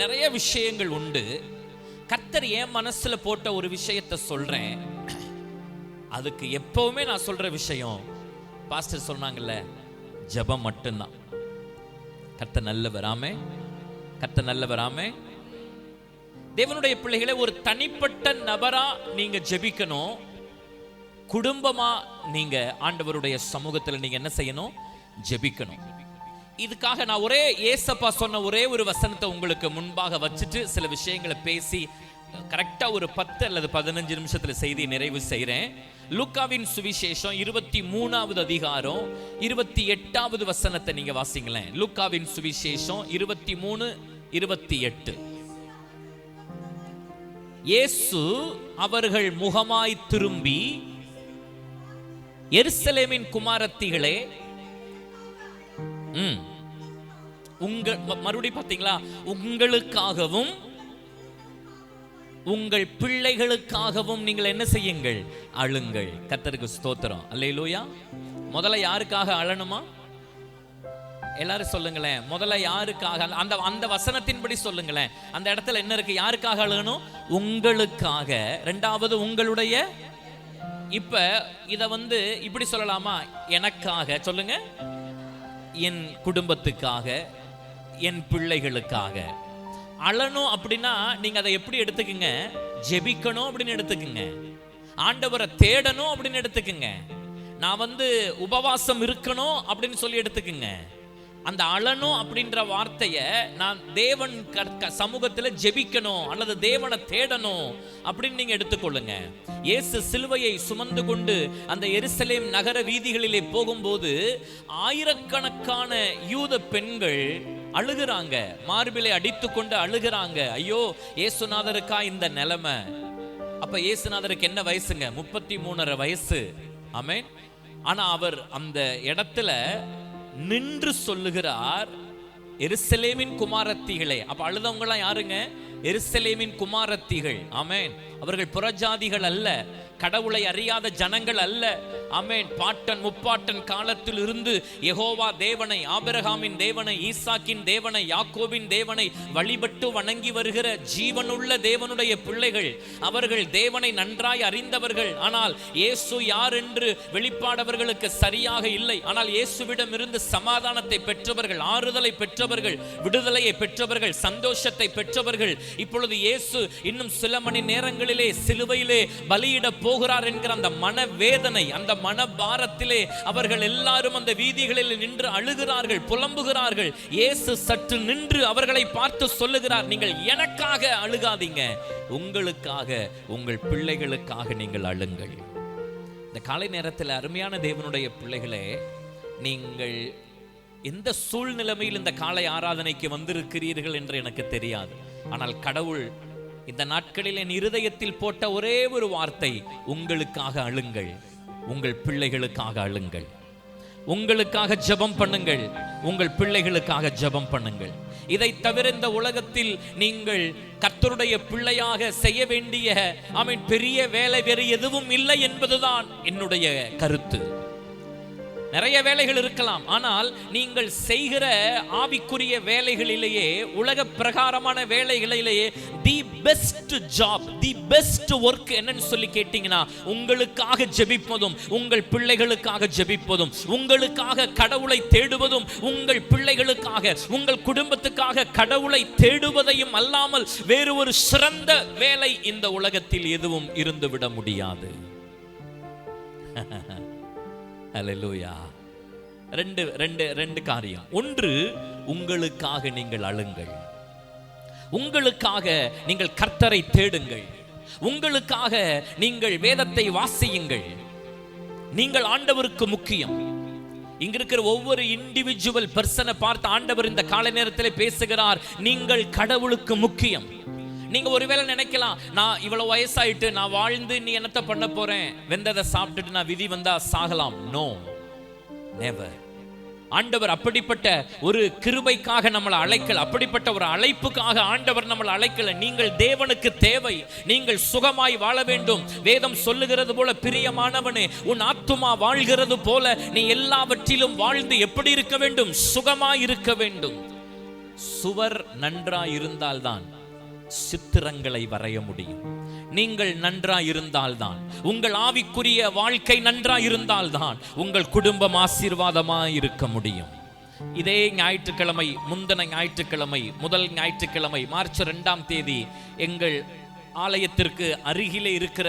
நிறைய விஷயங்கள் உண்டு. கர்த்தர் என் மனசுல போட்ட ஒரு விஷயத்தை சொல்றேன். அதுக்கு எப்பவுமே நான் சொல்ற விஷயம், பாஸ்டர் சொன்னாங்கல்ல, ஜெபம் மட்டும்தான். கர்த்தர் நல்லவர். ஆமே, கர்த்தர் நல்லவர். ஆமே. தேவனுடைய பிள்ளைகளை ஒரு தனிப்பட்ட நபரா நீங்க ஜெபிக்கணும், குடும்பமா நீங்க ஆண்டவருடைய சமூகத்தில் நீங்க என்ன செய்யணும்? ஜெபிக்கணும். இதுக்காக நான் ஏசப்பா சொன்ன ஒரே ஒரு வசனத்தை உங்களுக்கு முன்பாக வச்சுட்டு சில விஷயங்களை பேசி கரெக்டா ஒரு 10 அல்லது 15 நிமிஷத்துல செய்தி நிறைவு செய்றேன். லூக்காவின் சுவிசேஷம் 23வது அதிகாரம் 28வது வசனத்தை நீங்க வாசிங்களேன். லூக்காவின் சுவிசேஷம் 23:28. இயேசு அவர்கள் முகமாய் திரும்பி, எருசலேமின் குமாரத்திகளே, மறுபடியும் பாத்தீங்களா, உங்களுக்காகவும் உங்கள் பிள்ளைகளுக்காகவும் நீங்கள் என்ன செய்யுங்கள்? அழுங்கள். கர்த்தருக்கு ஸ்தோத்திரம். அல்லேலூயா. முதல்ல யாருக்காக அழணுமா? எல்லாரும் சொல்லுங்களேன். முதல்ல யாருக்காக? அந்த வசனத்தின்படி சொல்லுங்களேன். அந்த இடத்துல என்ன இருக்கு? யாருக்காக அழணும்? உங்களுக்காக. இரண்டாவது உங்களுடைய. இப்ப இத இப்படி சொல்லலாமா? எனக்காக சொல்லுங்க, என் குடும்பத்துக்காக, என் பிள்ளைகளுக்காக அழணும். அப்படின்னா நீங்க அதை எப்படி எடுத்துக்குங்க? ஜெபிக்கணும் அப்படின்னு எடுத்துக்குங்க. ஆண்டவரை தேடணும் அப்படின்னு எடுத்துக்குங்க. நான் உபவாசம் இருக்கணும் அப்படின்னு சொல்லி எடுத்துக்குங்க. அந்த அழணும் அப்படின்ற வார்த்தைய நான் தேவன் சமூகத்துல ஜெபிக்கணும் அல்லது தேவனை தேடணும் அப்படின்னு நீங்க எடுத்துக்கொள்ளுங்க. இயேசு சிலுவையை சுமந்து கொண்டு அந்த எருசலேம் நகர வீதிகளிலே போகும்போது ஆயிரக்கணக்கான யூத பெண்கள் அழுகிறாங்க, மார்பிலை அடித்துக்கொண்டு அழுகிறாங்க. ஐயோ, இயேசுநாதருக்கா இந்த நிலைமை. அப்ப இயேசுநாதருக்கு என்ன வயசுங்க? 33.5 வயசு. ஆமென். ஆனா அவர் அந்த இடத்துல நின்று சொல்லுகிறார், எருசலேமின் குமாரத்திகளே. அப்ப அழுதவங்க எல்லாம் யாருங்க? எருசலேமின் குமாரத்திகள். ஆமென். அவர்கள் புறஜாதிகள் அல்ல, கடவுளை அறியாத ஜனங்கள் அல்ல. ஆமென். பாட்டன் முப்பாட்டன் காலத்தில் இருந்து யெகோவா தேவனை, ஆபிரகாமின் தேவனை, ஈசாக்கின் தேவனை, யாக்கோபின் தேவனை வழிபட்டு வணங்கி வருகிற ஜீவனுள்ள தேவனுடைய பிள்ளைகள். அவர்கள் தேவனை நன்றாய் அறிந்தவர்கள். ஆனால் இயேசு யார் என்று வெளிப்பாடவர்களுக்கு சரியாக இல்லை. ஆனால் இயேசுவிடம் இருந்து சமாதானத்தை பெற்றவர்கள், ஆறுதலை பெற்றவர்கள், விடுதலையை பெற்றவர்கள், சந்தோஷத்தை பெற்றவர்கள். இப்பொழுது இயேசு இன்னும் சில மணி நேரங்களிலே சிலுவையிலே பலியிட போகிறார் என்கிற அந்த மனவேதனை, அந்த மனபாரத்திலே அவர்கள் எல்லாரும் அந்த வீதிகளில் நின்று அழுகிறார்கள், புலம்புகிறார்கள். இயேசு சற்று நின்று அவர்களை பார்த்து சொல்லுகிறார், நீங்கள் எனக்காக அழுகாதீங்க, உங்களுக்காக, உங்கள் பிள்ளைகளுக்காக நீங்கள் அழுங்கள். இந்த காலை நேரத்தில் அருமையான தேவனுடைய பிள்ளைகளே, நீங்கள் எந்த சூழ்நிலைமையில் இந்த காலை ஆராதனைக்கு வந்திருக்கிறீர்கள் என்று எனக்கு தெரியாது. ஆனால் கடவுள் இந்த நாட்களில் என் இருதயத்தில் போட்ட ஒரே ஒரு வார்த்தை, உங்களுக்காக அழுங்கள், உங்கள் பிள்ளைகளுக்காக அழுங்கள். உங்களுக்காக ஜெபம் பண்ணுங்கள், உங்கள் பிள்ளைகளுக்காக ஜெபம் பண்ணுங்கள். இதை தவிர இந்த உலகத்தில் நீங்கள் கர்த்தருடைய பிள்ளையாக செய்ய வேண்டிய பெரிய வேலை வேறு எதுவும் இல்லை என்பதுதான் என்னுடைய கருத்து. நிறைய வேலைகள் இருக்கலாம், ஆனால் நீங்கள் செய்கிற ஆவிக்குரிய வேலைகளிலேயே, உலக பிரகாரமான வேலைகளிலேயே the best job, the best work என்னன்னு சொல்லி கேட்டீங்கன்னா, உங்களுக்காக ஜெபிப்பதும், உங்கள் பிள்ளைகளுக்காக ஜெபிப்பதும், உங்களுக்காக கடவுளை தேடுவதும், உங்கள் பிள்ளைகளுக்காக, உங்கள் குடும்பத்துக்காக கடவுளை தேடுவதையும் அல்லாமல் வேறு ஒரு சிறந்த வேலை இந்த உலகத்தில் எதுவும் இருந்துவிட முடியாது. அல்லேலூயா. ரெண்டு காரியம். ஒன்று, உங்களுக்காக நீங்கள் அழுங்கள், உங்களுக்காக நீங்கள் கர்த்தரை தேடுங்கள், உங்களுக்காக நீங்கள் வேதத்தை வாசியுங்கள். நீங்கள் ஆண்டவருக்கு முக்கியம். இங்க இருக்கிற ஒவ்வொரு இண்டிவிஜுவல் பர்சனை பார்த்து ஆண்டவர் இந்த காலை நேரத்தில் பேசுகிறார், நீங்கள் கடவுளுக்கு முக்கியம். நீங்க ஒருவேளை நினைக்கலாம், நான் இவ்வளவு வயசாயிட்டு நான் வாழ்ந்து நீ என்னத்த பண்ண போறேன், வெந்ததை சாப்பிட்டுட்டு நான் விதி வந்தா சாகலாம். No, never. ஆண்டவர் அப்படிப்பட்ட ஒரு கிருபைக்காக நம்மளை அழைக்கல, அப்படிப்பட்ட ஒரு அழைப்புக்காக ஆண்டவர் நம்மளை அழைக்கல. நீங்கள் தேவனுக்கு தேவை, நீங்கள் சுகமாய் வாழ வேண்டும். வேதம் சொல்லுகிறது போல, பிரியமானவனே, உன் ஆத்துமா வாழ்கிறது போல நீ எல்லாவற்றிலும் வாழ்ந்து எப்படி இருக்க வேண்டும்? சுகமாய் இருக்க வேண்டும். சுவர் நன்றாய் இருந்தால்தான் சித்திரங்களை வரைய முடியும். நீங்கள் நன்றாய் இருந்தால்தான், உங்கள் ஆவிக்குரிய வாழ்க்கை நன்றாய் இருந்தால்தான் உங்கள் குடும்பம் ஆசீர்வாதமாய் இருக்க முடியும். இதே ஞாயிற்றுக்கிழமை, முந்தின ஞாயிற்றுக்கிழமை, முதல் ஞாயிற்றுக்கிழமை மார்ச் 2ஆம் தேதி எங்கள் ஆலயத்திற்கு அருகிலே இருக்கிற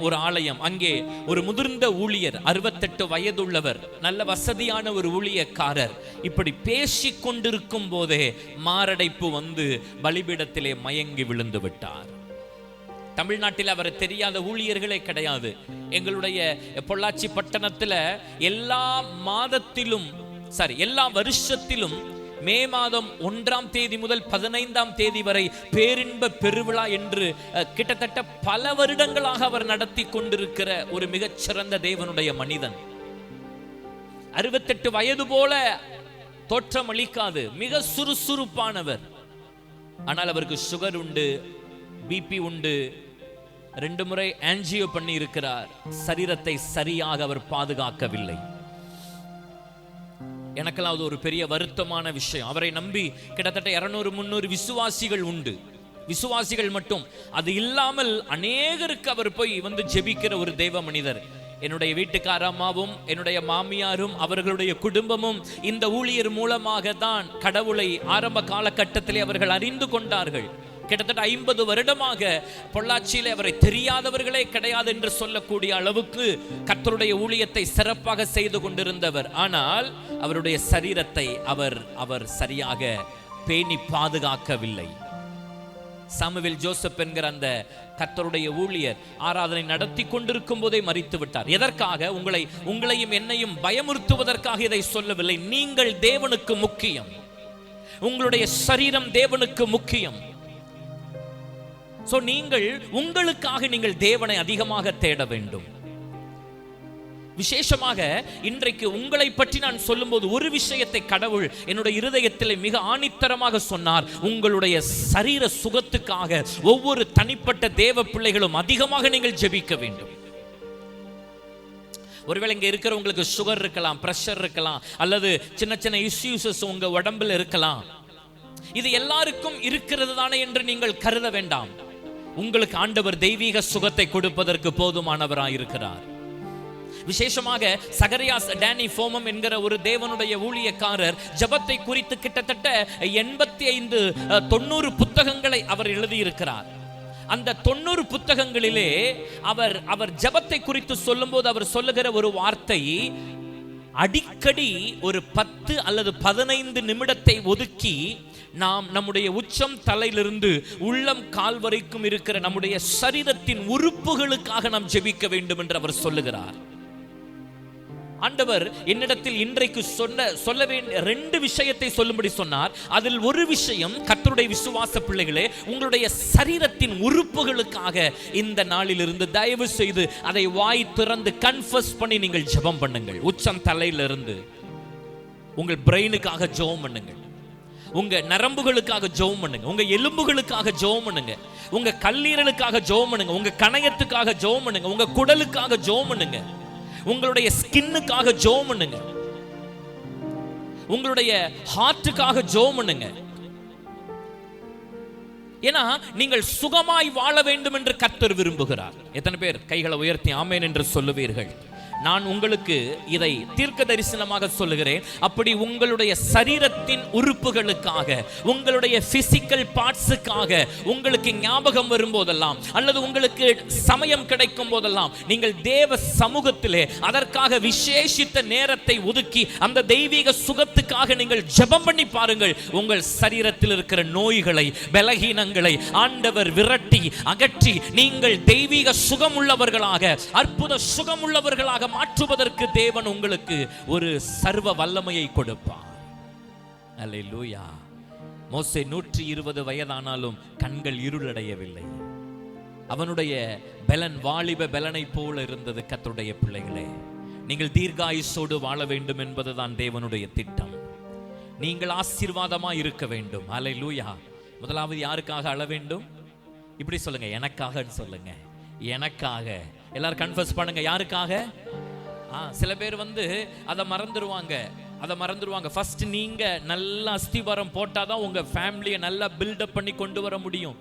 ஒரு ஆலயம், அங்கே ஒரு முதிர்ந்த ஊழியர், 68 வயதுள்ளவர், நல்ல வசதியான ஒரு ஊழியக்காரர், இப்படி பேசி கொண்டிருக்கும் போதே மாரடைப்பு வந்து பலிபீடத்திலே மயங்கி விழுந்து விட்டார். தமிழ்நாட்டில் அவர் தெரியாத ஊழியர்களே கிடையாது. எங்களுடைய பொள்ளாச்சி பட்டணத்தில் எல்லா வருஷத்திலும் மே மாதம் 1ஆம் தேதி முதல் 15ஆம் தேதி வரை பேரின்ப பெருவிழா என்று கிட்டத்தட்ட பல வருடங்களாக அவர் நடத்தி கொண்டிருக்கிற ஒரு மிகச்சிறந்த தேவனுடைய மனிதன். 68 வயது போல தோற்றம் அளிக்காது, மிக சுறுசுறுப்பானவர். ஆனால் அவருக்கு சுகர் உண்டு, பிபி உண்டு, 2 முறை ஆன்ஜியோ பண்ணி இருக்கிறார். சரீரத்தை சரியாக அவர் பாதுகாக்கவில்லை. எனக்கெல்லாம் அது ஒரு பெரிய வருத்தமான விஷயம். அவரை நம்பி கிட்டத்தட்ட 200-300 விசுவாசிகள் உண்டு. விசுவாசிகள் மட்டும், அது இல்லாமல் அநேகருக்கு அவர் போய் வந்து ஜெபிக்கிற ஒரு தேவ மனிதர். என்னுடைய வீட்டுக்காரம்மாவும் என்னுடைய மாமியாரும் அவர்களுடைய குடும்பமும் இந்த ஊழியர் மூலமாக தான் கடவுளை ஆரம்ப காலகட்டத்திலே அவர்கள் அறிந்து கொண்டார்கள். கிட்டத்தட்ட 50 வருடமாக பொள்ளாச்சியிலே அவரை தெரியாதவர்களே கிடையாது என்று சொல்லக்கூடிய அளவுக்கு கர்த்தருடைய ஊழியத்தை சிறப்பாக செய்து கொண்டிருந்தவர். ஆனால் அவருடைய சரீரத்தை அவர் சரியாக பேணி பாதுகாக்கவில்லை. சாமுவேல் ஜோசப் என்கிற அந்த கர்த்தருடைய ஊழியர் ஆராதனை நடத்தி கொண்டிருக்கும் போதே மரித்து விட்டார். எதற்காக? உங்களையும் என்னையும் பயமுறுத்துவதற்காக இதை சொல்லவில்லை. நீங்கள் தேவனுக்கு முக்கியம், உங்களுடைய சரீரம் தேவனுக்கு முக்கியம். உங்களுக்காக நீங்கள் தேவனை அதிகமாக தேட வேண்டும். விசேஷமாக இன்றைக்கு உங்களை பற்றி நான் சொல்லும்போது ஒரு விஷயத்தை கடவுள் என்னுடைய இருதயத்தில் மிக ஆணித்தரமாக சொன்னார். உங்களுடைய சரீர சுகத்துக்காக ஒவ்வொரு தனிப்பட்ட தேவ பிள்ளைகளும் அதிகமாக நீங்கள் ஜெபிக்க வேண்டும். ஒருவேளை இங்க இருக்கிறவங்களுக்கு சுகர் இருக்கலாம், பிரஷர் இருக்கலாம், அல்லது சின்ன சின்ன இஷ்யூஸஸ் உங்க உடம்புல இருக்கலாம். இது எல்லாருக்கும் இருக்கிறது தானே என்று நீங்கள் கருத வேண்டாம். உங்களுக்கு ஆண்டவர் தெய்வீக சுகத்தை கொடுப்பதற்கு போதுமானவராய் இருக்கிறார். விசேஷமாக சகரியாஸ் டேனி ஃபோமம் என்கிற ஒரு தேவனுடைய ஊழியக்காரர் ஜெபத்தை குறித்து கிட்டத்தட்ட 85-90 புத்தகங்களை அவர் எழுதியிருக்கிறார். அந்த 90 புத்தகங்களிலே அவர் ஜெபத்தை குறித்து சொல்லும்போது அவர் சொல்லுகிற ஒரு வார்த்தை, அடிக்கடி ஒரு 10 அல்லது 15 நிமிடத்தை ஒதுக்கி நாம் நம்முடைய உச்சம் தலையிலிருந்து உள்ளம் கால் வரைக்கும் இருக்கிற நம்முடைய சரீரத்தின் உறுப்புகளுக்காக நாம் ஜெபிக்க வேண்டும் என்று அவர் சொல்லுகிறார். ஆண்டவர் என்னிடத்தில் இன்றைக்கு சொல்ல வேண்டிய 2 விஷயத்தை சொல்லும்படி சொன்னார். அதில் ஒரு விஷயம், கர்த்தருடைய விசுவாச பிள்ளைகளே, உங்களுடைய சரீரத்தின் உறுப்புகளுக்காக இந்த நாளிலிருந்து தயவு செய்து அதை வாய் திறந்து கன்ஃபஸ் பண்ணி நீங்கள் ஜெபம் பண்ணுங்கள். உச்சம் தலையிலிருந்து உங்கள் பிரெயினுக்காக ஜெபம் பண்ணுங்கள், உங்க நரம்புகளுக்காக ஜெபம் பண்ணுங்க, உங்க எலும்புகளுக்காக ஜெபம் பண்ணுங்க, உங்க கல்லீரலுக்காக ஜெபம் பண்ணுங்க, உங்க கணையத்துக்காக ஜெபம் பண்ணுங்க, உங்க குடலுக்காக ஜெபம் பண்ணுங்க, உங்களுடைய ஸ்கின்னுக்காக ஜெபம் பண்ணுங்க, உங்களுடைய ஹார்ட்டுக்காக ஜெபம் பண்ணுங்க. ஏன்னா நீங்கள் சுகமாய் வாழ வேண்டும் என்று கர்த்தர் விரும்புகிறார். எத்தனை பேர் கைகளை உயர்த்தி ஆமென் என்று சொல்லுவீர்கள்? நான் உங்களுக்கு இதை தீர்க்க தரிசனமாக சொல்லுகிறேன். அப்படி உங்களுடைய சரீரத்தின் உறுப்புகளுக்காக, உங்களுடைய பிசிக்கல் பார்ட்ஸுக்காக உங்களுக்கு ஞாபகம் வரும்போதெல்லாம் அல்லது உங்களுக்கு சமயம் கிடைக்கும் போதெல்லாம் நீங்கள் தேவ சமூகத்திலே அதற்காக விசேஷித்த நேரத்தை ஒதுக்கி அந்த தெய்வீக சுகத்துக்காக நீங்கள் ஜெபம் பண்ணி பாருங்கள். உங்கள் சரீரத்தில் இருக்கிற நோய்களை, பலகீனங்களை ஆண்டவர் விரட்டி அகற்றி நீங்கள் தெய்வீக சுகம் உள்ளவர்களாக, அற்புத சுகம் உள்ளவர்களாக மாற்றுவதற்கு தேவன் உங்களுக்கு ஒரு சர்வ வல்லமையை கொடுப்பார். அல்லேலூயா. மோசே 120 வயதானாலும் கண்கள் இருளடையவில்லை. அவனுடைய பலன் வாலிப பலனை போல இருந்தது. கர்த்தருடைய பிள்ளைகளே, நீங்கள் தீர்காயுசோடு வாழ வேண்டும் என்பதுதான் தேவனுடைய திட்டம். நீங்கள் ஆசீர்வாதமாய் இருக்க வேண்டும். அல்லேலூயா. முதலாவது யாருக்காக அழ வேண்டும்? இப்படி சொல்லுங்க, எனக்காக சொல்லுங்க. எனக்காக. எல்லாரும் கன்ஃபஸ் பண்ணுங்க. யாருக்காக? சில பேர் அதை மறந்துடுவாங்க. ஃபர்ஸ்ட் நீங்க நல்ல அஸ்திவாரம் போட்டாதான் உங்க ஃபேமிலியை நல்லா பில்டப் பண்ணி கொண்டு வர முடியும்.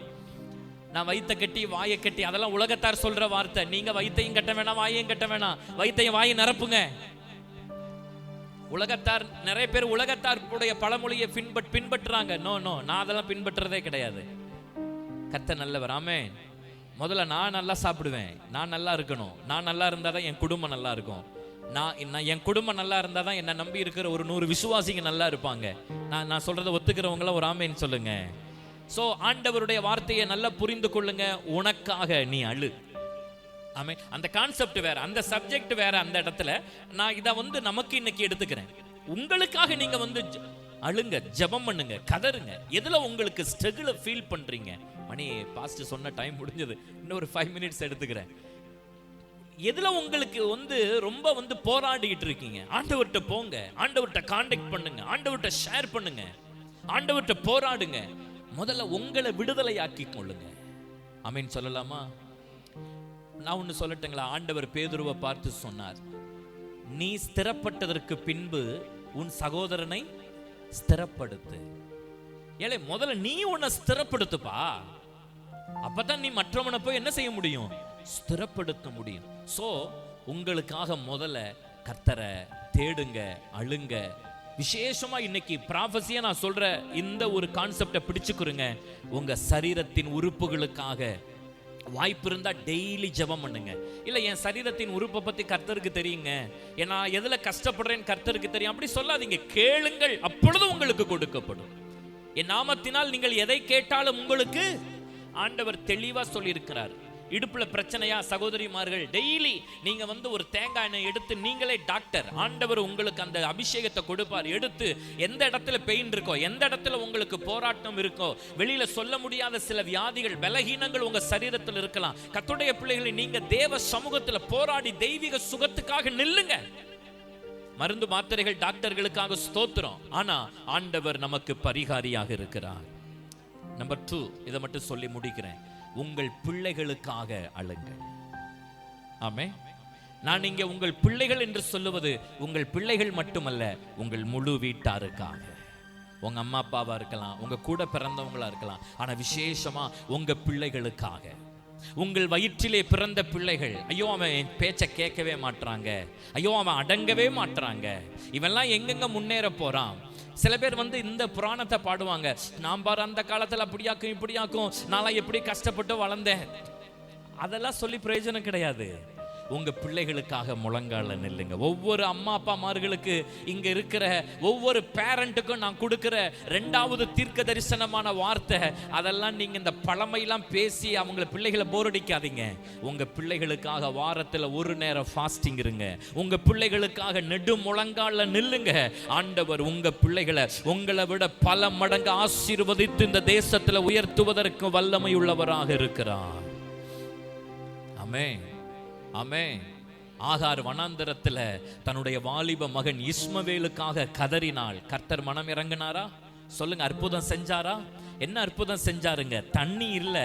நான் வயித்தை கட்டி வாயை கட்டி அதெல்லாம் உலகத்தார் சொல்ற வார்த்தை. நீங்க வயித்தையும் கட்ட வேணாம், வாயையும் கட்ட வேணாம். வயித்தையும் வாயை நிரப்புங்க. உலகத்தார் நிறைய பேர் உலகத்தாருடைய பழமொழியை பின்பற்றுறாங்க. நோ, நான் அதெல்லாம் பின்பற்றுறதே கிடையாது. கர்த்தர் நல்லவர். ஆமென். முதல்ல நான் நல்லா சாப்பிடுவேன், நான் நல்லா இருக்கணும். நான் நல்லா இருந்தாதான் என் குடும்பம் நல்லா இருக்கும். நான் என் குடும்பம் நல்லா இருந்தாதான் என்னை நம்பி இருக்கிற ஒரு 100 விசுவாசிங்க நல்லா இருப்பாங்க. நான் சொல்றதை ஒத்துக்கிறவங்கள ஒரு ஆமென் சொல்லுங்க. சோ ஆண்டவருடைய வார்த்தையை நல்லா புரிந்து கொள்ளுங்க. உனக்காக நீ அழு. ஆமென். அந்த கான்செப்ட் வேற, அந்த சப்ஜெக்ட் வேற. அந்த இடத்துல நான் இதை நமக்கு இன்னைக்கு எடுத்துக்கிறேன். உங்களுக்காக நீங்க அழுங்க, ஜெபம் பண்ணுங்க, கதறுங்க. எதுல உங்களுக்கு ஸ்ட்ரகிள் ஃபீல் பண்றீங்க? மணி பாஸ்ட் சொன்ன டைம் முடிஞ்சது, இன்னும் ஒரு 5 மினிட்ஸ் எடுத்துக்கிறேன். எதுல உங்களுக்கு ரொம்ப போராடிட்டு இருக்கீங்க? ஆண்டவர்கிட்ட போங்க, ஆண்டவர்கிட்ட கான்டாக்ட் பண்ணுங்க, ஆண்டவர்கிட்ட ஷேர் பண்ணுங்க, ஆண்டவர்கிட்ட போராடுங்க. முதல்ல உங்களை விடுதலையாக்கி கொள்ளுங்க. ஆமென் சொல்லலாமா? நான் ஒன்று சொல்லட்டுங்களா? ஆண்டவர் பேதுருவை பார்த்து சொன்னார், நீ ஸ்திரப்பட்டதற்கு பின்பு உன் சகோதரனை ஸ்திரப்படுத்து. ஏலே, முதல்ல நீ உன்னை ஸ்திரப்படுத்துப்பா. அப்பதான் நீ மற்றவனை போய் என்ன செய்ய முடியும்? ஸ்திரப்படுத்த முடியும். சோ உங்களுக்காக முதல்ல கர்த்தரை தேடுங்க, அழுங்க. விசேஷமா இன்னைக்கு ப்ராஃபஸியா நான் சொல்ற இந்த ஒரு கான்செப்டை பிடிச்சுக்குருங்க. உங்க சரீரத்தின் உறுப்புகளுக்காக வாய்ப்பு இருந்தா டெய்லி ஜெபம் பண்ணுங்க. இல்ல என் சரீரத்தின் உறுப்பை பத்தி கர்த்தருக்கு தெரியுங்க, ஏன்னா எதுல கஷ்டப்படுறேன்னு கர்த்தருக்கு தெரியும், அப்படி சொல்லாதீங்க. கேளுங்கள், அப்பொழுது உங்களுக்கு கொடுக்கப்படும். என் நாமத்தினால் நீங்கள் எதை கேட்டாலும் உங்களுக்கு ஆண்டவர் தெளிவா சொல்லி இருக்கிறார். இடுப்புல பிரச்சனையா சகோதரிமார்கள், டெய்லி நீங்க ஒரு தேங்காய் எண்ணெய் எடுத்து நீங்களே டாக்டர், ஆண்டவர் உங்களுக்கு அந்த அபிஷேகத்தை கொடுப்பார். எடுத்து எந்த இடத்துல பெயின் இருக்கோ, எந்த இடத்துல உங்களுக்கு போராட்டம் இருக்கோ, வெளியில சொல்ல முடியாத சில வியாதிகள், பலகீனங்கள் உங்க சரீரத்தில் இருக்கலாம். கர்த்தருடைய பிள்ளைகளை நீங்க தேவ சமூகத்துல போராடி தெய்வீக சுகத்துக்காக நில்லுங்க. மருந்து மாத்திரைகள் டாக்டர்களுக்காக ஸ்தோத்திரம், ஆனா ஆண்டவர் நமக்கு பரிகாரியாக இருக்கிறார். நம்பர் 2, இதை மட்டும் சொல்லி முடிக்கிறேன். உங்கள் பிள்ளைகளுக்காக அழுங்கள். ஆமென். நான் இங்கே உங்கள் பிள்ளைகள் என்று சொல்லுவது உங்கள் பிள்ளைகள் மட்டுமல்ல, உங்கள் முழு வீட்டாருக்காக. உங்க அம்மா அப்பாவா இருக்கலாம், உங்க கூட பிறந்தவங்களா இருக்கலாம், ஆனா விசேஷமா உங்க பிள்ளைகளுக்காக. உங்கள் வயிற்றிலே பிறந்த பிள்ளைகள், ஐயோ அவன் என் பேச்சை கேட்கவே மாட்டாங்க, ஐயோ அவன் அடங்கவே மாட்டாங்க, இவெல்லாம் எங்கெங்க முன்னேற போறான். சில பேர் இந்த புராணத்தை பாடுவாங்க, நான் பாரு அந்த காலத்துல அப்படியாக்கும் இப்படியாக்கும், நான் எப்படி கஷ்டப்பட்டு வளர்ந்தேன். அதெல்லாம் சொல்லி பிரயோஜனம் கிடையாது. உங்க பிள்ளைகளுக்காக முழங்கால நில்லுங்க. ஒவ்வொரு அம்மா அப்பா மார்களுக்கு, இங்க இருக்கிற ஒவ்வொரு பேரண்ட்டுக்கும் நான் கொடுக்கிற 2வது தீர்க்க தரிசனமான வார்த்தை, அதெல்லாம் நீங்க இந்த பழமையெல்லாம் பேசி அவங்கள பிள்ளைகளை போரடிக்காதீங்க. உங்க பிள்ளைகளுக்காக வாரத்துல ஒரு நேரம் ஃபாஸ்டிங் இருங்க. உங்க பிள்ளைகளுக்காக நெடு முழங்கால நில்லுங்க. ஆண்டவர் உங்க பிள்ளைகளை உங்களை விட பல மடங்கு ஆசீர்வதித்து இந்த தேசத்துல உயர்த்துவதற்கு வல்லமை உள்ளவராக இருக்கிறார். ஆமென். ஆமென். ஆகார் வனாந்தரத்துல தன்னுடைய வாலிப மகன் இஸ்மவேலுக்காக கதறினாள். கர்த்தர் மனம் இறங்கினாரா? சொல்லுங்க. அற்புதம் செஞ்சாரா? என்ன அற்புதம் செஞ்சாருங்க? தண்ணீர்ல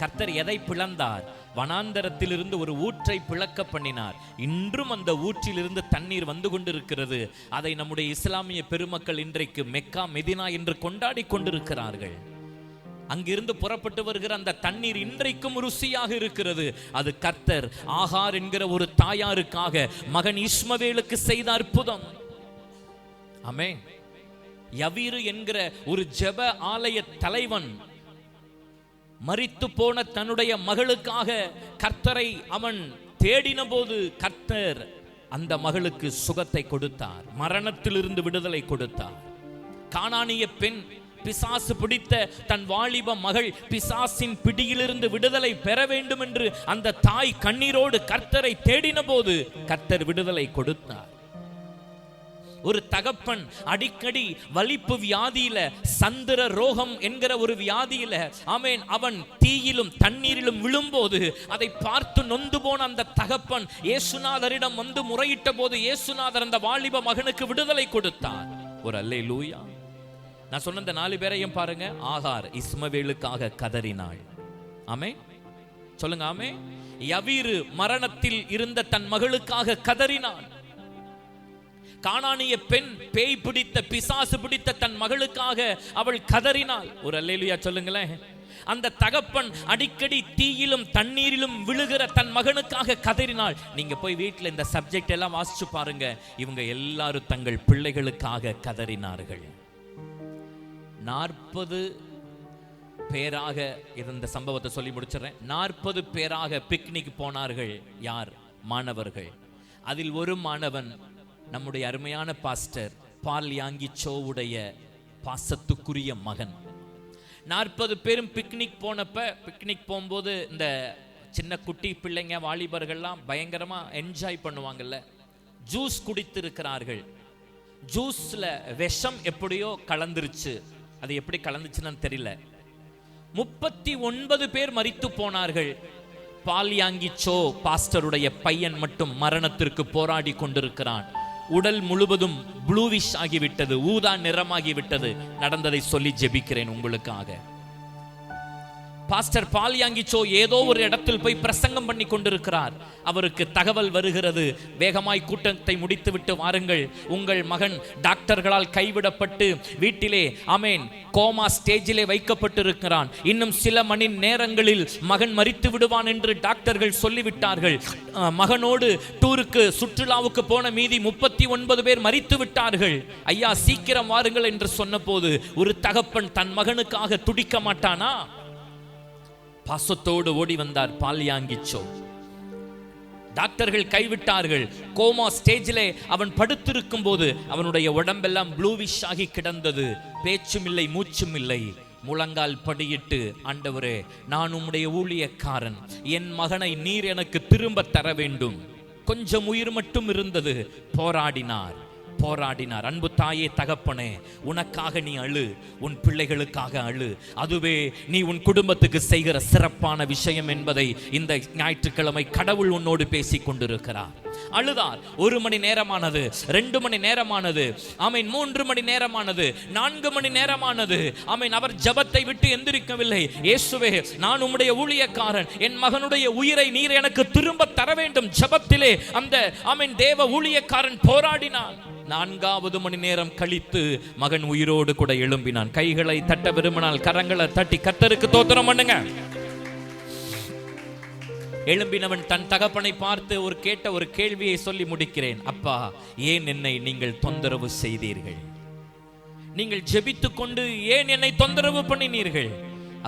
கர்த்தர் எதை பிளந்தார்? வனாந்தரத்திலிருந்து ஒரு ஊற்றை பிளக்க பண்ணினார். இன்றும் அந்த ஊற்றிலிருந்து தண்ணீர் வந்து கொண்டிருக்கிறது. அதை நம்முடைய இஸ்லாமிய பெருமக்கள் இன்றைக்கு மெக்கா மெதினா என்று கொண்டாடி கொண்டிருக்கிறார்கள். அங்கிருந்து புறப்பட்டு வருகிற அந்த தண்ணீர் இன்றைக்கும் ருசியாக இருக்கிறது. அது கர்த்தர் ஆகார் என்கிற ஒரு தாயாருக்காக மகன் இஸ்மவேலுக்கு செய்த அற்புதம். ஆமென். யவீரு என்கிற ஒரு ஜெப ஆலய தலைவன் மரித்து போன தன்னுடைய மகளுக்காக கர்த்தரை அவன் தேடின போது கர்த்தர் அந்த மகளுக்கு சுகத்தை கொடுத்தார், மரணத்திலிருந்து விடுதலை கொடுத்தார். கானானிய பெண் பிசாசு பிடித்த தன் வாலிப மகள் பிசாசின் பிடியிலிருந்து விடுதலை பெற வேண்டும் என்று அந்த தாய் கண்ணீரோடு கர்த்தரை தேடின போது கர்த்தர் விடுதலை கொடுத்தார். ஒரு தகப்பன் அடிக்கடி வலிப்பு வியாதியில, சந்திர ரோகம் என்கிற ஒரு வியாதியில, ஆமென், அவன் தீயிலும் தண்ணீரிலும் விழும்போது அதை பார்த்து நொந்து போன அந்த தகப்பன் இயேசுநாதரிடம் முறையிட்ட போது இயேசுநாதர் அந்த வாலிப மகனுக்கு விடுதலை கொடுத்தார். ஒரு அல்லேலூயா. நான் சொன்ன இந்த 4 பேரையும் பாருங்க. ஆகார் இஸ்மவேலுக்காக கதறினாள். ஆமென். சொல்லுங்க. ஆமென். யவீரு மரணத்தில் இருந்த தன் மகளுக்காக கதறினாள். கானானிய பெண் பேய் பிடித்த பிசாசு பிடித்த தன் மகளுக்காக அவள் கதறினாள். ஒரு அல்லேலூயா சொல்லுங்களேன். அந்த தகப்பன் அடிக்கடி தீயிலும் தண்ணீரிலும் விழுகிற தன் மகனுக்காக கதறினாள். நீங்க போய் வீட்டில் இந்த சப்ஜெக்ட் எல்லாம் வாசிச்சு பாருங்க. இவங்க எல்லாரும் தங்கள் பிள்ளைகளுக்காக கதறினார்கள். 40 பேராக இந்த சம்பவத்தை சொல்லி முடிச்சிடறேன். 40 பேராக பிக்னிக் போனார்கள். யார்? மாணவர்கள். அதில் ஒரு மாணவன் நம்முடைய அருமையான பாஸ்டர் பால் யாங்கி சோவுடைய பாசத்துக்குரிய மகன். 40 பேரும் பிக்னிக் போகும்போது இந்த சின்ன குட்டி பிள்ளைங்க வாலிபர்கள்லாம் பயங்கரமா என்ஜாய் பண்ணுவாங்கல்ல. ஜூஸ் குடித்திருக்கிறார்கள். ஜூஸ்ல விஷம் எப்படியோ கலந்துருச்சு. அது எப்படி கலந்துச்சுன்னு தெரியல. 39 பேர் மரித்து போனார்கள். பால் யாங்கி சோ பாஸ்டருடைய பையன் மட்டும் மரணத்திற்கு போராடி கொண்டிருக்கிறான். உடல் முழுவதும் ப்ளூவிஷ் ஆகிவிட்டது, ஊதா நிறமாகிவிட்டது. நடந்ததை சொல்லி ஜெபிக்கிறேன் உங்களுக்காக. பாஸ்டர் பால் யாங்கி சோ ஏதோ ஒரு இடத்தில் போய் பிரசங்கம் பண்ணி கொண்டிருக்கிறார். அவருக்கு தகவல் வருகிறது, வேகமாய் கூட்டத்தை முடித்துவிட்டு வாருங்கள், உங்கள் மகன் டாக்டர்களால் கைவிடப்பட்டு வீட்டிலே ஆமேன் கோமா ஸ்டேஜிலே வைக்கப்பட்டிருக்கிறான். இன்னும் சில மணி நேரங்களில் மகன் மரித்து விடுவான் என்று டாக்டர்கள் சொல்லிவிட்டார்கள். மகனோடு டூருக்கு சுற்றுலாவுக்கு போன மீதி 39 பேர் மரித்து விட்டார்கள். ஐயா சீக்கிரம் வாருங்கள் என்று சொன்ன போது ஒரு தகப்பன் தன் மகனுக்காக துடிக்க மாட்டானா? பாசத்தோடு ஓடி வந்தார் பால் யாங்கி சோ. டாக்டர்கள் கைவிட்டார்கள். கோமா ஸ்டேஜிலே அவன் படுத்திருக்கும் போது அவனுடைய உடம்பெல்லாம் ப்ளூவிஷ் ஆகி கிடந்தது. பேச்சும் இல்லை, மூச்சும் இல்லை. முழங்கால் படியிட்டு, ஆண்டவரே, நான் உம்முடைய ஊழியக்காரன், என் மகனை நீர் எனக்கு திரும்ப தர வேண்டும். கொஞ்சம் உயிர் மட்டும் இருந்தது. போராடினார். அன்பு தாயே, தகப்பனே, உனக்காக நீ அழு, உன் பிள்ளைகளுக்காக அழு. அதுவே நீ உன் குடும்பத்துக்கு செய்கிற சிறப்பான விஷயம் என்பதை இந்த ஞாயிற்றுக்கிழமை கடவுள் உன்னோடு பேசிக் கொண்டிருக்கிறார். அழுதார். 1 மணி நேரமானது, 2 மணி நேரமானது, ஆமீன் 3 மணி நேரமானது, 4 மணி நேரமானது. ஆமீன். அவர் ஜெபத்தை விட்டு எந்திரிக்கவில்லை. இயேசுவே, நான் உம்முடைய ஊழியக்காரன், என் மகனுடைய உயிரை நீர் எனக்கு திரும்ப தர வேண்டும். ஜெபத்திலே அந்த ஆமீன் தேவ ஊழியக்காரன் போராடினான். 4வது மணி நேரம் கழித்து மகன் உயிரோடு கூட எழும்பினான். கைகளை தட்ட விரும்பினால் கரங்களை தட்டி கர்த்தருக்கு ஸ்தோத்திரம் பண்ணுங்க. எழும்பினவன் தன் தகப்பனை பார்த்து கேட்ட ஒரு கேள்வியை சொல்லி முடிக்கிறேன். அப்பா, ஏன் என்னை நீங்கள் தொந்தரவு செய்தீர்கள்? நீங்கள் ஜெபித்துக் கொண்டு ஏன் என்னை தொந்தரவு பண்ணினீர்கள்?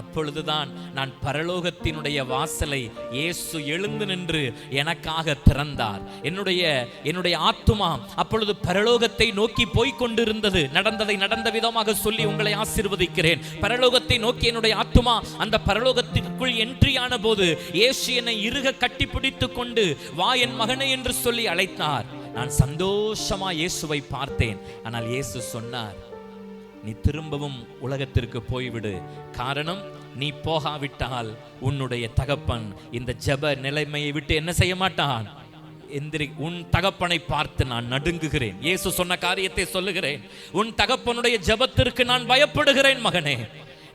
அப்பொழுதுதான் நான் பரலோகத்தினுடைய வாசலை இயேசு எழுந்து நின்று எனக்காக திறந்தார். என்னுடைய ஆத்துமா அப்பொழுது பரலோகத்தை நோக்கி போய் கொண்டிருந்தது. நடந்ததை நடந்த விதமாக சொல்லி உங்களை ஆசீர்வதிக்கிறேன். பரலோகத்தை நோக்கி என்னுடைய ஆத்துமா அந்த பரலோகத்திற்குள் என்ட்ரியான போது இயேசு என்னை இறுக கட்டிப்பிடித்துக் கொண்டு வா என் மகனே என்று சொல்லி அழைத்தார். நான் சந்தோஷமா இயேசுவை பார்த்தேன். ஆனால் இயேசு சொன்னார், நீ திரும்பவும் உலகத்திற்கு போய்விடு. காரணம், நீ போகாவிட்டால் உன்னுடைய தகப்பன் இந்த ஜெப நிலைமையை விட்டு என்ன செய்ய மாட்டான். உன் தகப்பனை பார்த்து நான் நடுங்குகிறேன். இயேசு சொன்ன காரியத்தை சொல்லுகிறேன். உன் தகப்பனுடைய ஜெபத்திற்கு நான் பயப்படுகிறேன். மகனே,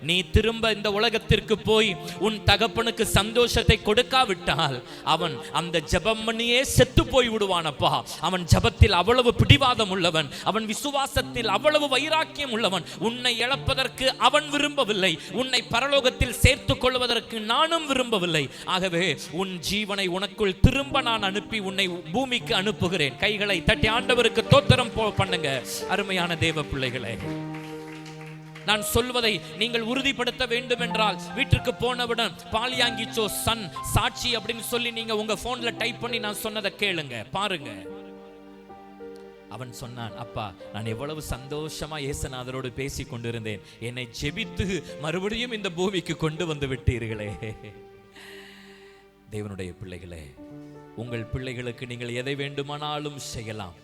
நீ திரும்ப இந்த உலகத்திற்கு போய் உன் தகப்பனுக்கு சந்தோஷத்தை கொடுக்காவிட்டால் அவன் அந்த ஜெபம் பண்ணியே செத்து போய் விடுவானப்பா. அவன் ஜெபத்தில் அவ்வளவு பிடிவாதம் உள்ளவன், அவன் விசுவாசத்தில் அவ்வளவு வைராக்கியம் உள்ளவன். உன்னை இழப்பதற்கு அவன் விரும்பவில்லை, உன்னை பரலோகத்தில் சேர்த்துக் கொள்வதற்கு நானும் விரும்பவில்லை. ஆகவே உன் ஜீவனை உனக்குள் திரும்ப நான் அனுப்பி உன்னை பூமிக்கு அனுப்புகிறேன். கைகளை தட்டி ஆண்டவருக்கு ஸ்தோத்திரம் பண்ணுங்க. அருமையான தேவ பிள்ளைகளே, நான் சொல்வதை நீங்கள் உறுதிப்படுத்த வேண்டும் என்றால் வீட்டிற்கு போனவுடன் பால் யாங்கி சோ சன் சாட்சி அப்படின்னு சொல்லி நீங்க உங்க போன்ல டைப் பண்ணி நான் சொன்னதை கேளுங்க, பாருங்க. அவன் சொன்னான், அப்பா, நான் எவ்வளவு சந்தோஷமா இயேசுநாதரோடு பேசி கொண்டிருந்தேன். என்னை ஜெபித்து மறுபடியும் இந்த பூமிக்கு கொண்டு வந்து விட்டீர்களே. தேவனுடைய பிள்ளைகளே, உங்கள் பிள்ளைகளுக்கு நீங்கள் எதை வேண்டுமானாலும் செய்யலாம்.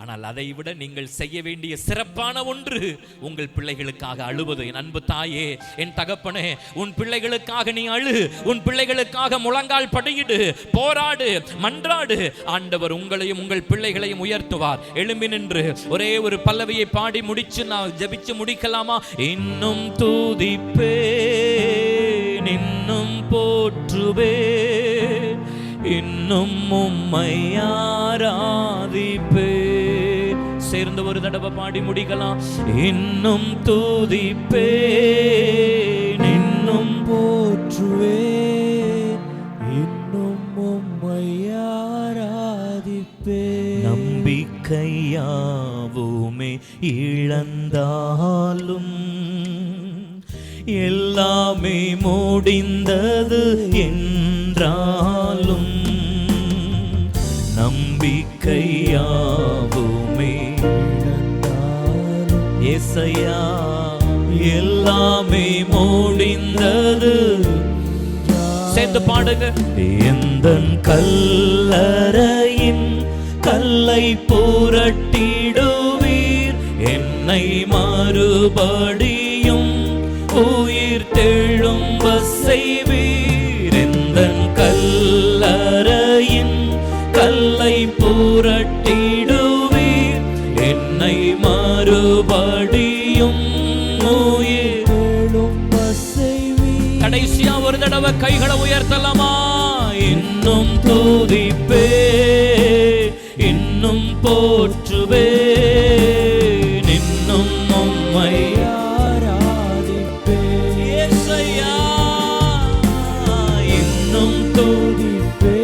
ஆனால் அதை விட நீங்கள் செய்ய வேண்டிய சிறப்பான ஒன்று உங்கள் பிள்ளைகளுக்காக அழுவது. என் அன்பு தாயே, என் தகப்பனே, உன் பிள்ளைகளுக்காக நீ அழு, உன் பிள்ளைகளுக்காக முழங்கால் படியிடு, போராடு, மன்றாடு. ஆண்டவர் உங்களையும் உங்கள் பிள்ளைகளையும் உயர்த்துவார். எழும்பி நின்று ஒரே ஒரு பல்லவியை பாடி முடிச்சு நான் ஜெபிச்சு முடிக்கலாமா? இன்னும் துதிப்பே, இன்னும் போற்றுவே, இன்னும் உம்மை ஆராதிப்பே. சேர்ந்து ஒரு தடவை பாடி முடிக்கலாம். இன்னும் துதிப்பே, இன்னும் போற்றுவேன், இன்னும் உம்மை ஆராதிப்பேன். நம்பிக்கையாவுமே இழந்தாலும் எல்லாமே முடிந்தது என்றாலும், நம்பிக்கையாவுமே இழந்தாலும் ஏசையா எல்லாமே முடிந்தது. சேர்ந்து பாடுங்க. எந்தன் கல்லறையின் கல்லை புரட்டிடுவீர், என்னை மறுபடியும் உயிர் தெழும்ப செய்வீர். எந்தன் கல்லறையின் கல்லை புரட்டிடுவீர், என்னை மறுபடியும் உயிர் தெழும்ப செய்வீர். கடைசியா ஒரு தடவை கைகளை உயர்த்தலாமா? இன்னும் துதிப்பே, இன்னும் போற்றுவே, இன்னும் உம்மை ஆராதிப்பே. இயேசையா இன்னும் துதிப்பே,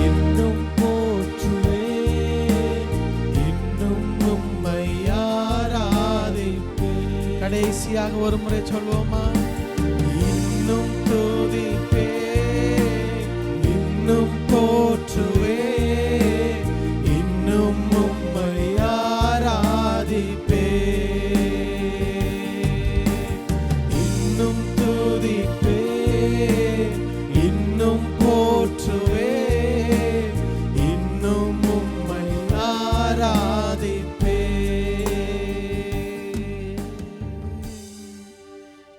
இன்னும் போற்றுவே, இன்னும் உம்மை ஆராதிப்பே. கடைசியாக ஒரு முறை சொல்வோமா? இன்னும் துதிப்பே, இன்னும் போற்றுவே, இன்னும் உம்மை ஆராதிப்பே. இன்னும் துதிப்பே, இன்னும் போற்றுவே, இன்னும் உம்மை ஆராதிப்பே.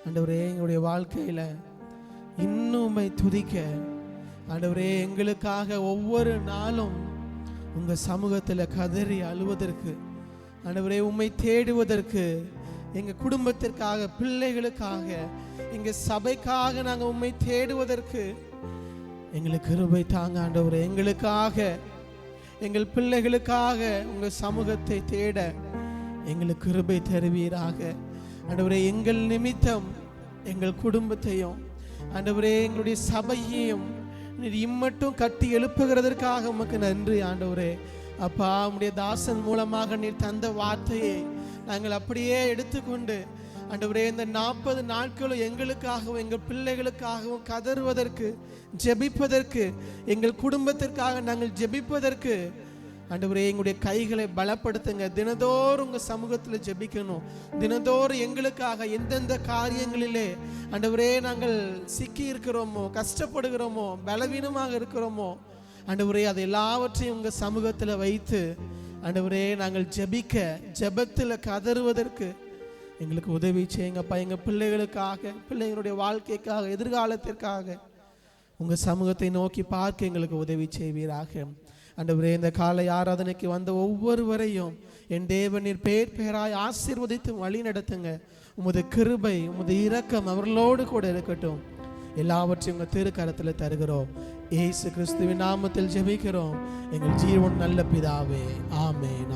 ஆண்டவரே, எங்களுடைய வாழ்க்கையில இன்னும் உம்மை துதிக்க, ஆண்டவரே, எங்களுக்காக ஒவ்வொரு நாளும் உங்க சமூகத்தில் கதறி அழுவதற்கு, ஆண்டவரே, உம்மை தேடுவதற்கு, எங்க குடும்பத்திற்காக, பிள்ளைகளுக்காக, எங்க சபைக்காக நாங்கள் உம்மை தேடுவதற்கு எங்களுக்கு கிருபை தாங்க ஆண்டவரே. எங்களுக்காக, எங்கள் பிள்ளைகளுக்காக உங்க சமூகத்தை தேட எங்களுக்கு கிருபை தருவீராக ஆண்டவரே. எங்கள் நிமித்தம் எங்கள் குடும்பத்தையும், ஆண்டவரே, எங்களுடைய சபையையும் நீர் இம்மட்டும் கட்டி எழுப்புகிறதற்காக உமக்கு நன்றி ஆண்டவரே. அப்பா, உம்முடைய தாசன் மூலமாக நீர் தந்த வார்த்தையை நாங்கள் அப்படியே எடுத்துக்கொண்டு ஆண்டவரே, இந்த 40 நாட்களும் எங்களுக்காகவும் எங்கள் பிள்ளைகளுக்காகவும் கதறுவதற்கு, ஜெபிப்பதற்கு, எங்கள் குடும்பத்திற்காக நாங்கள் ஜெபிப்பதற்கு ஆண்டவரே, எங்களுடைய கைகளை பலப்படுத்துங்க. தினதோறும் உங்க சமூகத்தில் ஜெபிக்கணும். தினதோறும் எங்களுக்காக எந்தெந்த காரியங்களிலே ஆண்டவரே நாங்கள் சிக்கி இருக்கிறோமோ, கஷ்டப்படுகிறோமோ, பலவீனமாக இருக்கிறோமோ, ஆண்டவரே, அது எல்லாவற்றையும் உங்க சமூகத்தில் வைத்து ஆண்டவரே நாங்கள் ஜெபிக்க, ஜெபத்தில் கதறுவதற்கு எங்களுக்கு உதவி செய்யுங்கப்பா. எங்கள் பிள்ளைகளுக்காக, பிள்ளைங்களுடைய வாழ்க்கைக்காக, எதிர்காலத்திற்காக உங்க சமூகத்தை நோக்கி பார்க்க எங்களுக்கு உதவி செய்வீராக ஆண்டவரே. இந்த காலை ஆராதனைக்கு வந்த ஒவ்வொருவரையும் என் தேவனீர் பேர் பேராய் ஆசீர்வதித்து வழி நடத்துங்க. உமது கிருபை, உமது இரக்கம் அவர்களோடு கூட இருக்கட்டும். எல்லாவற்றையும் உங்க திருக்கரத்தில் தருகிறோம். இயேசு கிறிஸ்துவின் நாமத்தில் ஜெபிக்கிறோம் எங்கள் ஜீவன் நல்ல பிதாவே. ஆமென்.